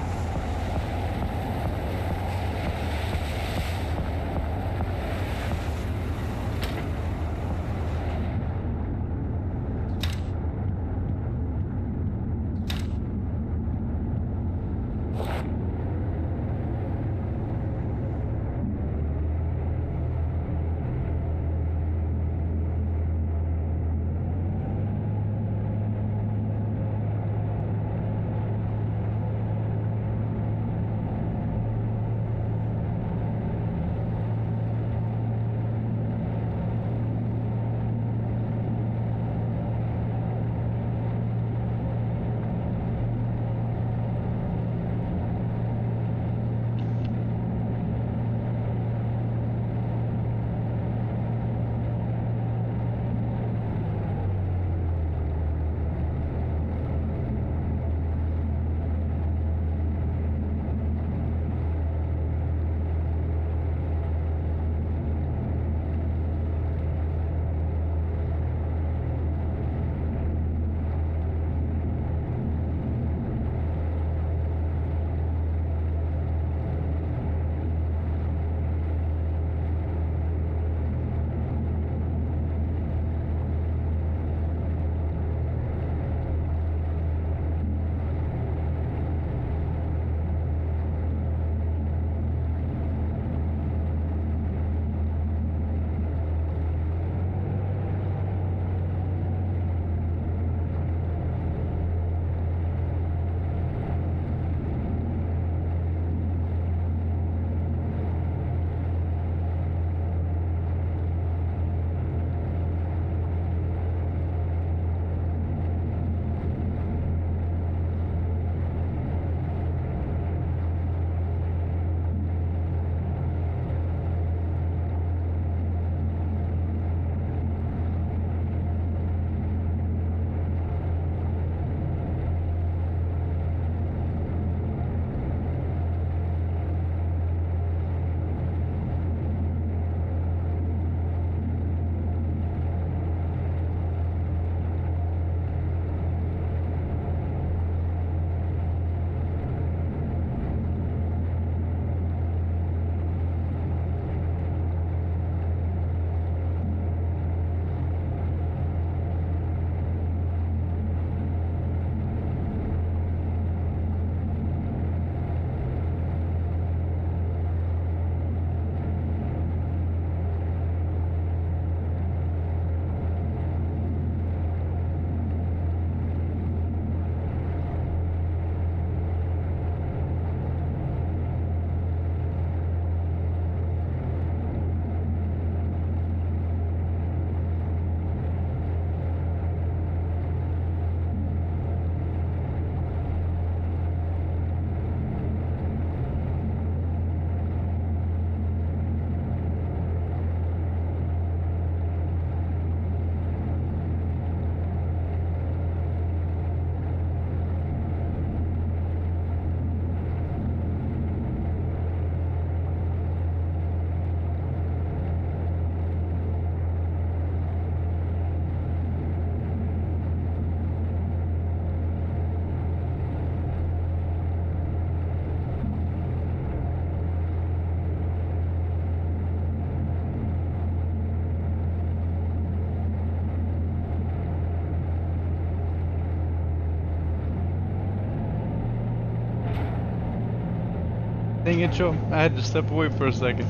Dang it, Joe. I had to step away for a second.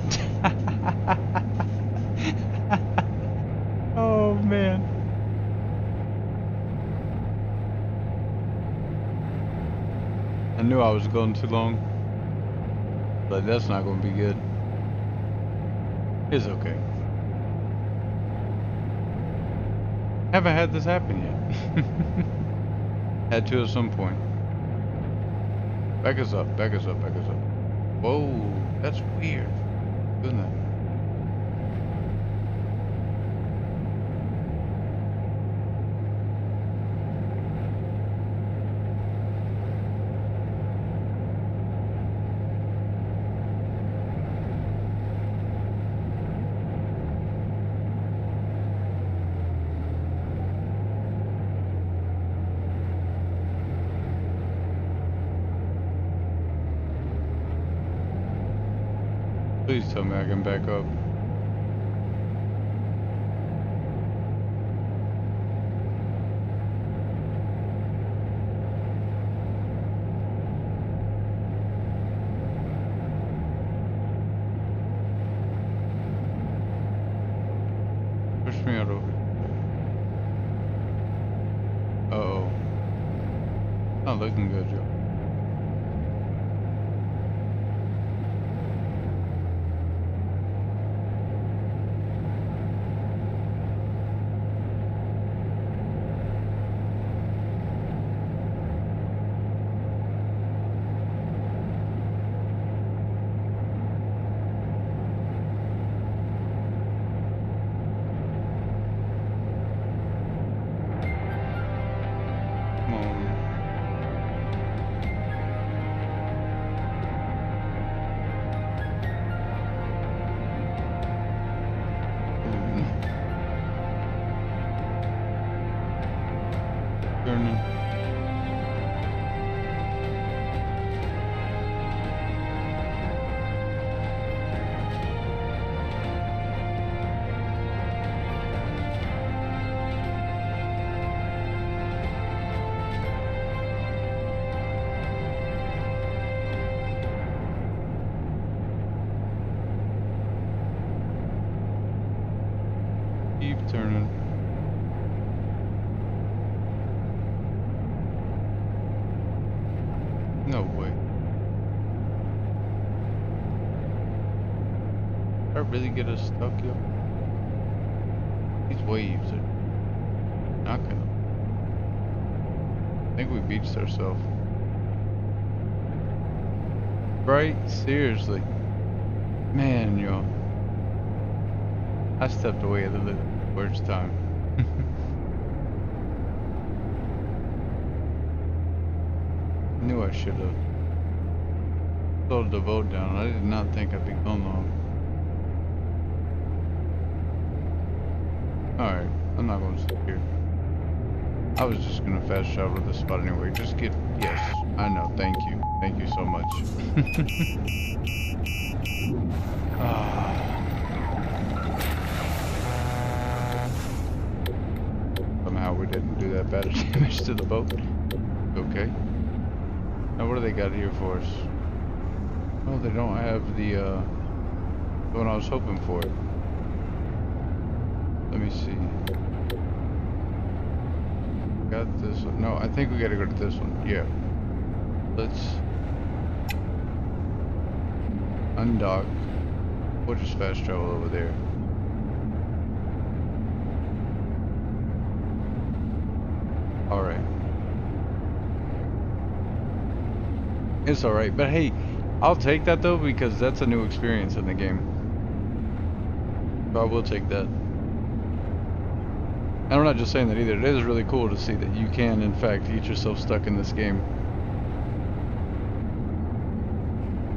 Oh, man. I knew I was going too long. But that's not going to be good. It's okay. Haven't had this happen yet. Had to at some point. Back us up, back us up, back us up. Whoa, that's weird. Doing that. Please tell me I can back up. Push me out over here. Uh-oh. Not looking good, Joe. Come on. Turning. Keep turning. No way. Did I really get us stuck, yo? These waves are not gonna. I think we beached ourselves. Right? Seriously. Man, yo. I stepped away at the worst time. Knew I should have slowed the boat down. I did not think I'd be going long. Alright, I'm not going to sit here. I was just going to fast travel to this spot anyway. Just get... Yes, I know. Thank you. Thank you so much. Somehow we didn't do that bad damage to the boat. Okay. Now what do they got here for us? Oh, they don't have the one I was hoping for. Let me see. Got this one. No, I think we gotta go to this one. Yeah. Let's undock. We'll just fast travel over there. Alright. It's alright, but hey, I'll take that though because that's a new experience in the game. So I will take that. And I'm not just saying that either. It is really cool to see that you can, in fact, eat yourself stuck in this game.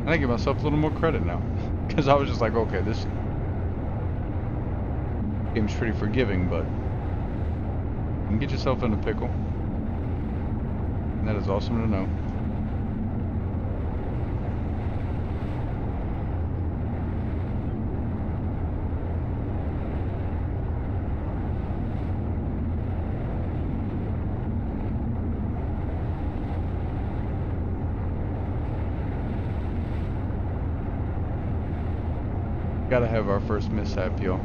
And I give myself a little more credit now. Because I was just like, okay, this game's pretty forgiving, but you can get yourself in a pickle. And that is awesome to know. gotta have our first mishap, yo.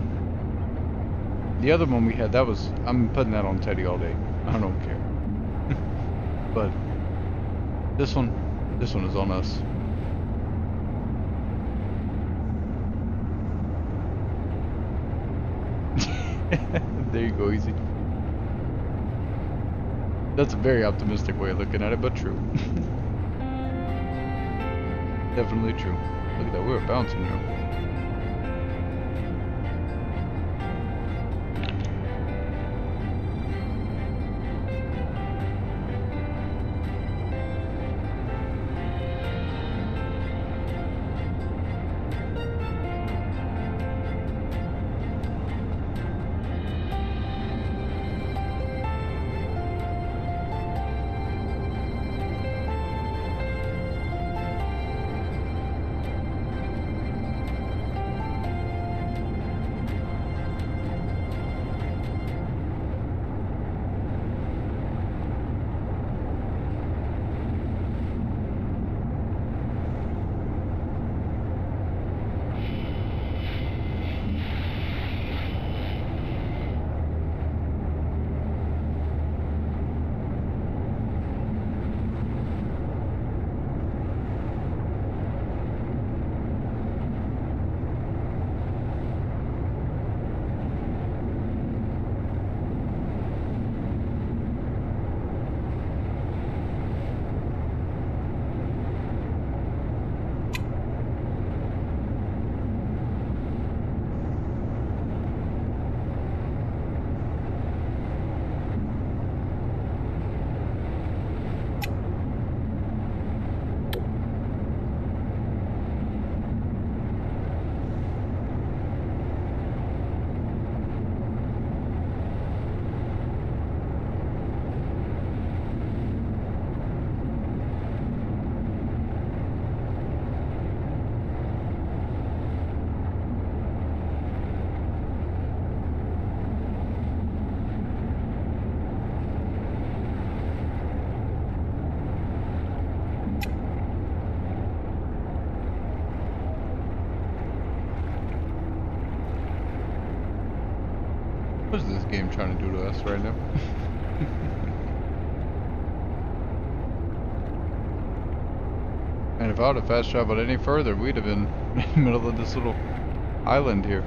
The other one we had, that was, I'm putting that on Teddy all day. I don't care. But this one is on us. There you go, easy. That's a very optimistic way of looking at it, but true. Definitely true. Look at that, we were bouncing, yo. What is this game trying to do to us right now? And if I would have fast traveled any further, we'd have been in the middle of this little island here.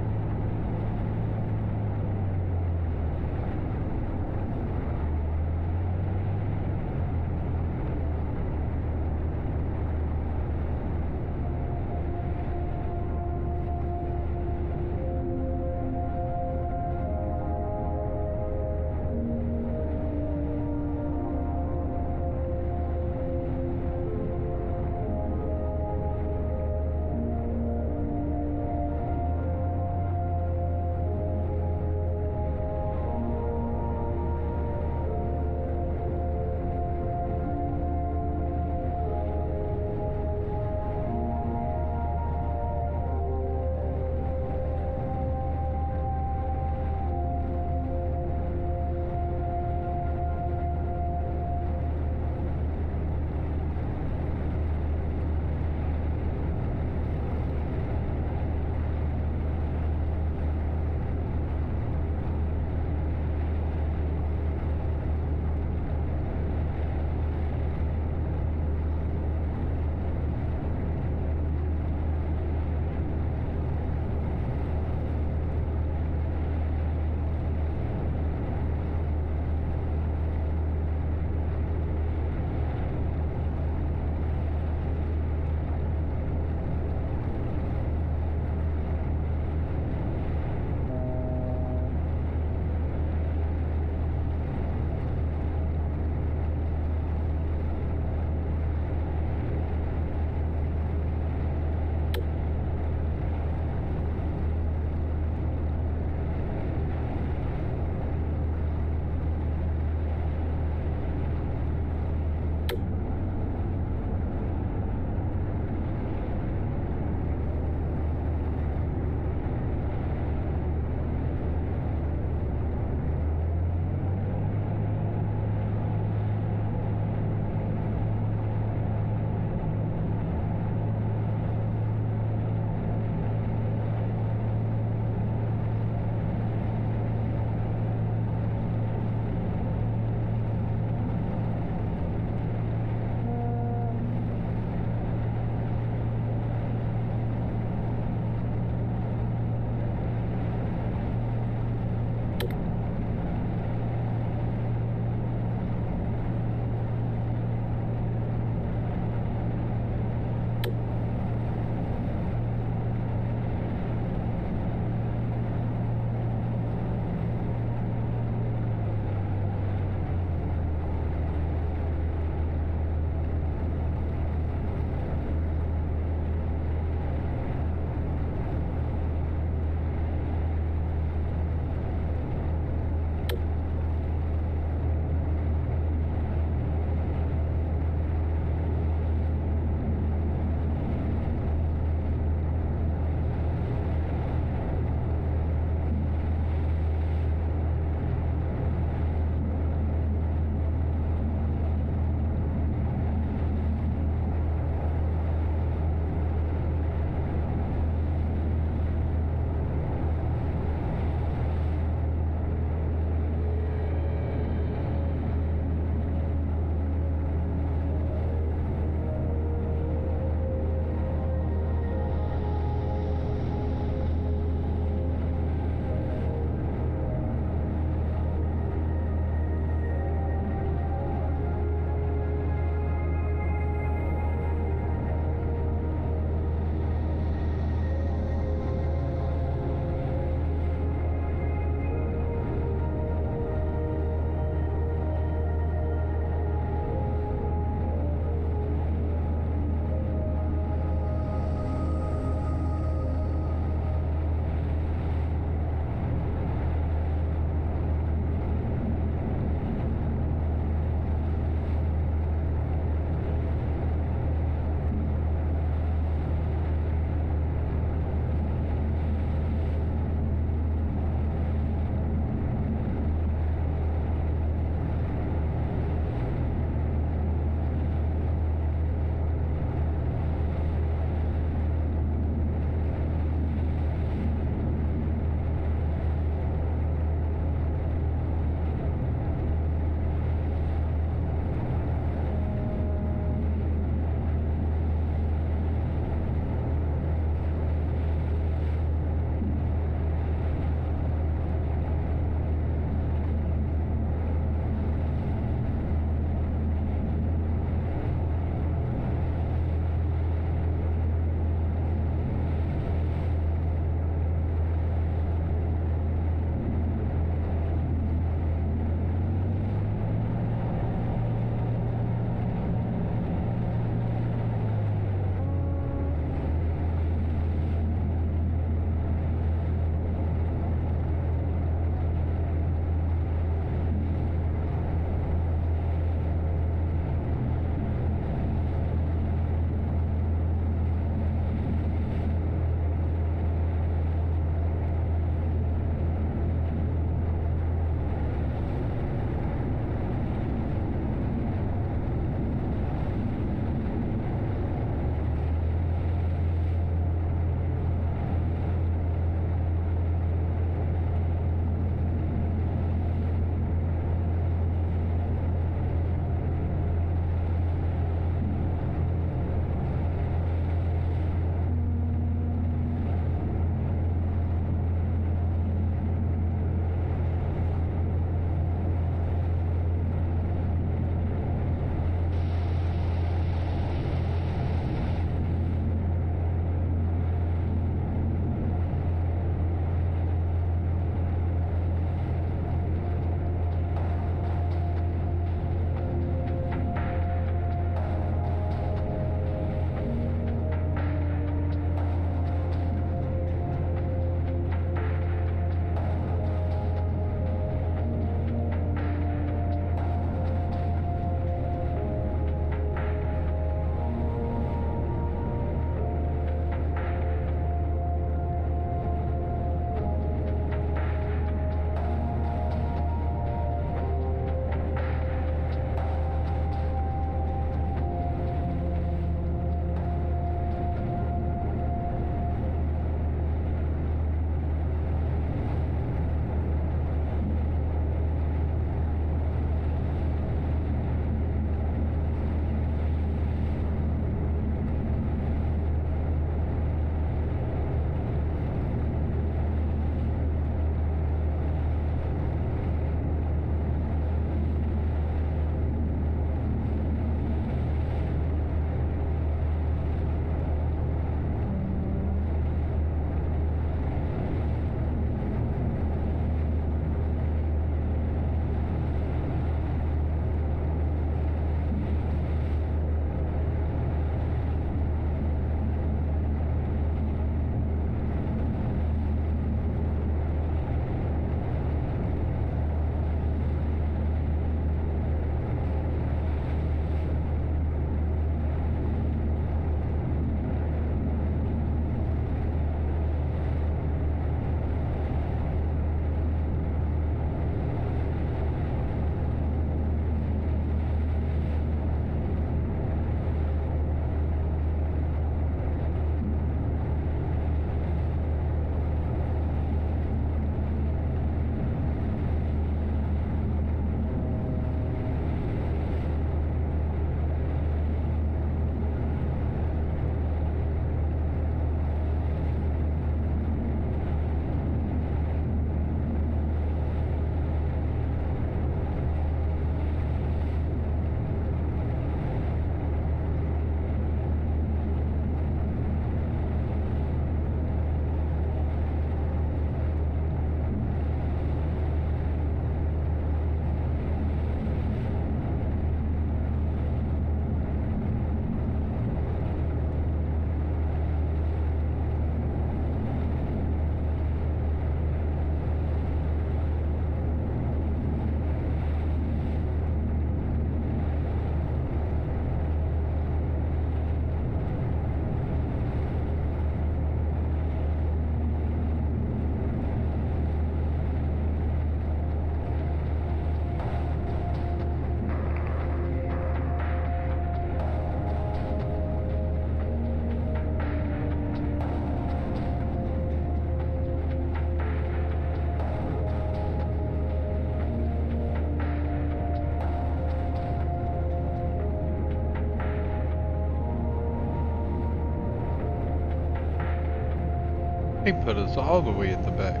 They put us all the way at the back.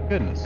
Goodness.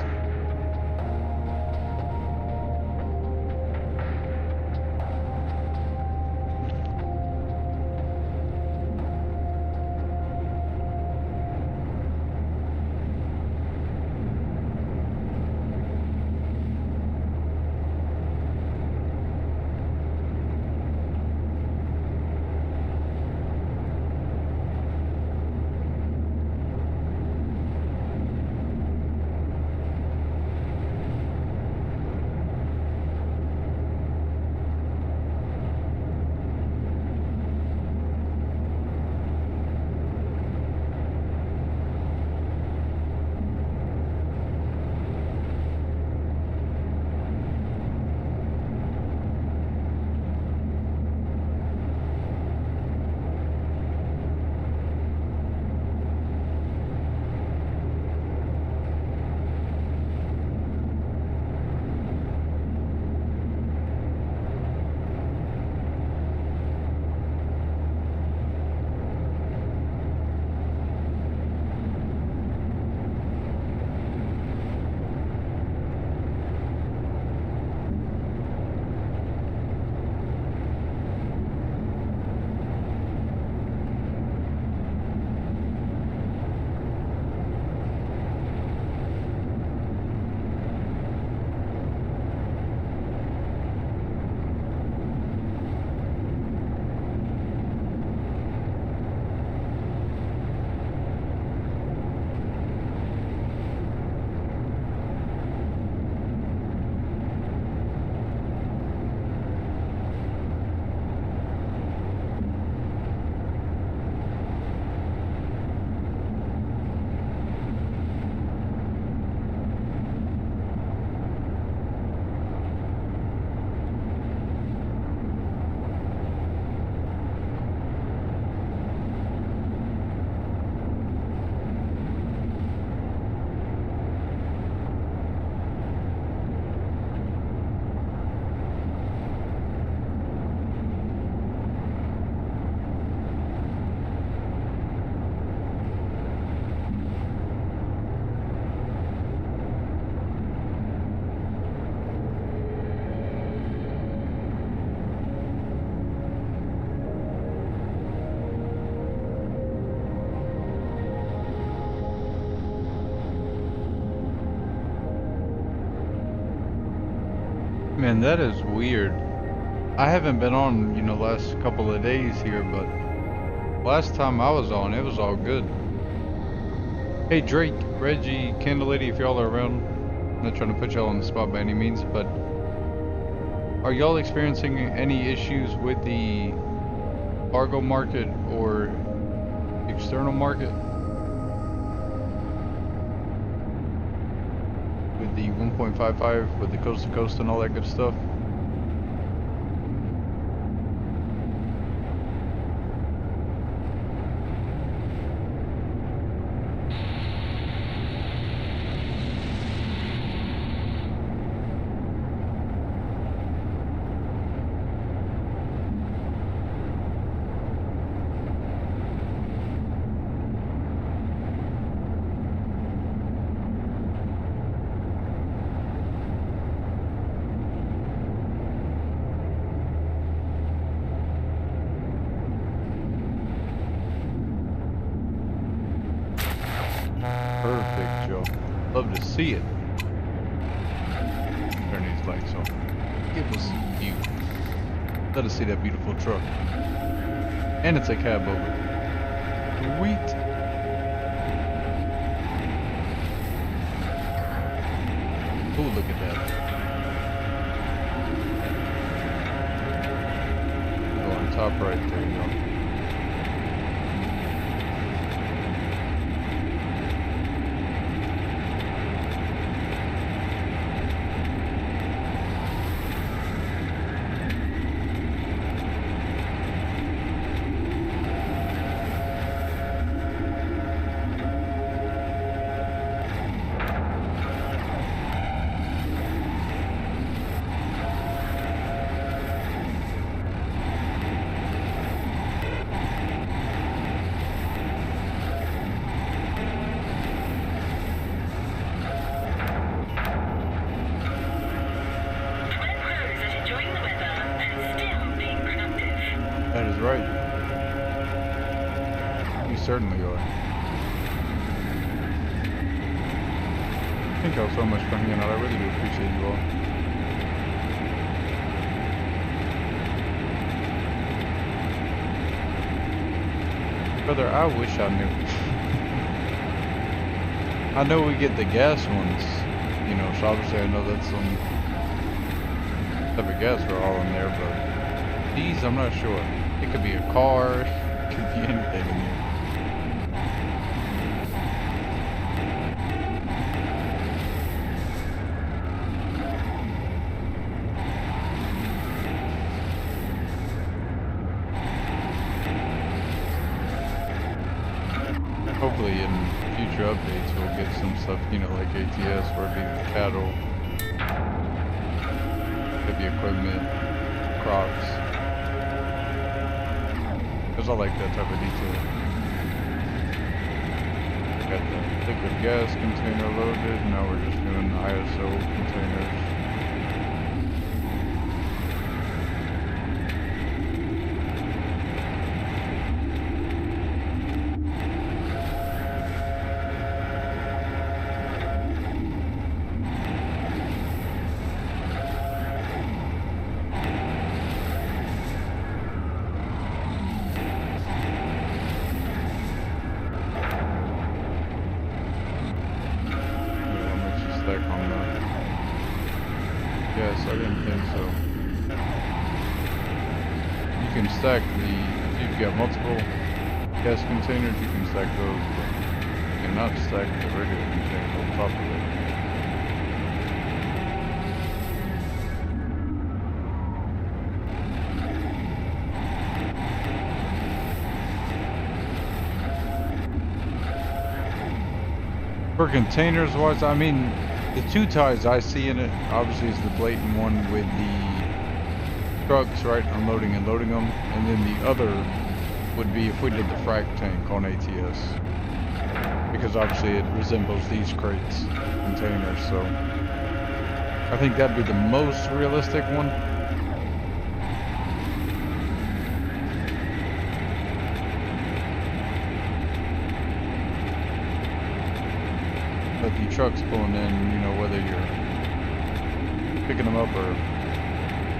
Man, that is weird. I haven't been on, last couple of days here, but last time I was on, it was all good. Hey, Drake, Reggie, Candle Lady, if y'all are around, I'm not trying to put y'all on the spot by any means, but are y'all experiencing any issues with the cargo market or external market? With the 1.55, with the coast to coast and all that good stuff? Perfect, Joe. Love to see it. Turn these lights on. Give us a view. Let us see that beautiful truck. And it's a cab over. Sweet. Oh, look at that. Go on top right, there you go. You certainly are. Thank y'all so much for hanging out. I really do appreciate you all. Brother, I wish I knew. I know we get the gas ones, you know, so obviously I know that's some type of gas we're all in there, but these, I'm not sure. It could be a car, it could be anything in here. Hopefully in future updates we'll get some stuff, you know, like ATS where it'd be cattle, heavy equipment, crops. Because I like that type of detail. Got the liquid gas container loaded, now we're just doing the ISO containers. Yes, I didn't think so. You can stack if you've got multiple gas containers, you can stack those, but you cannot stack the regular containers on top of it. For containers wise, I mean, the two ties I see in it, obviously, is the blatant one with the trucks, right, unloading and loading them, and then the other would be if we did the frac tank on ATS, because obviously it resembles these crates, containers, so I think that'd be the most realistic one. But the trucks pulling in, you know, whether you're picking them up or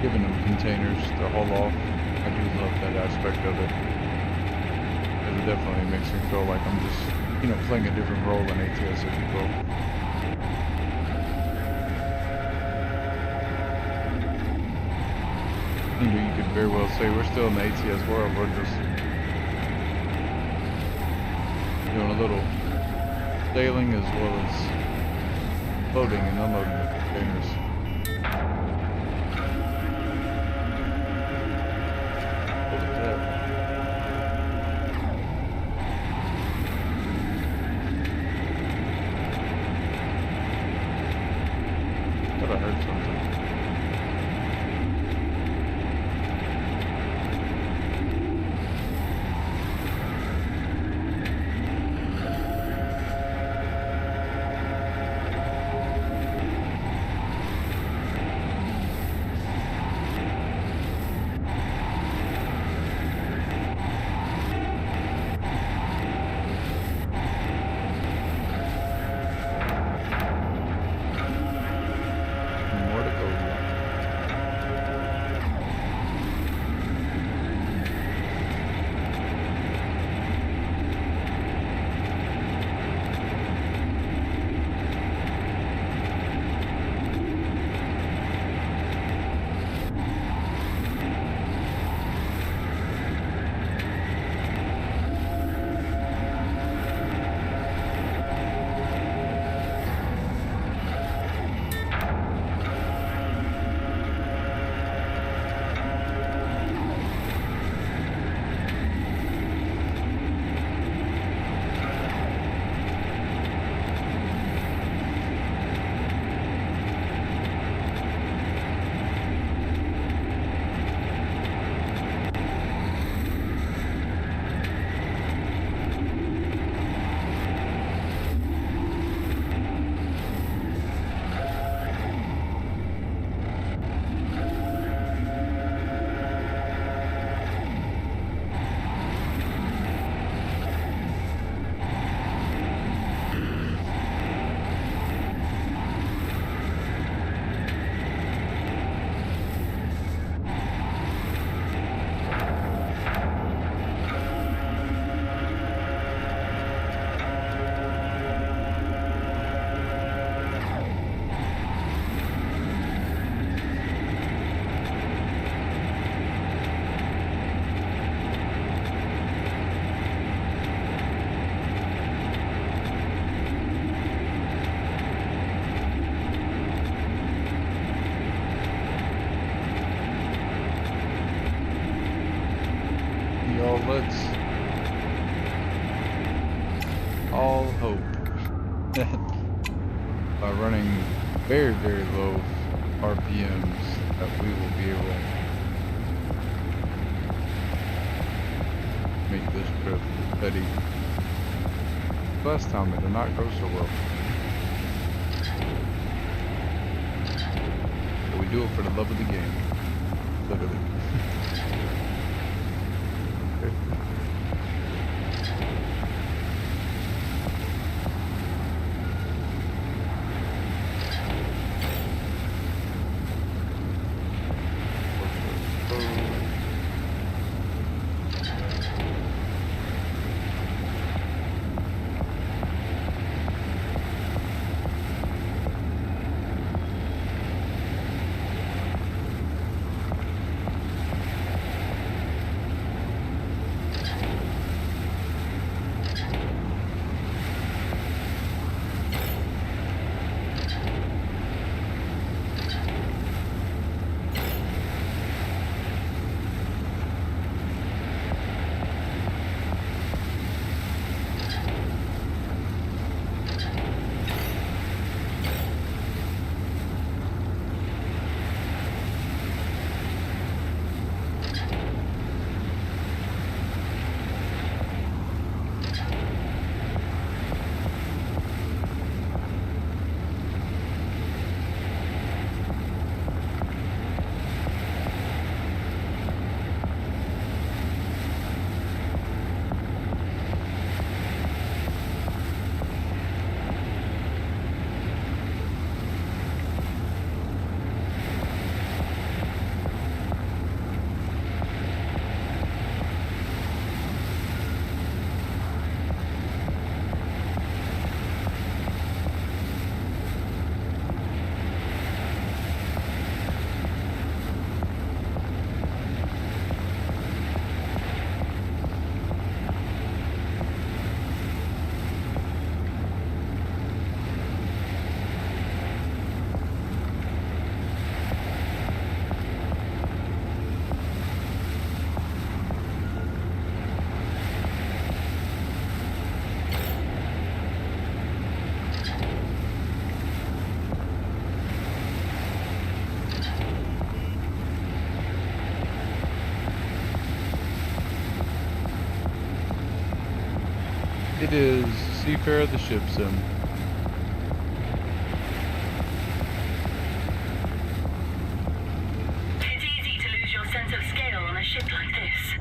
giving them containers to haul off, I do love that aspect of it. It definitely makes me feel like I'm just, you know, playing a different role in ATS, if you will. You know, you could very well say we're still in the ATS world, we're just doing a little sailing as well as loading and unloading the containers. What was that? I thought I heard something. hope that by running very, very low RPMs that we will be able to make this trip steady. Last time it did not go so well. But we do it for the love of the game. Literally. Okay. It is Seafarer the ship sim. It's easy to lose your sense of scale on a ship like this.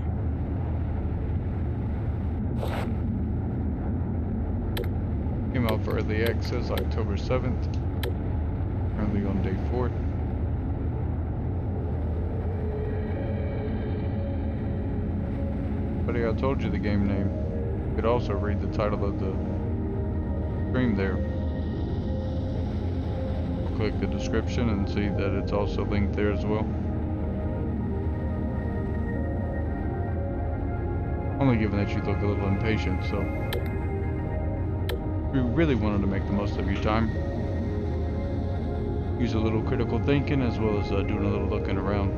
Came out for early access October 7th. Currently on day 4. Buddy, I told you the game name. You could also read the title of the stream there. Click the description and see that it's also linked there as well. Only given that you look a little impatient, so we really wanted to make the most of your time. Use a little critical thinking as well as doing a little looking around.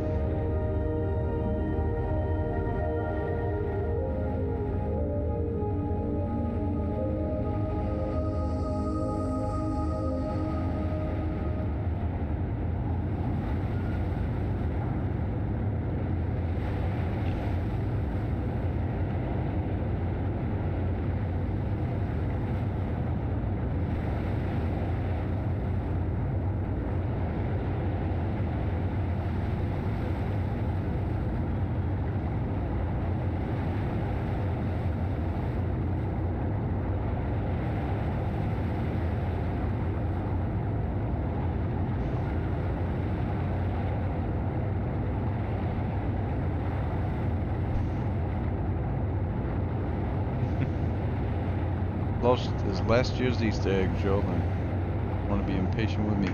Lost his last year's Easter egg, Joe, and want to be impatient with me.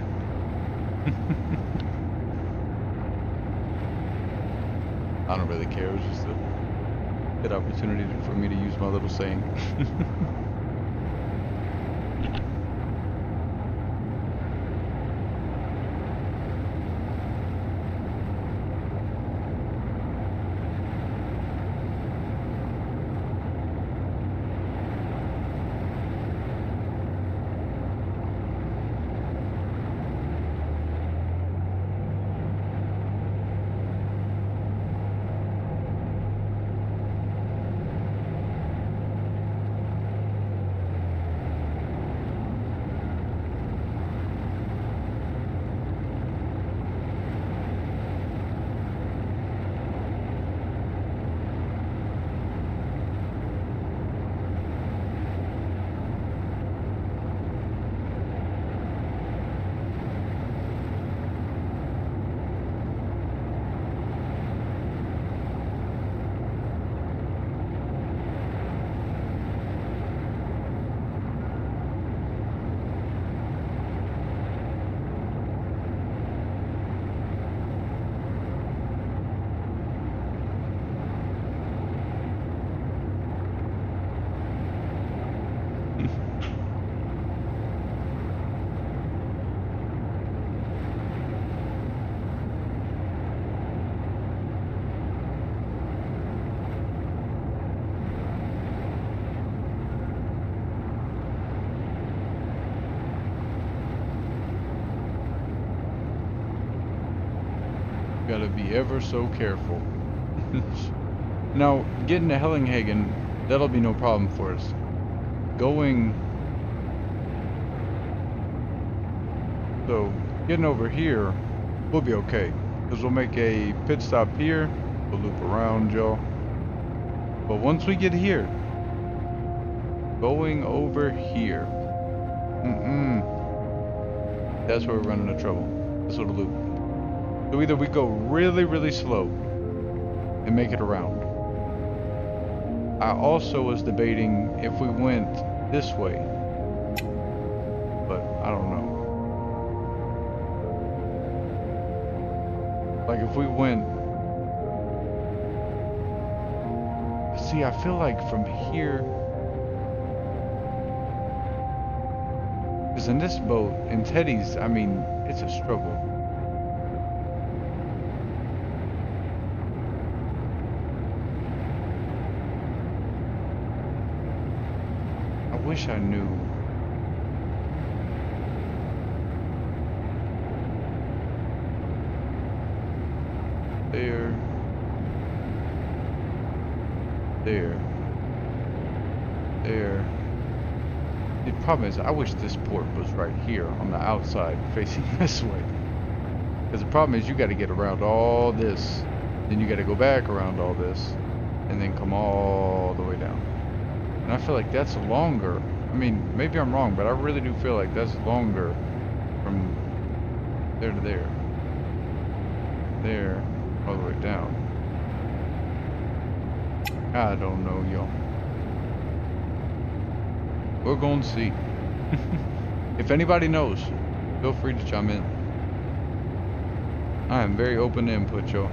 I don't really care. It was just a good opportunity for me to use my little saying. gotta be ever so careful. Now, getting to Hellinghagen, that'll be no problem for us. Getting over here, we'll be okay. Because we'll make a pit stop here, we'll loop around, y'all. But once we get here, going over here, that's where we're running into trouble. This little loop. So either we go really, really slow and make it around. I also was debating if we went this way, but I don't know. Like if we went, see, I feel like from here, because in this boat, in Teddy's, I mean, it's a struggle. I wish I knew. There. The problem is, I wish this port was right here on the outside, facing this way. Because the problem is, you got to get around all this, then you got to go back around all this, and then come all the way down. And I feel like that's longer. I mean, maybe I'm wrong, but I really do feel like that's longer from there to there. There, all the way down. I don't know, y'all. We're going to see. If anybody knows, feel free to chime in. I am very open to input, y'all.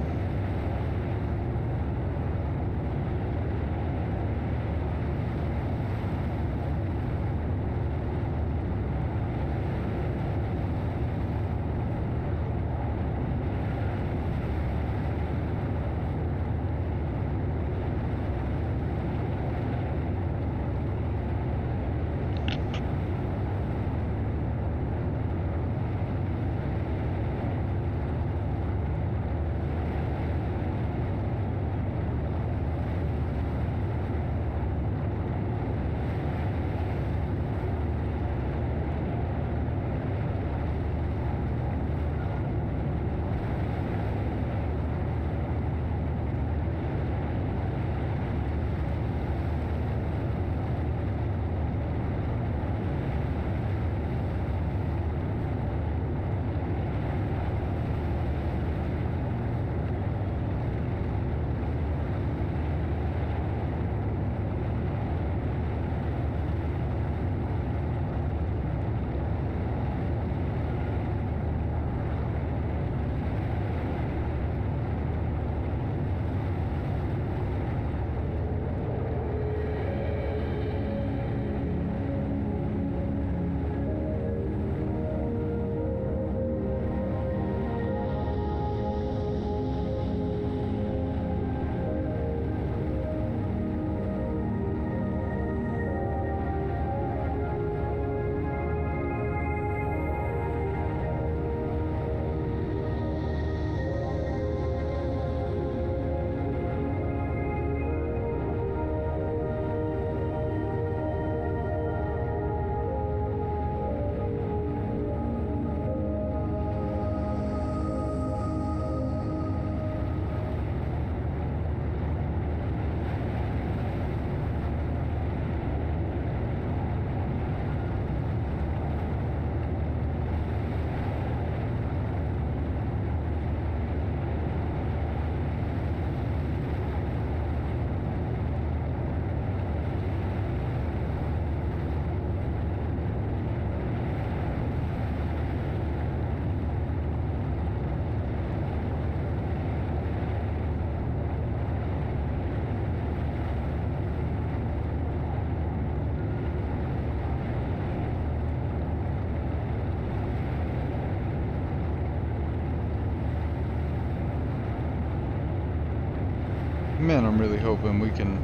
Man, I'm really hoping we can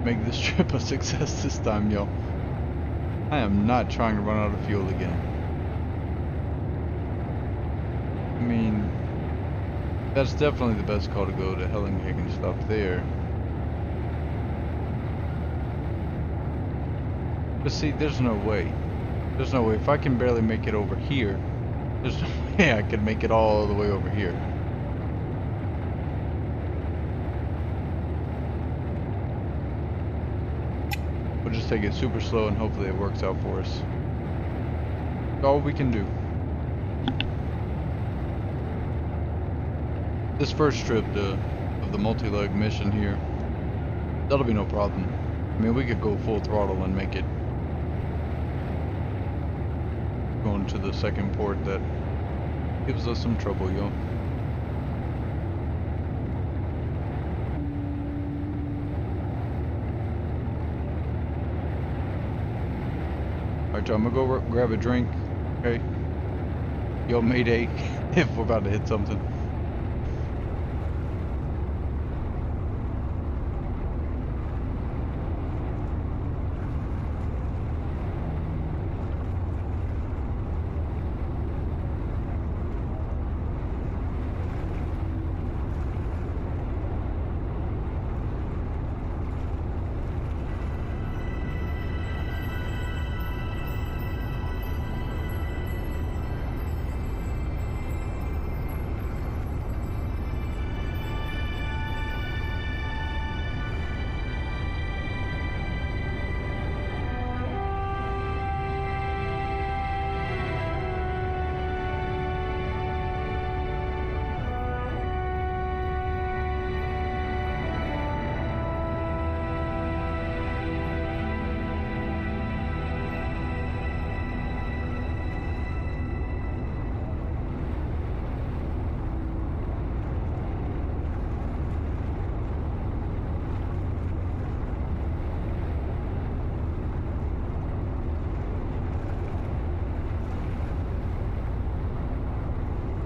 make this trip a success this time, y'all. I am not trying to run out of fuel again. I mean, That's definitely the best call to go to Hellingham and stop there. But see, there's no way. There's no way. If I can barely make it over here, there's no way I could make it all the way over here. We'll just take it super slow and hopefully it works out for us. That's all we can do. This first trip of the multi-leg mission here, that'll be no problem. I mean, we could go full throttle and make it. Going to the second port that gives us some trouble, yo. Alright, I'm gonna go grab a drink, okay? Yo, mayday, if we're about to hit something.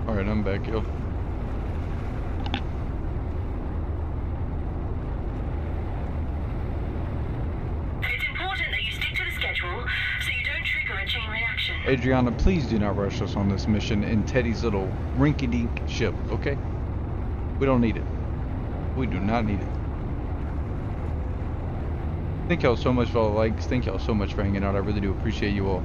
Alright, I'm back, yo. It's important that you stick to the schedule so you don't trigger a chain reaction. Adriana, please do not rush us on this mission in Teddy's little rinky-dink ship, okay? We don't need it. We do not need it. Thank y'all so much for all the likes. Thank y'all so much for hanging out. I really do appreciate you all.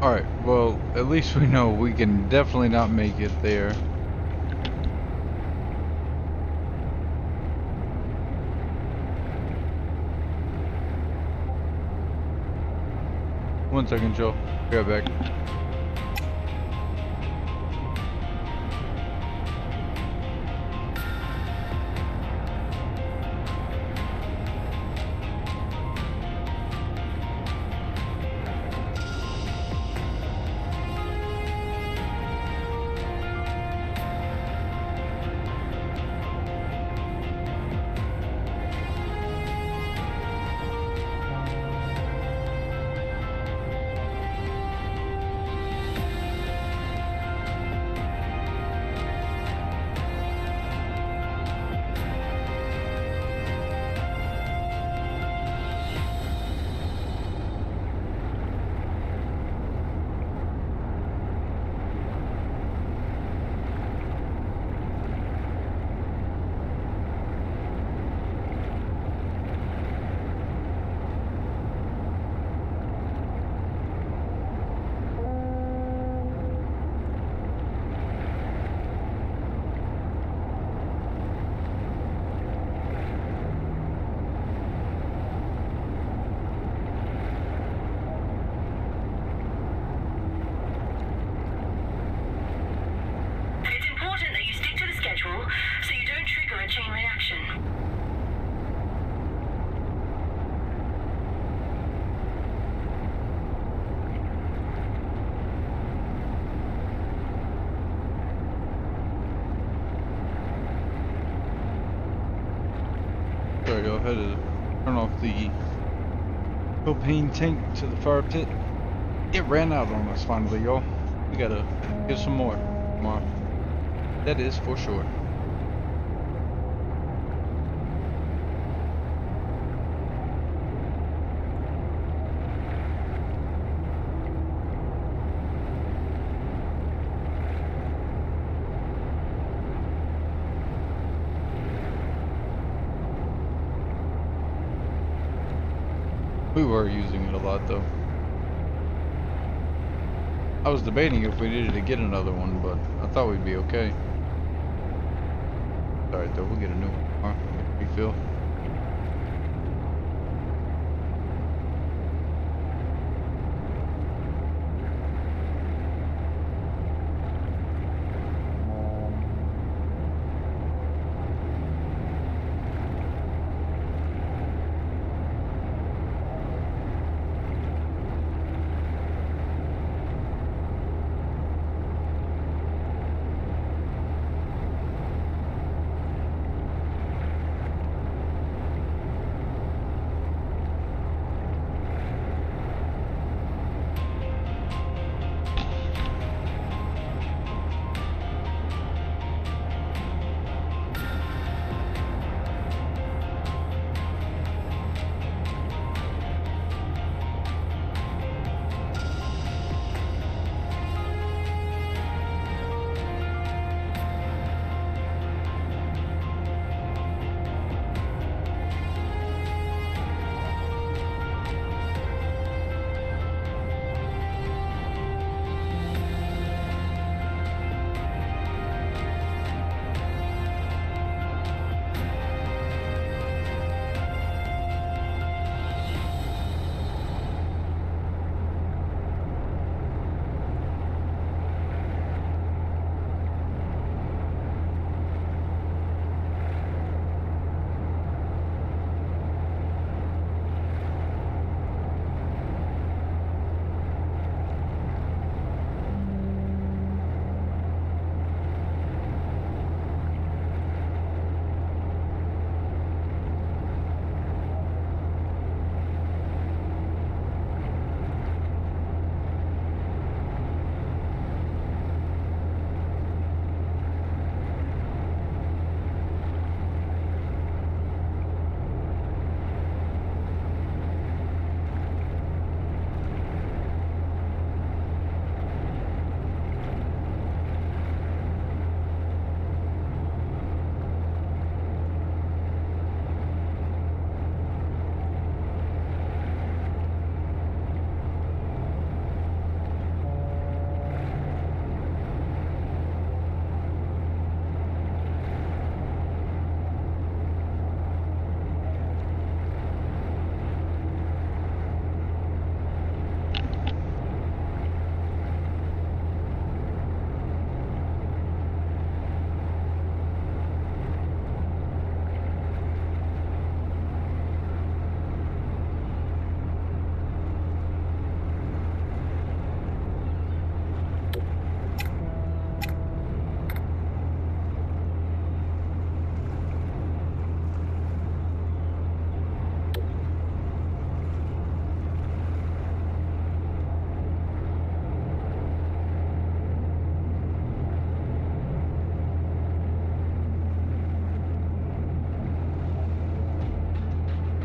Alright, well, at least we know we can definitely not make it there. One second, Joe. Be right back. So you don't trigger a chain reaction. Sorry, y'all. Had to turn off the propane tank to the fire pit. It ran out on us finally, y'all. We gotta get some more tomorrow. That is for sure. We were using it a lot though. I was debating if we needed to get another one, but I thought we'd be okay. Alright though, we'll get a new one tomorrow. Refill.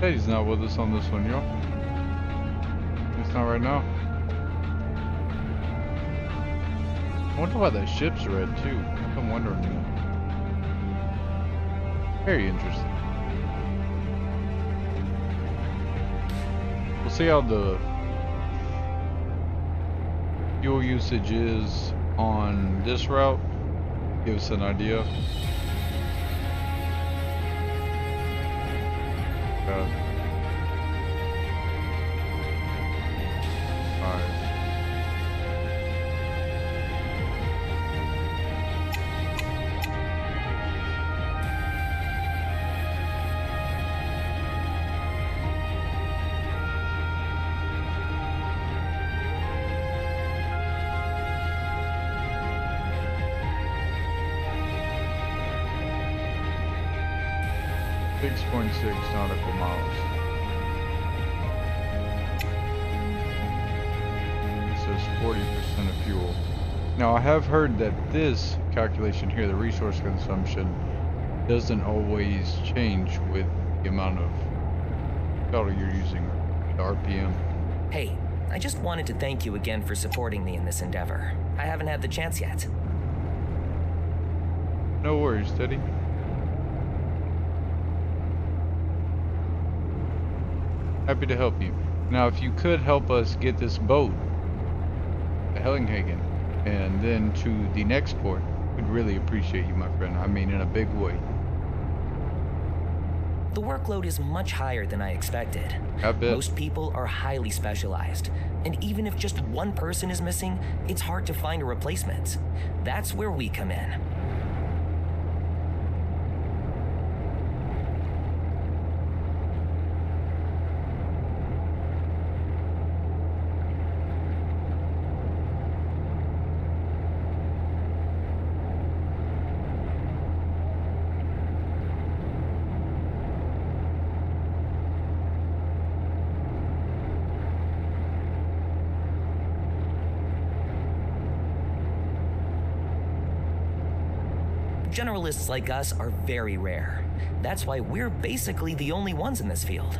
Hey, he's not with us on this one, yo. It's not right now. I wonder why that ship's red too. I'm wondering that. Very interesting. We'll see how the fuel usage is on this route. Give us an idea. Alright. 6.6 nautical miles. It says 40% of fuel. Now I have heard that this calculation here, the resource consumption, doesn't always change with the amount of fuel you're using, the RPM. Hey, I just wanted to thank you again for supporting me in this endeavor. I haven't had the chance yet. No worries, Teddy. Happy to help you. Now, if you could help us get this boat to Hellinghagen and then to the next port, we'd really appreciate you, my friend. I mean, in a big way. The workload is much higher than I expected. I bet. Most people are highly specialized, and even if just one person is missing, it's hard to find a replacement. That's where we come in. Generalists like us are very rare. That's why we're basically the only ones in this field.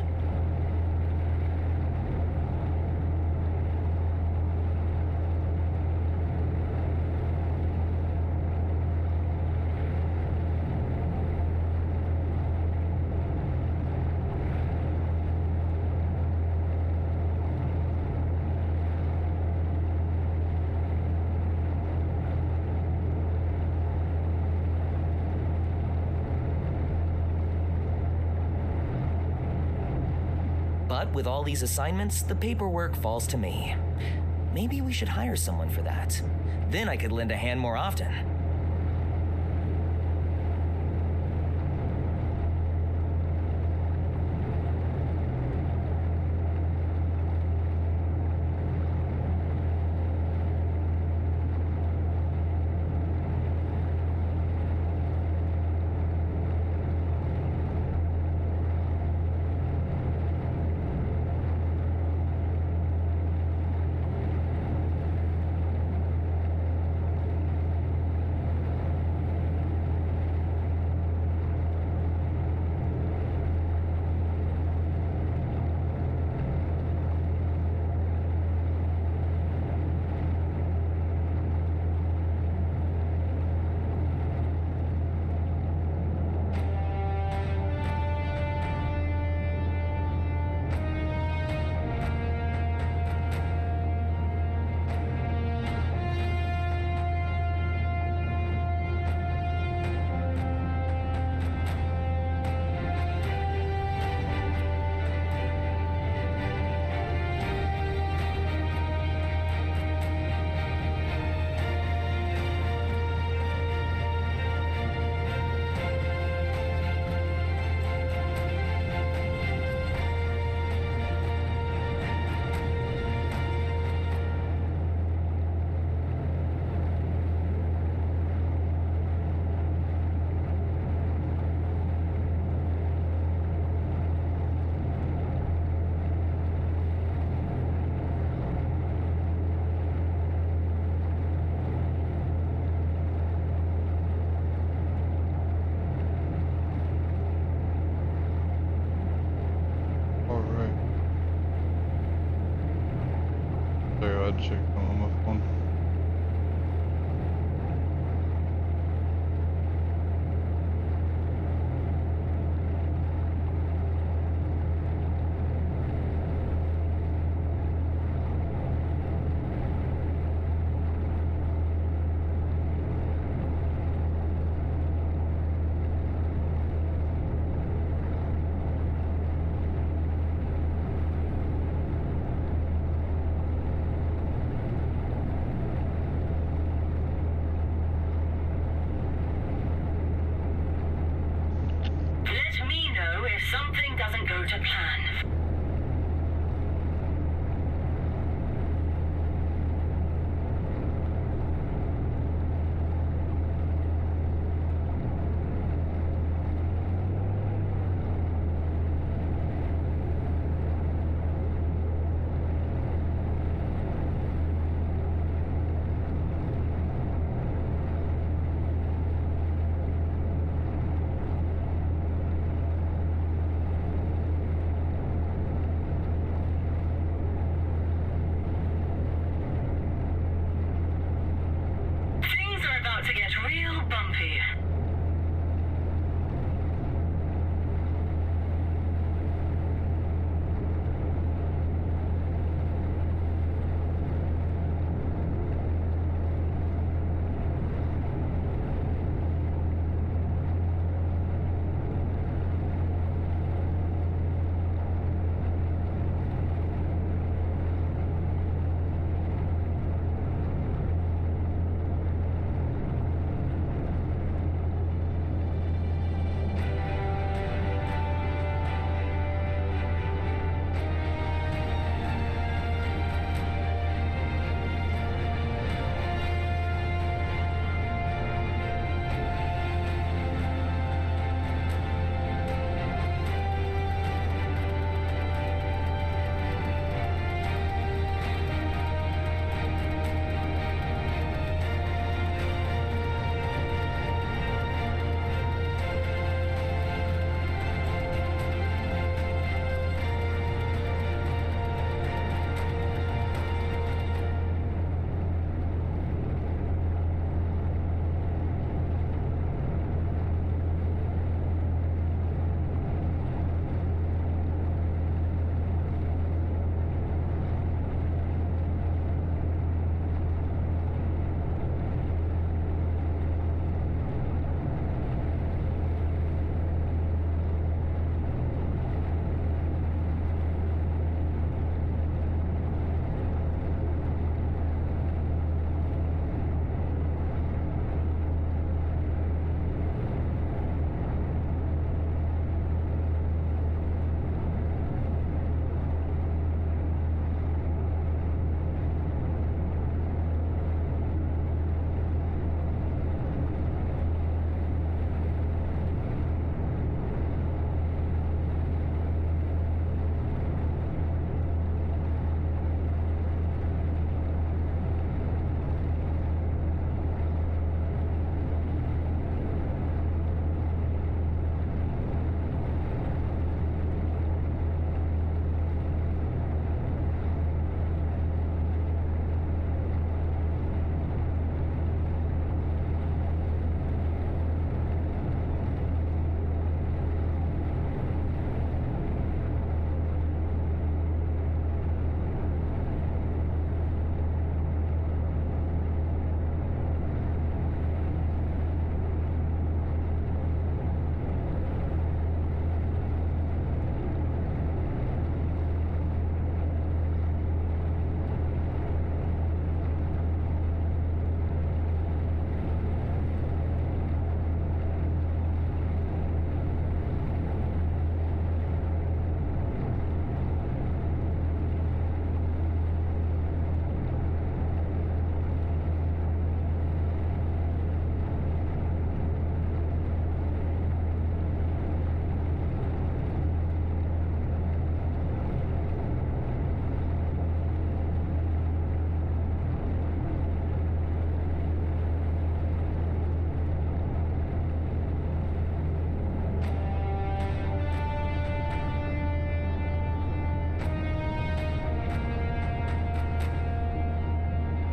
But with all these assignments, the paperwork falls to me. Maybe we should hire someone for that. Then I could lend a hand more often. that chick on my phone. Let me know if something doesn't go to plan. Things are about to get real bumpy.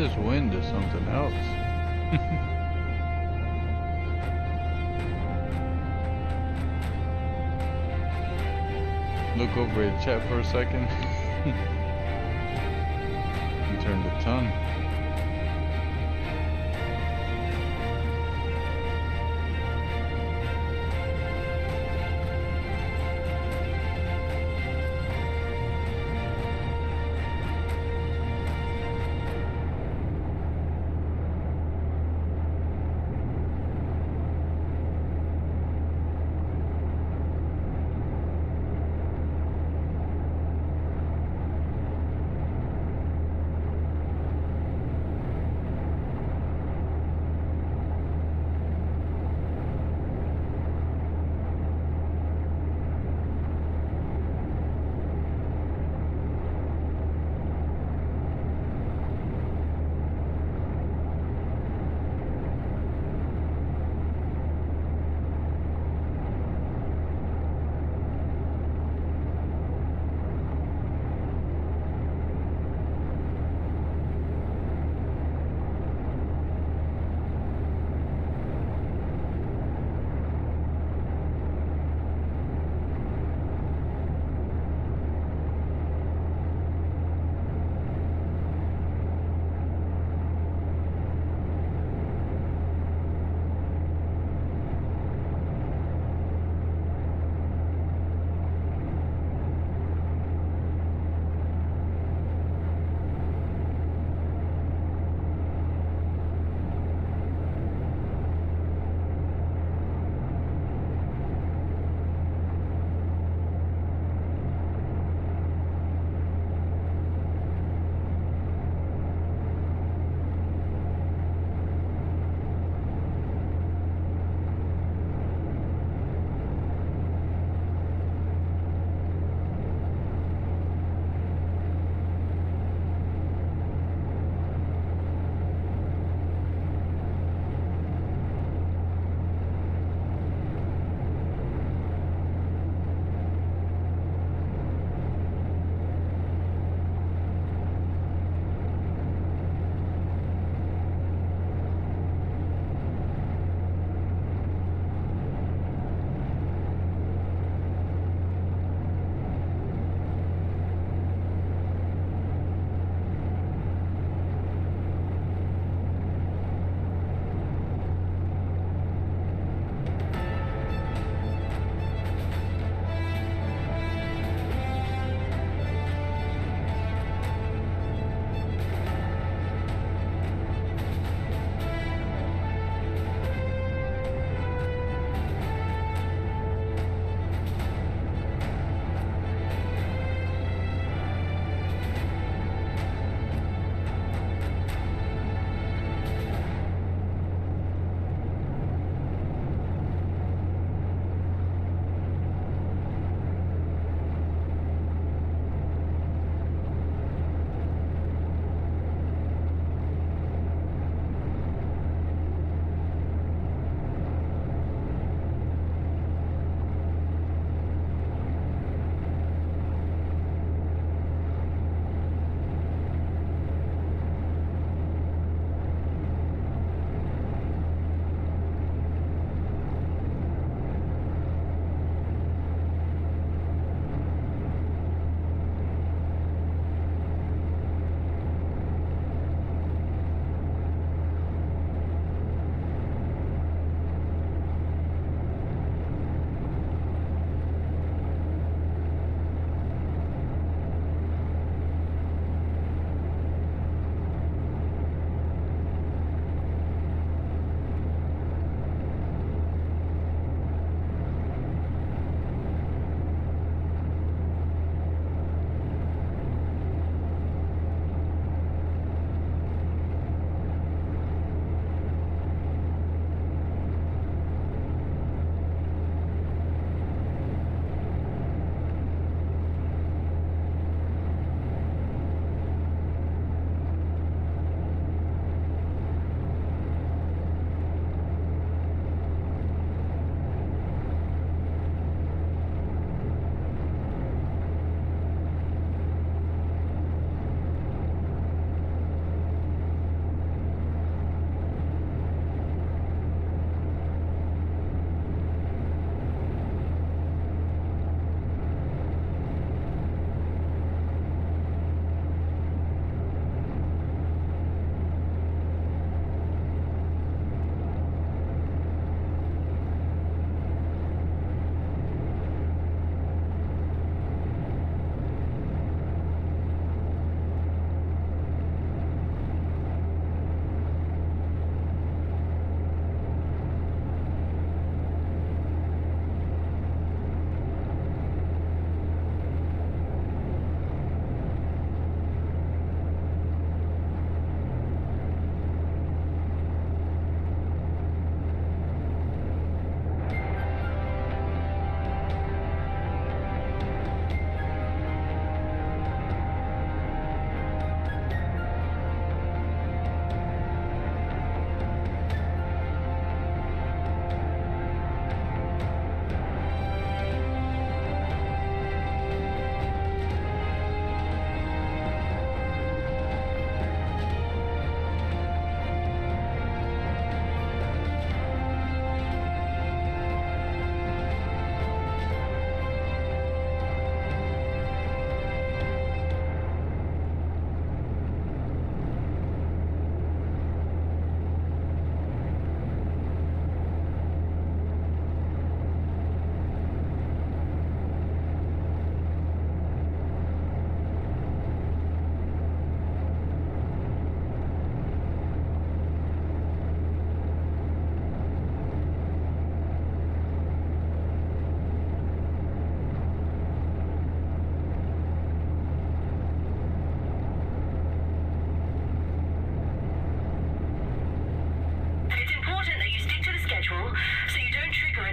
This wind is something else. Look over at chat for a second. You turned a ton.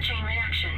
chain reaction.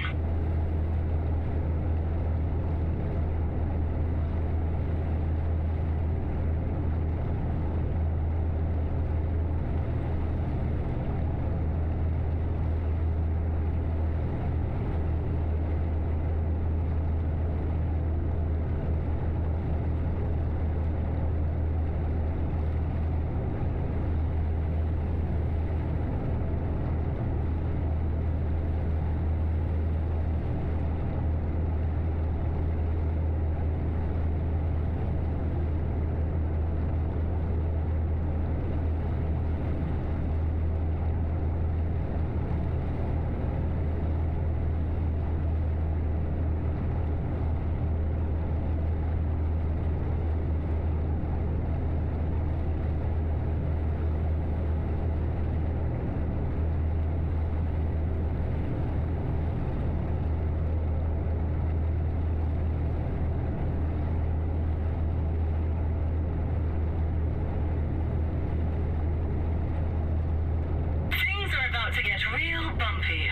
To get real bumpy.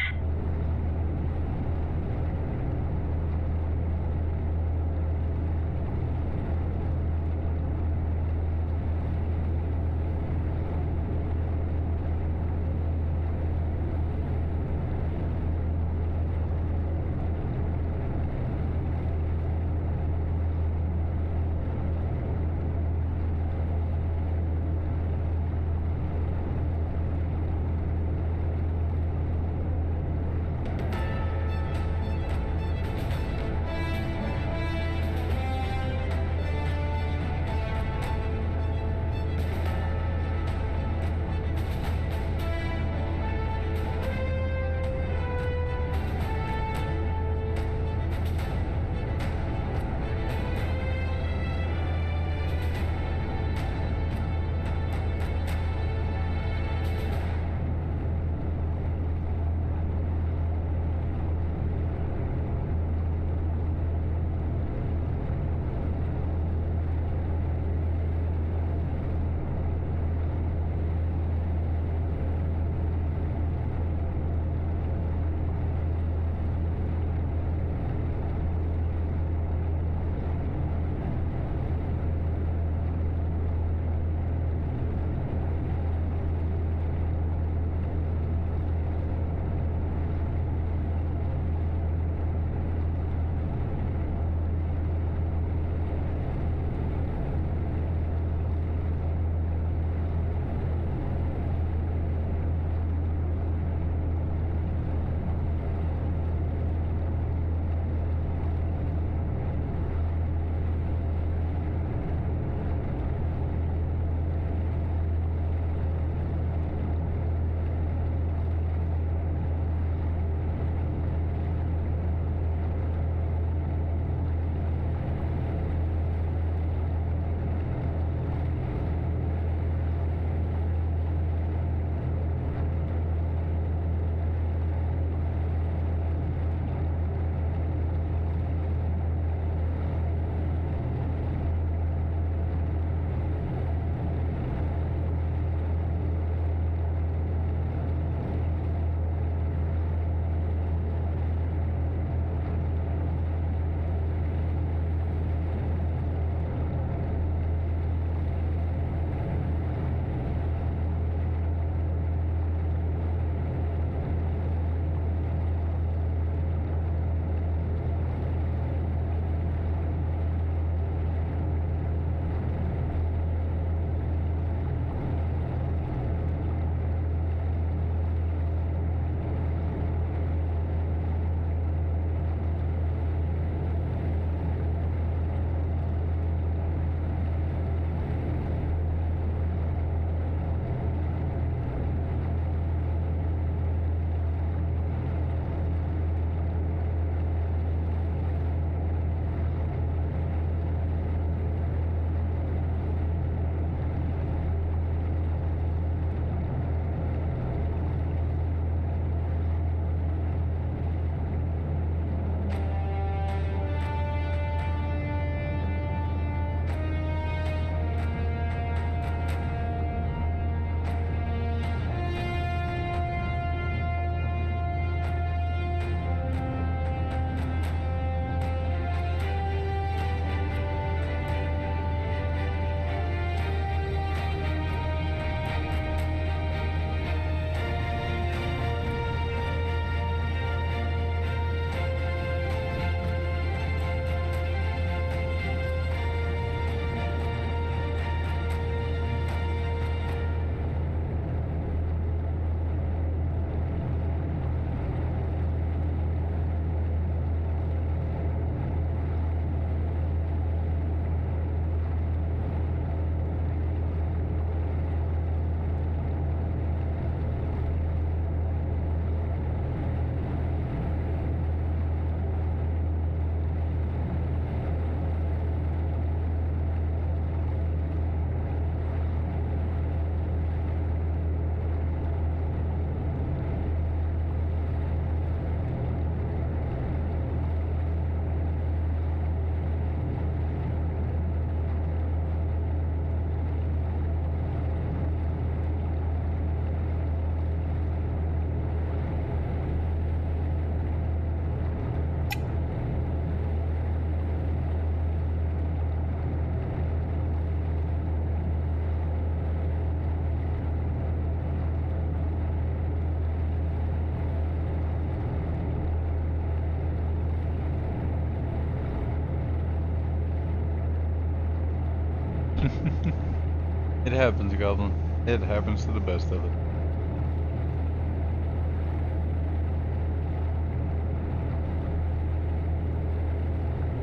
happens, Goblin. It happens to the best of it.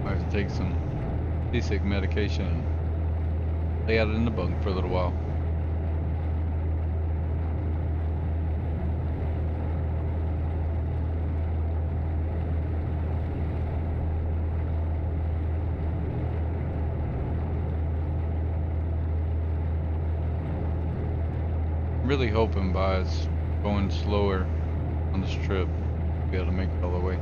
I have to take some seasick medication and lay out in the bunk for a little while. I'm really hoping by us going slower on this trip, we'll be able to make it all the way.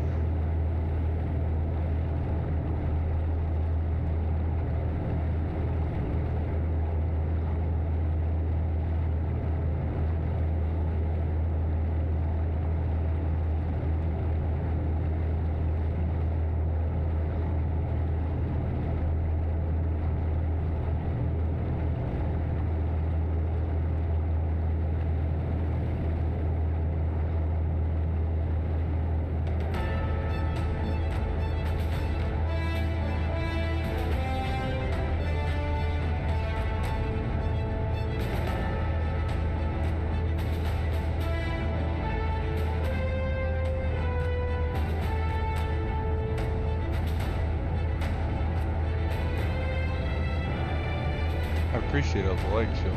I appreciate all the likes, yo.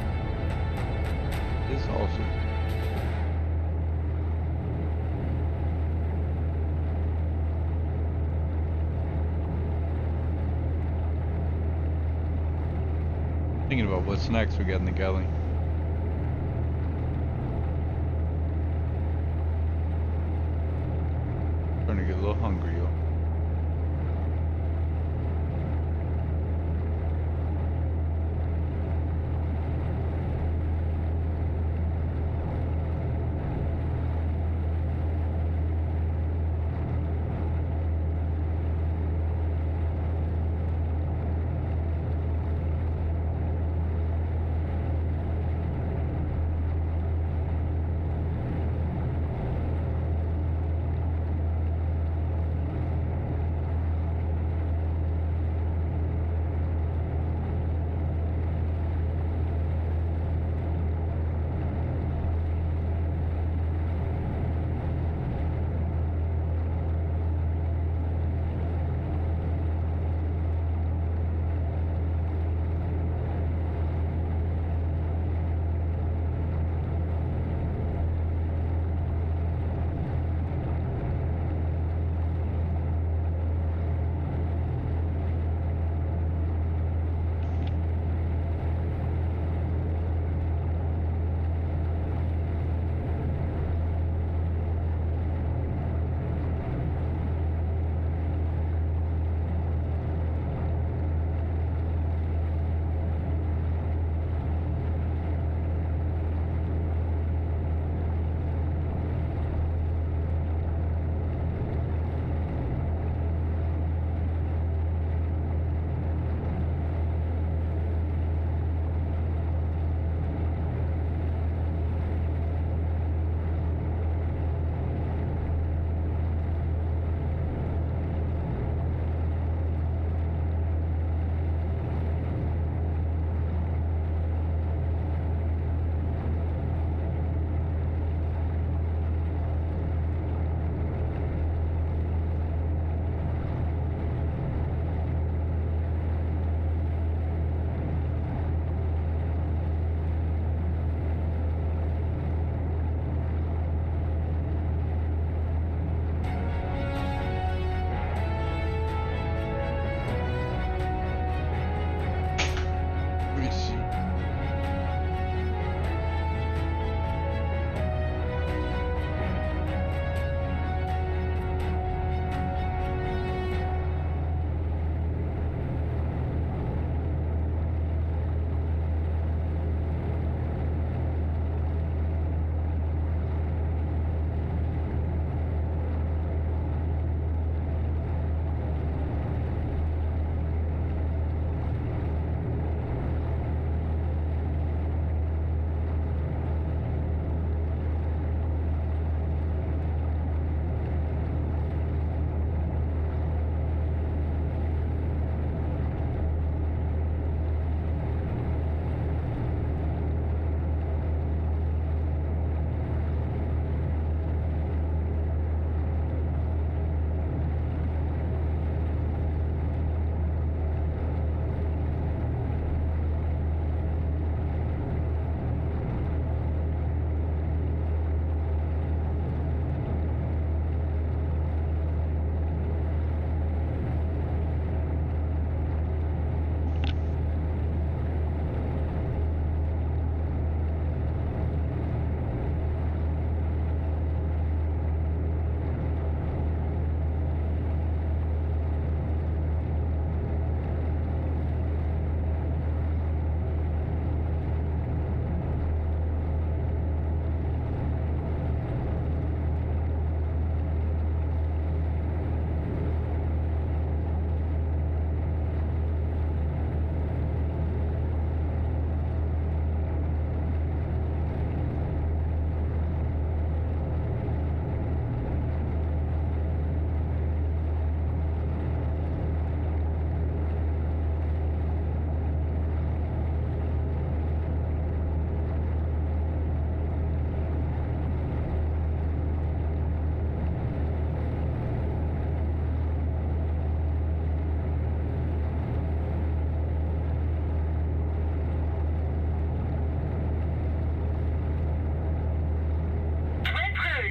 It's awesome. Thinking about what snacks we got in the galley. Starting to get a little hungry, yo.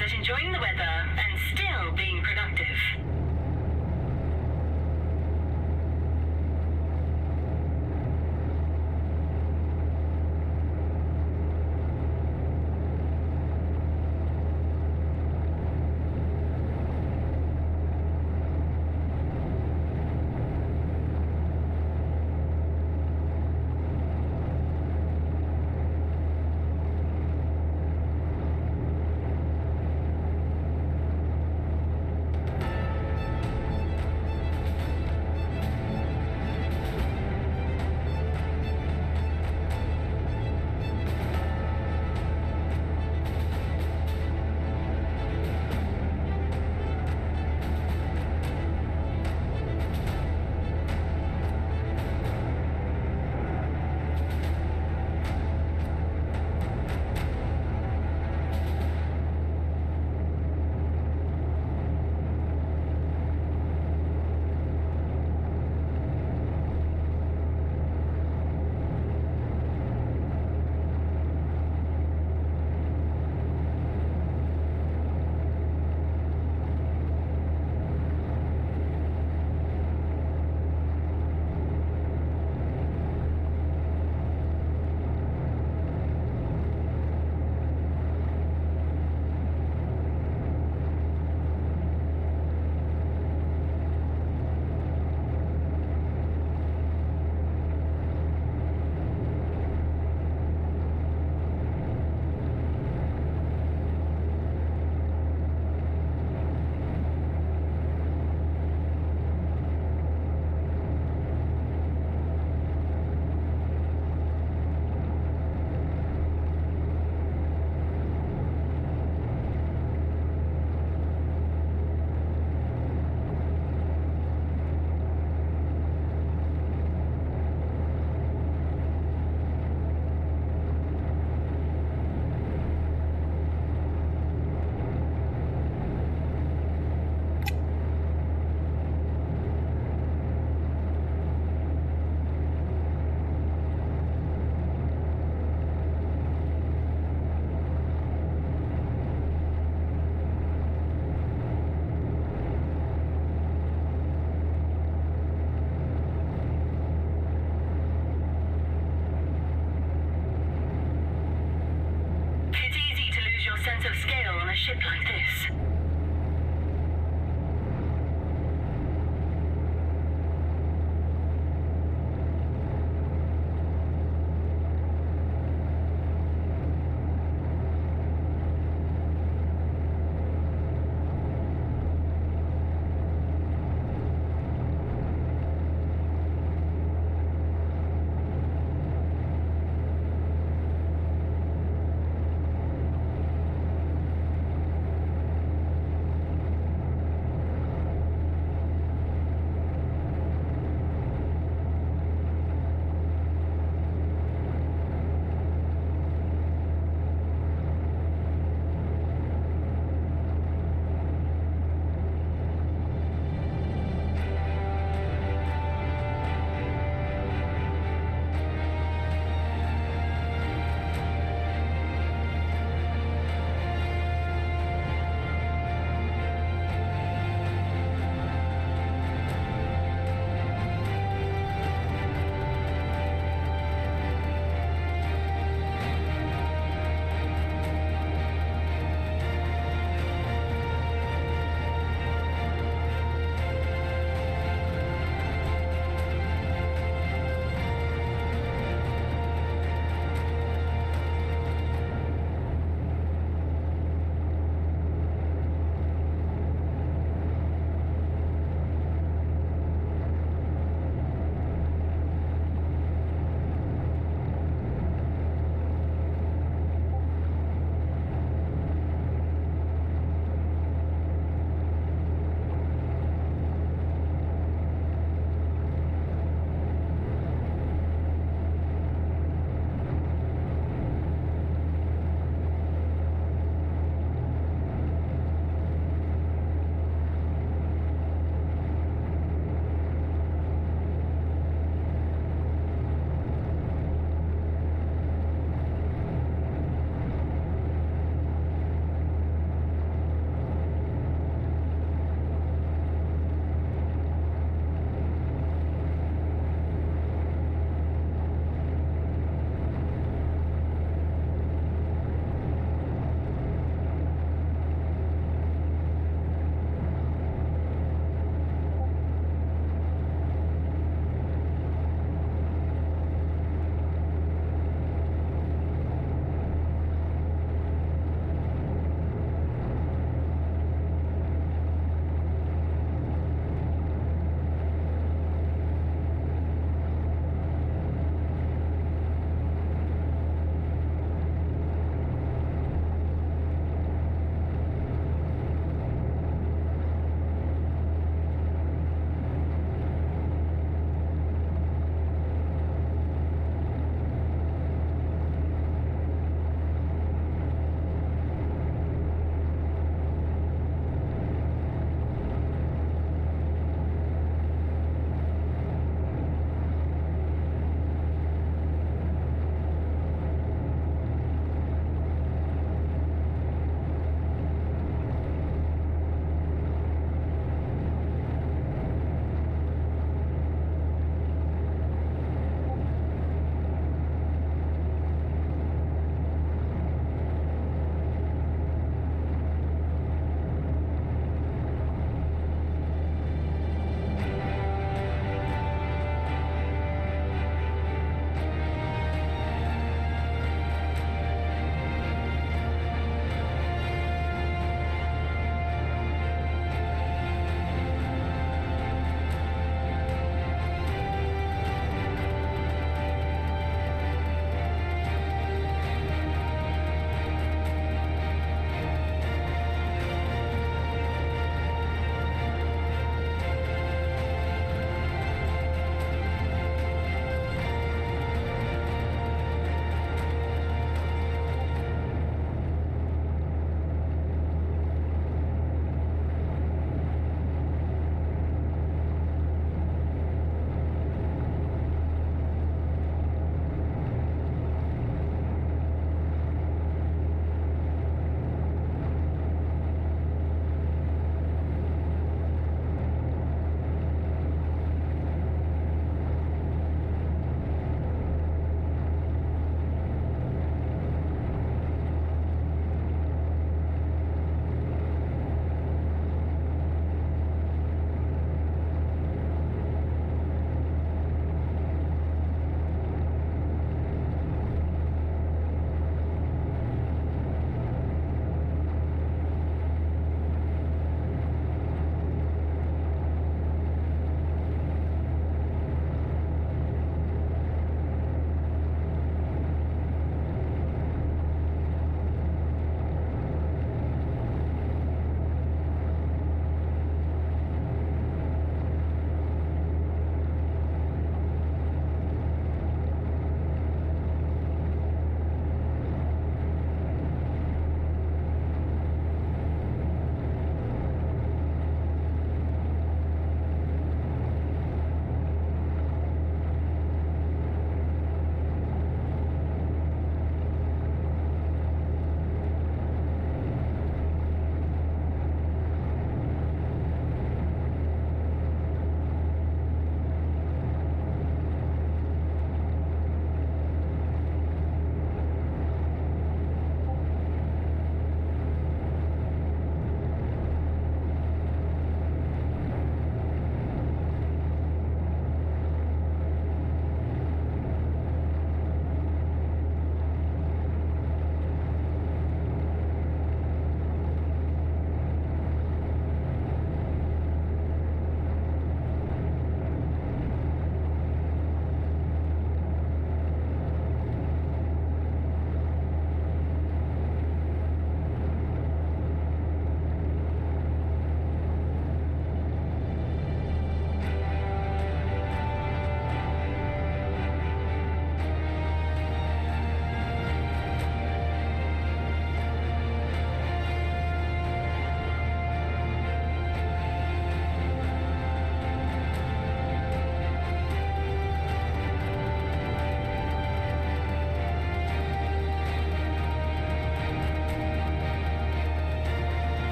attempts at enjoying the weather and still being productive. Like this.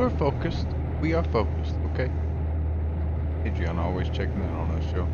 We're focused. We are focused, okay? Adrian always checking in on us, yo.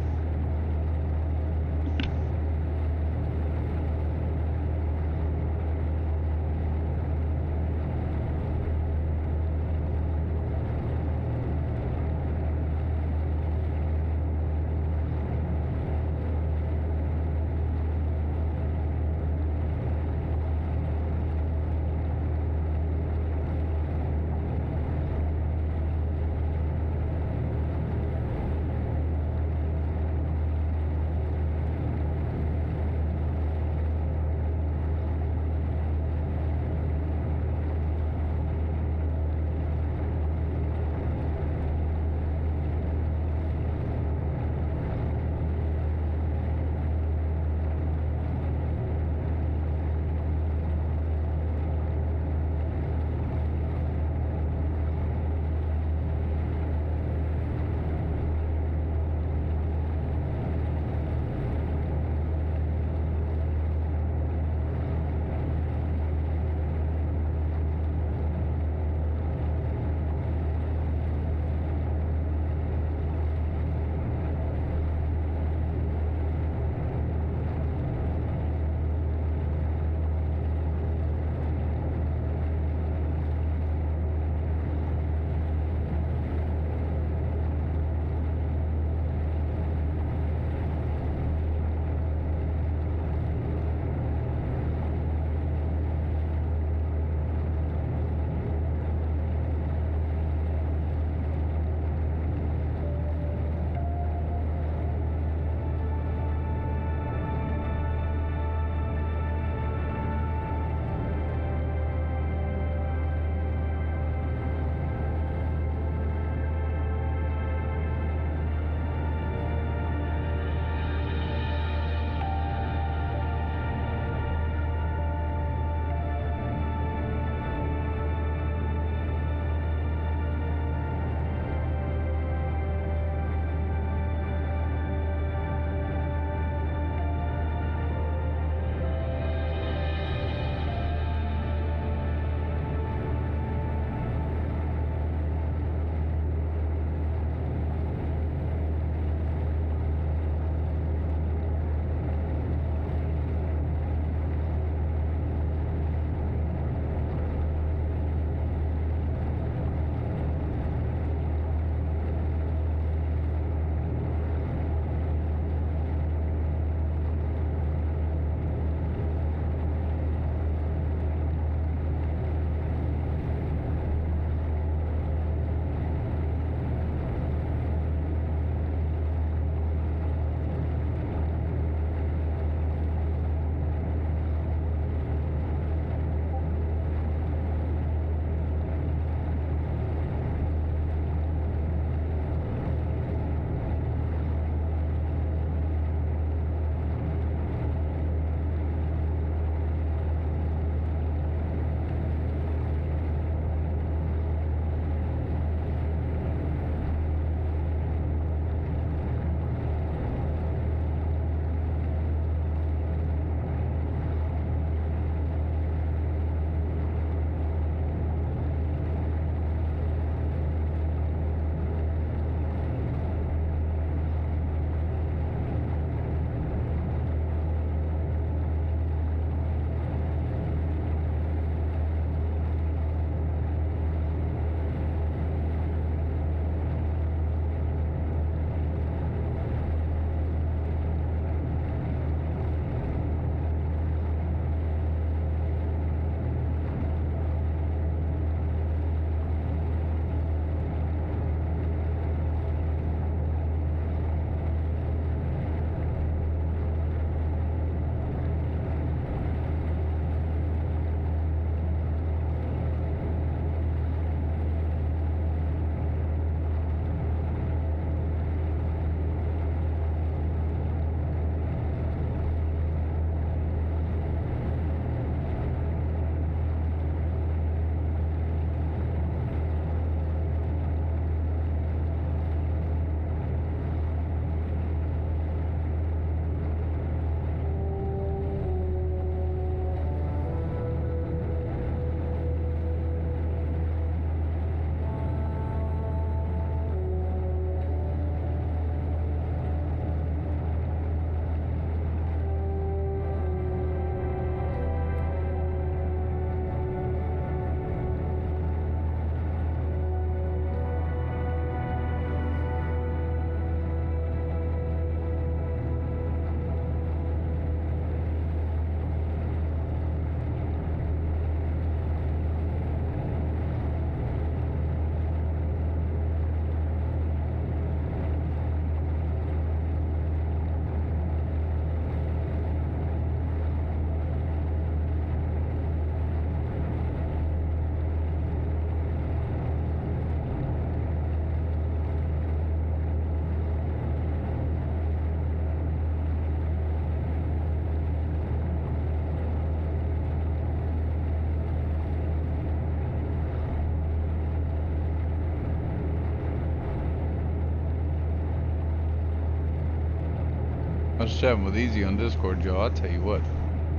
I was chatting with Easy on Discord, Joe. I'll tell you what,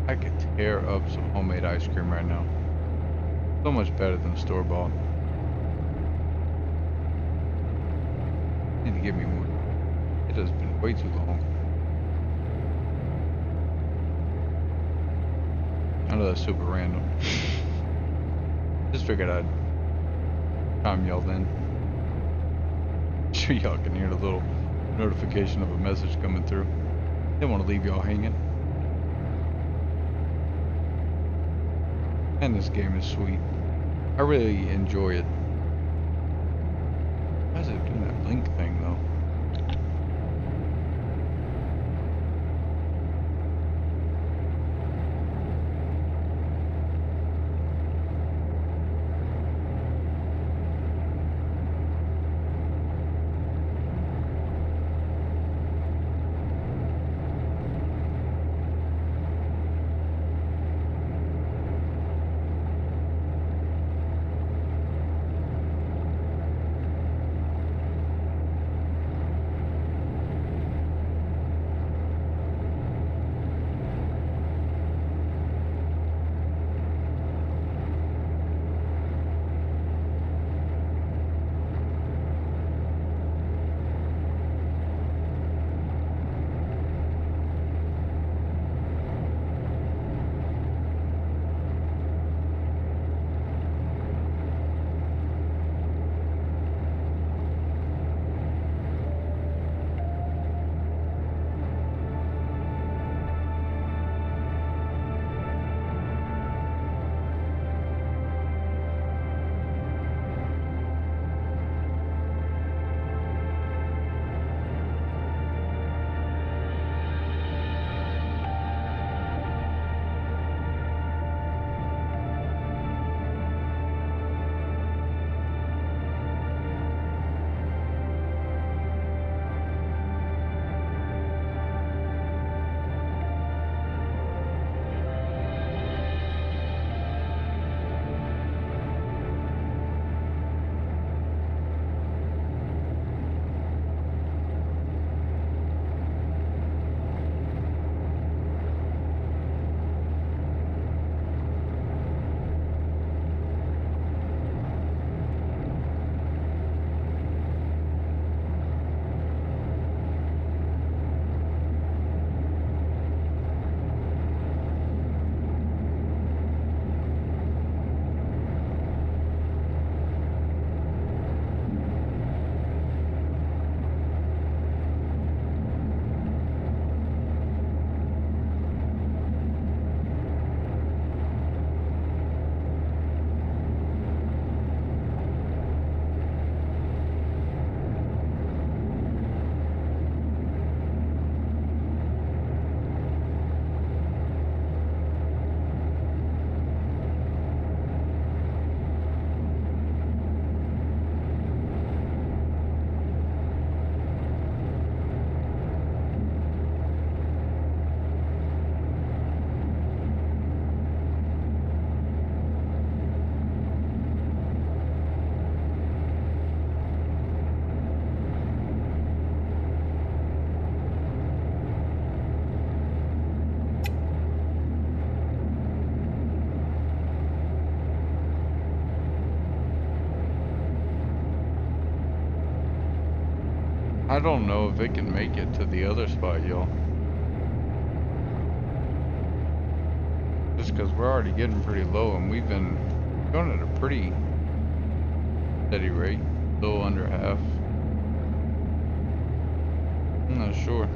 I could tear up some homemade ice cream right now. So much better than store-bought. Need to get me more. It has been way too long. I know that's super random. Just figured I'd chime y'all in. Sure y'all can hear the little notification of a message coming through. Didn't want to leave y'all hanging. And this game is sweet. I really enjoy it. Why is it doing that link thing though? I don't know if it can make it to the other spot, y'all. Just because we're already getting pretty low and we've been going at a pretty steady rate, a little under half. I'm not sure.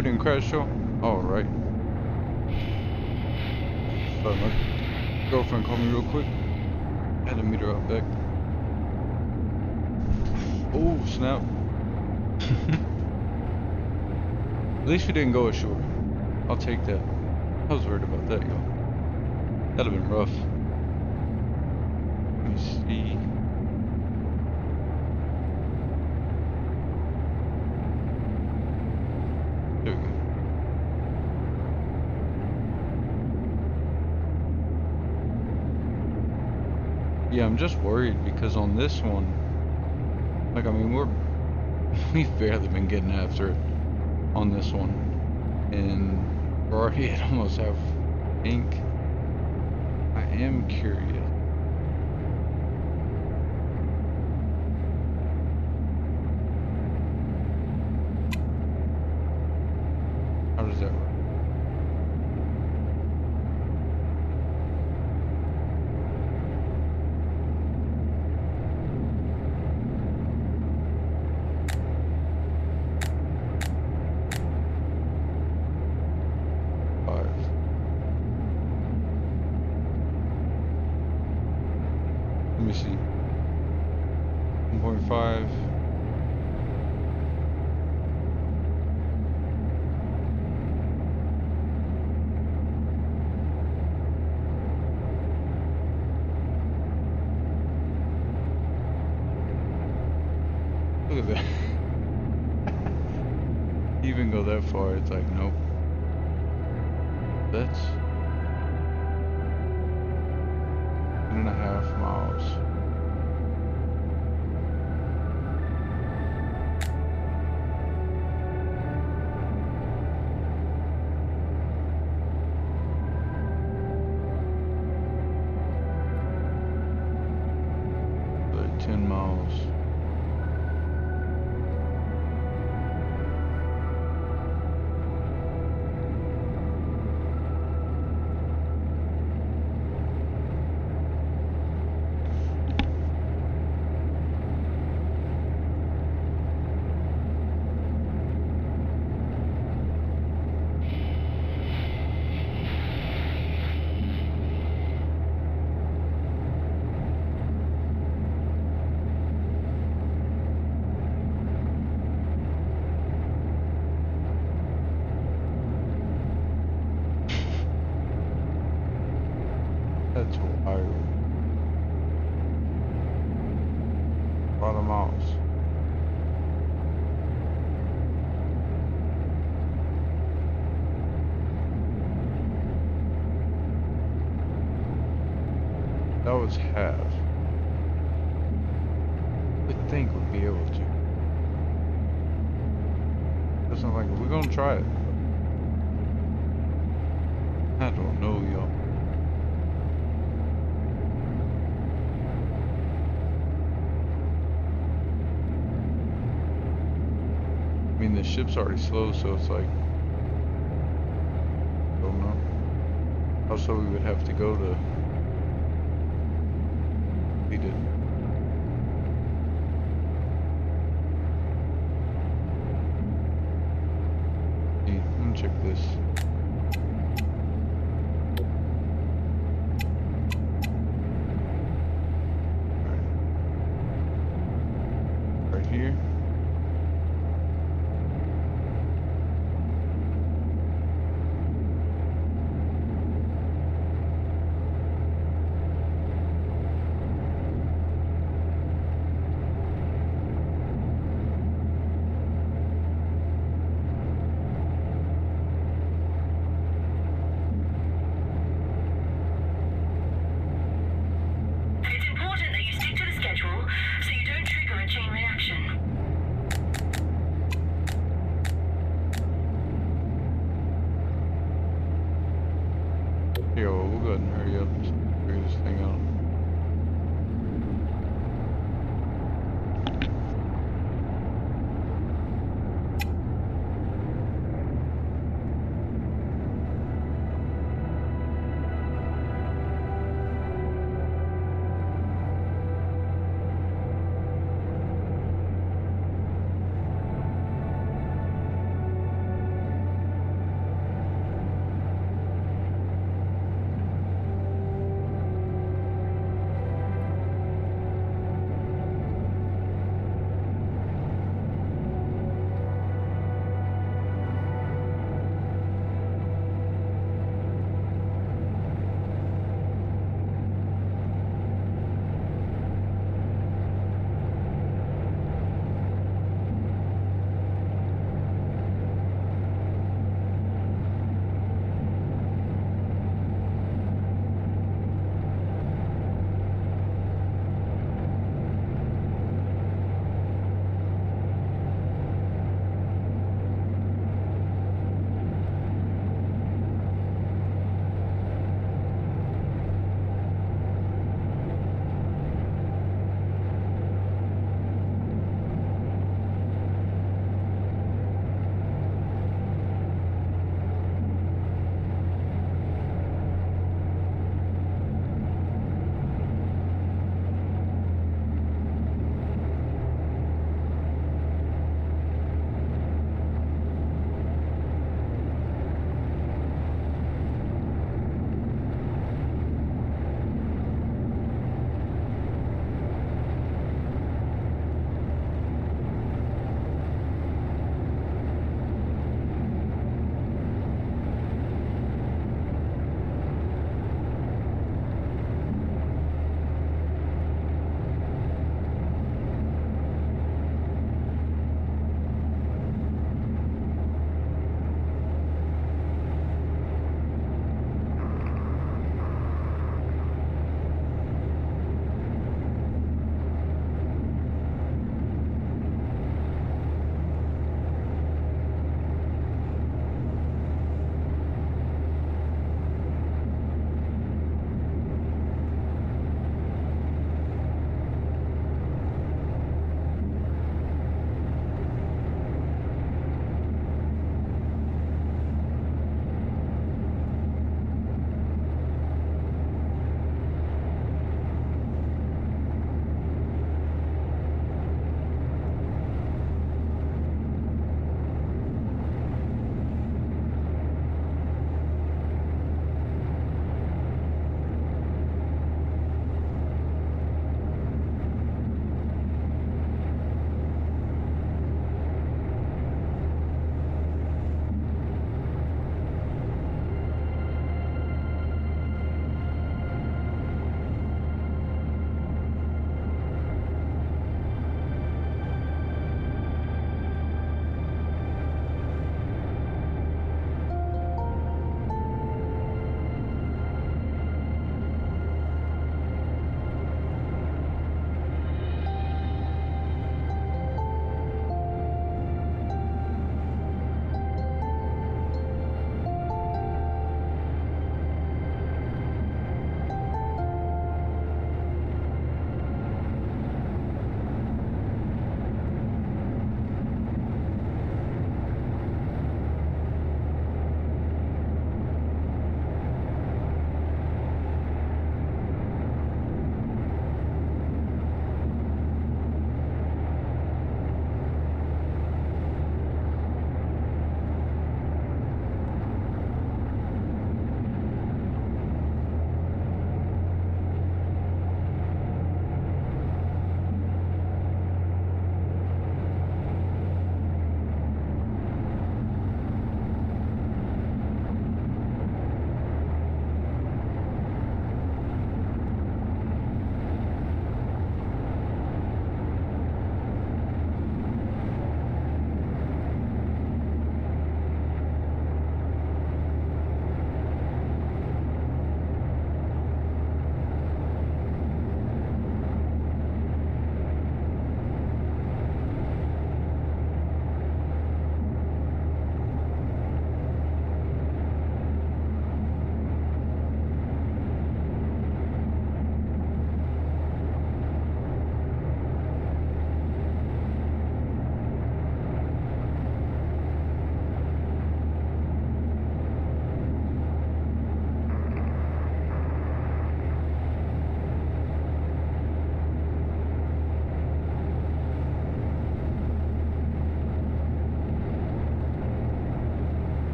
We didn't crash though? Alright. Sorry, my girlfriend called me real quick. Had to meet her out back. Oh, snap. At least we didn't go ashore. I'll take that. I was worried about that, yo. That'd have been rough. Let me see. There we go. Yeah, I'm just worried because on this one, like, I mean, we've barely been getting after it on this one, and we're already at almost half ink. I am curious. How does that work? Let me see. 1.5. Look at that. Even go that far, it's like, nope. That's 1.5 miles. Like 10 miles. That's wild. A lot of miles. That was half. I think we'd be able to. That's not like we're gonna try it. I don't know, y'all. I mean, the ship's already slow, so it's like, I don't know. How slow we would have to go to beat it. Hey, let me check this. Alright. Right here. Here, well, we'll go ahead and hurry up and figure this thing out.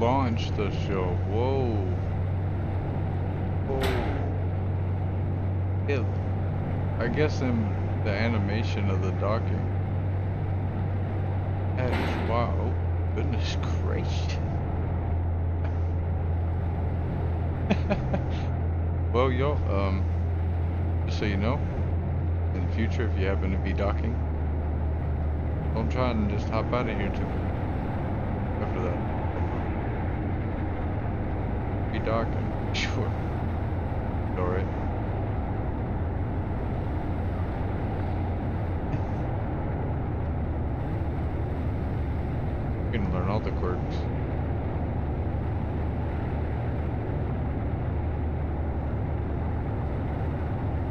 launch the show. Whoa. Whoa. It, I guess in the animation of the docking. That is wow. Goodness gracious. Well, y'all, just so you know, in the future, if you happen to be docking, don't try and just hop out of here too. After that, be docking. Sure. All right. You can learn all the quirks.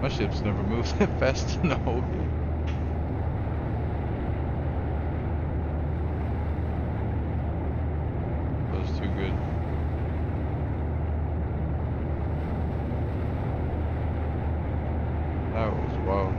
My ship's never moved that fast in the whole game. That was too good. That was wild.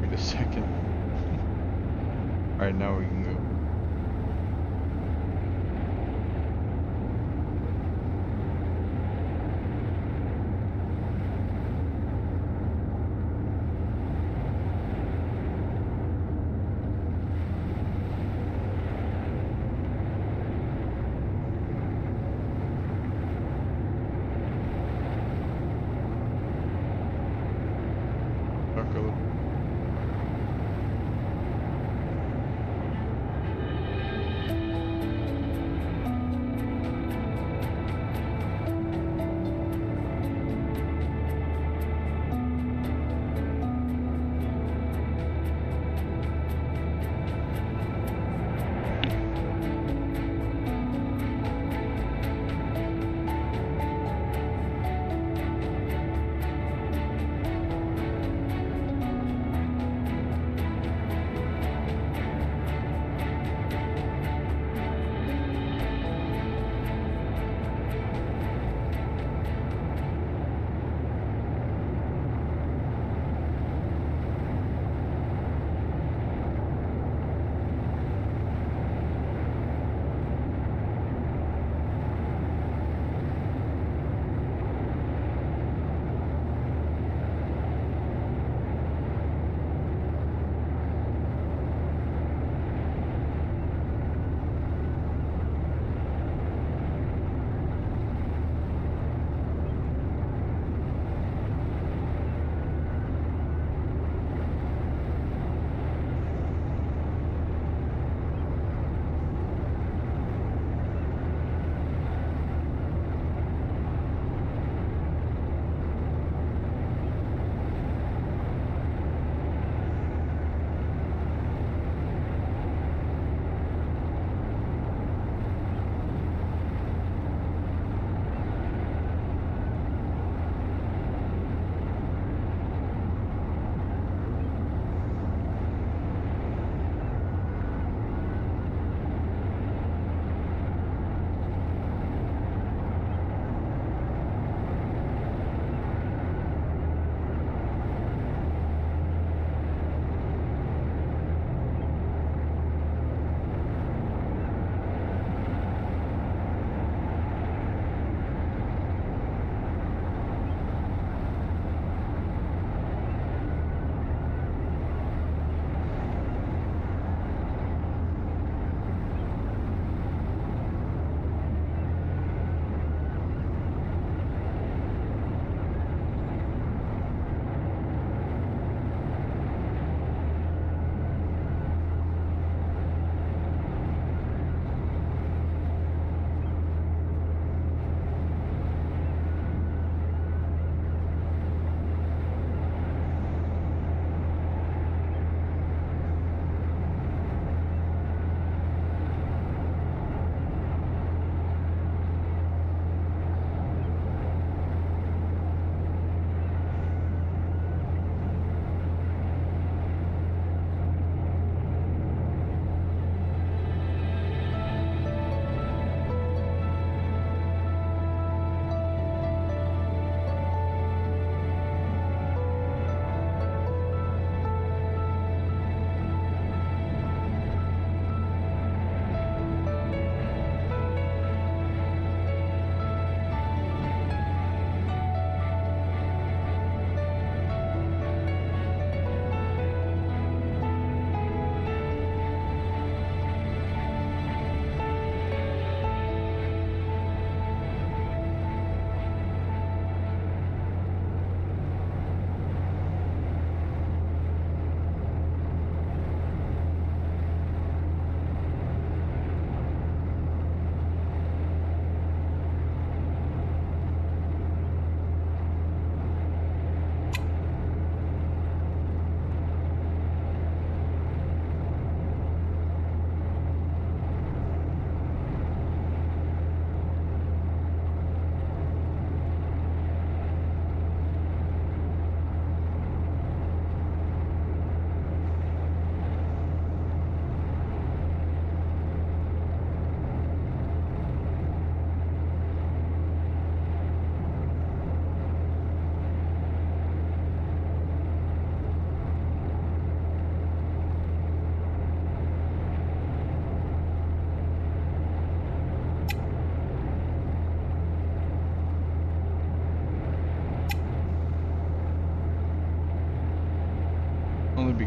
Wait a second. Alright, now we can go. Go.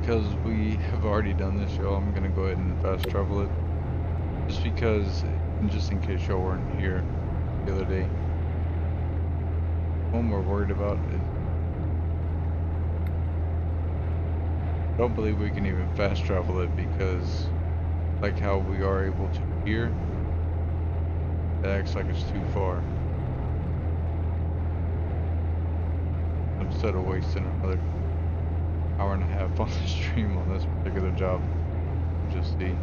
because we have already done this, y'all, I'm gonna go ahead and fast travel it. Just because, just in case y'all weren't here the other day. One we're worried about is, I don't believe we can even fast travel it because, like how we are able to here, it acts like it's too far. Instead of wasting another hour and a half on the stream on this particular job, just see.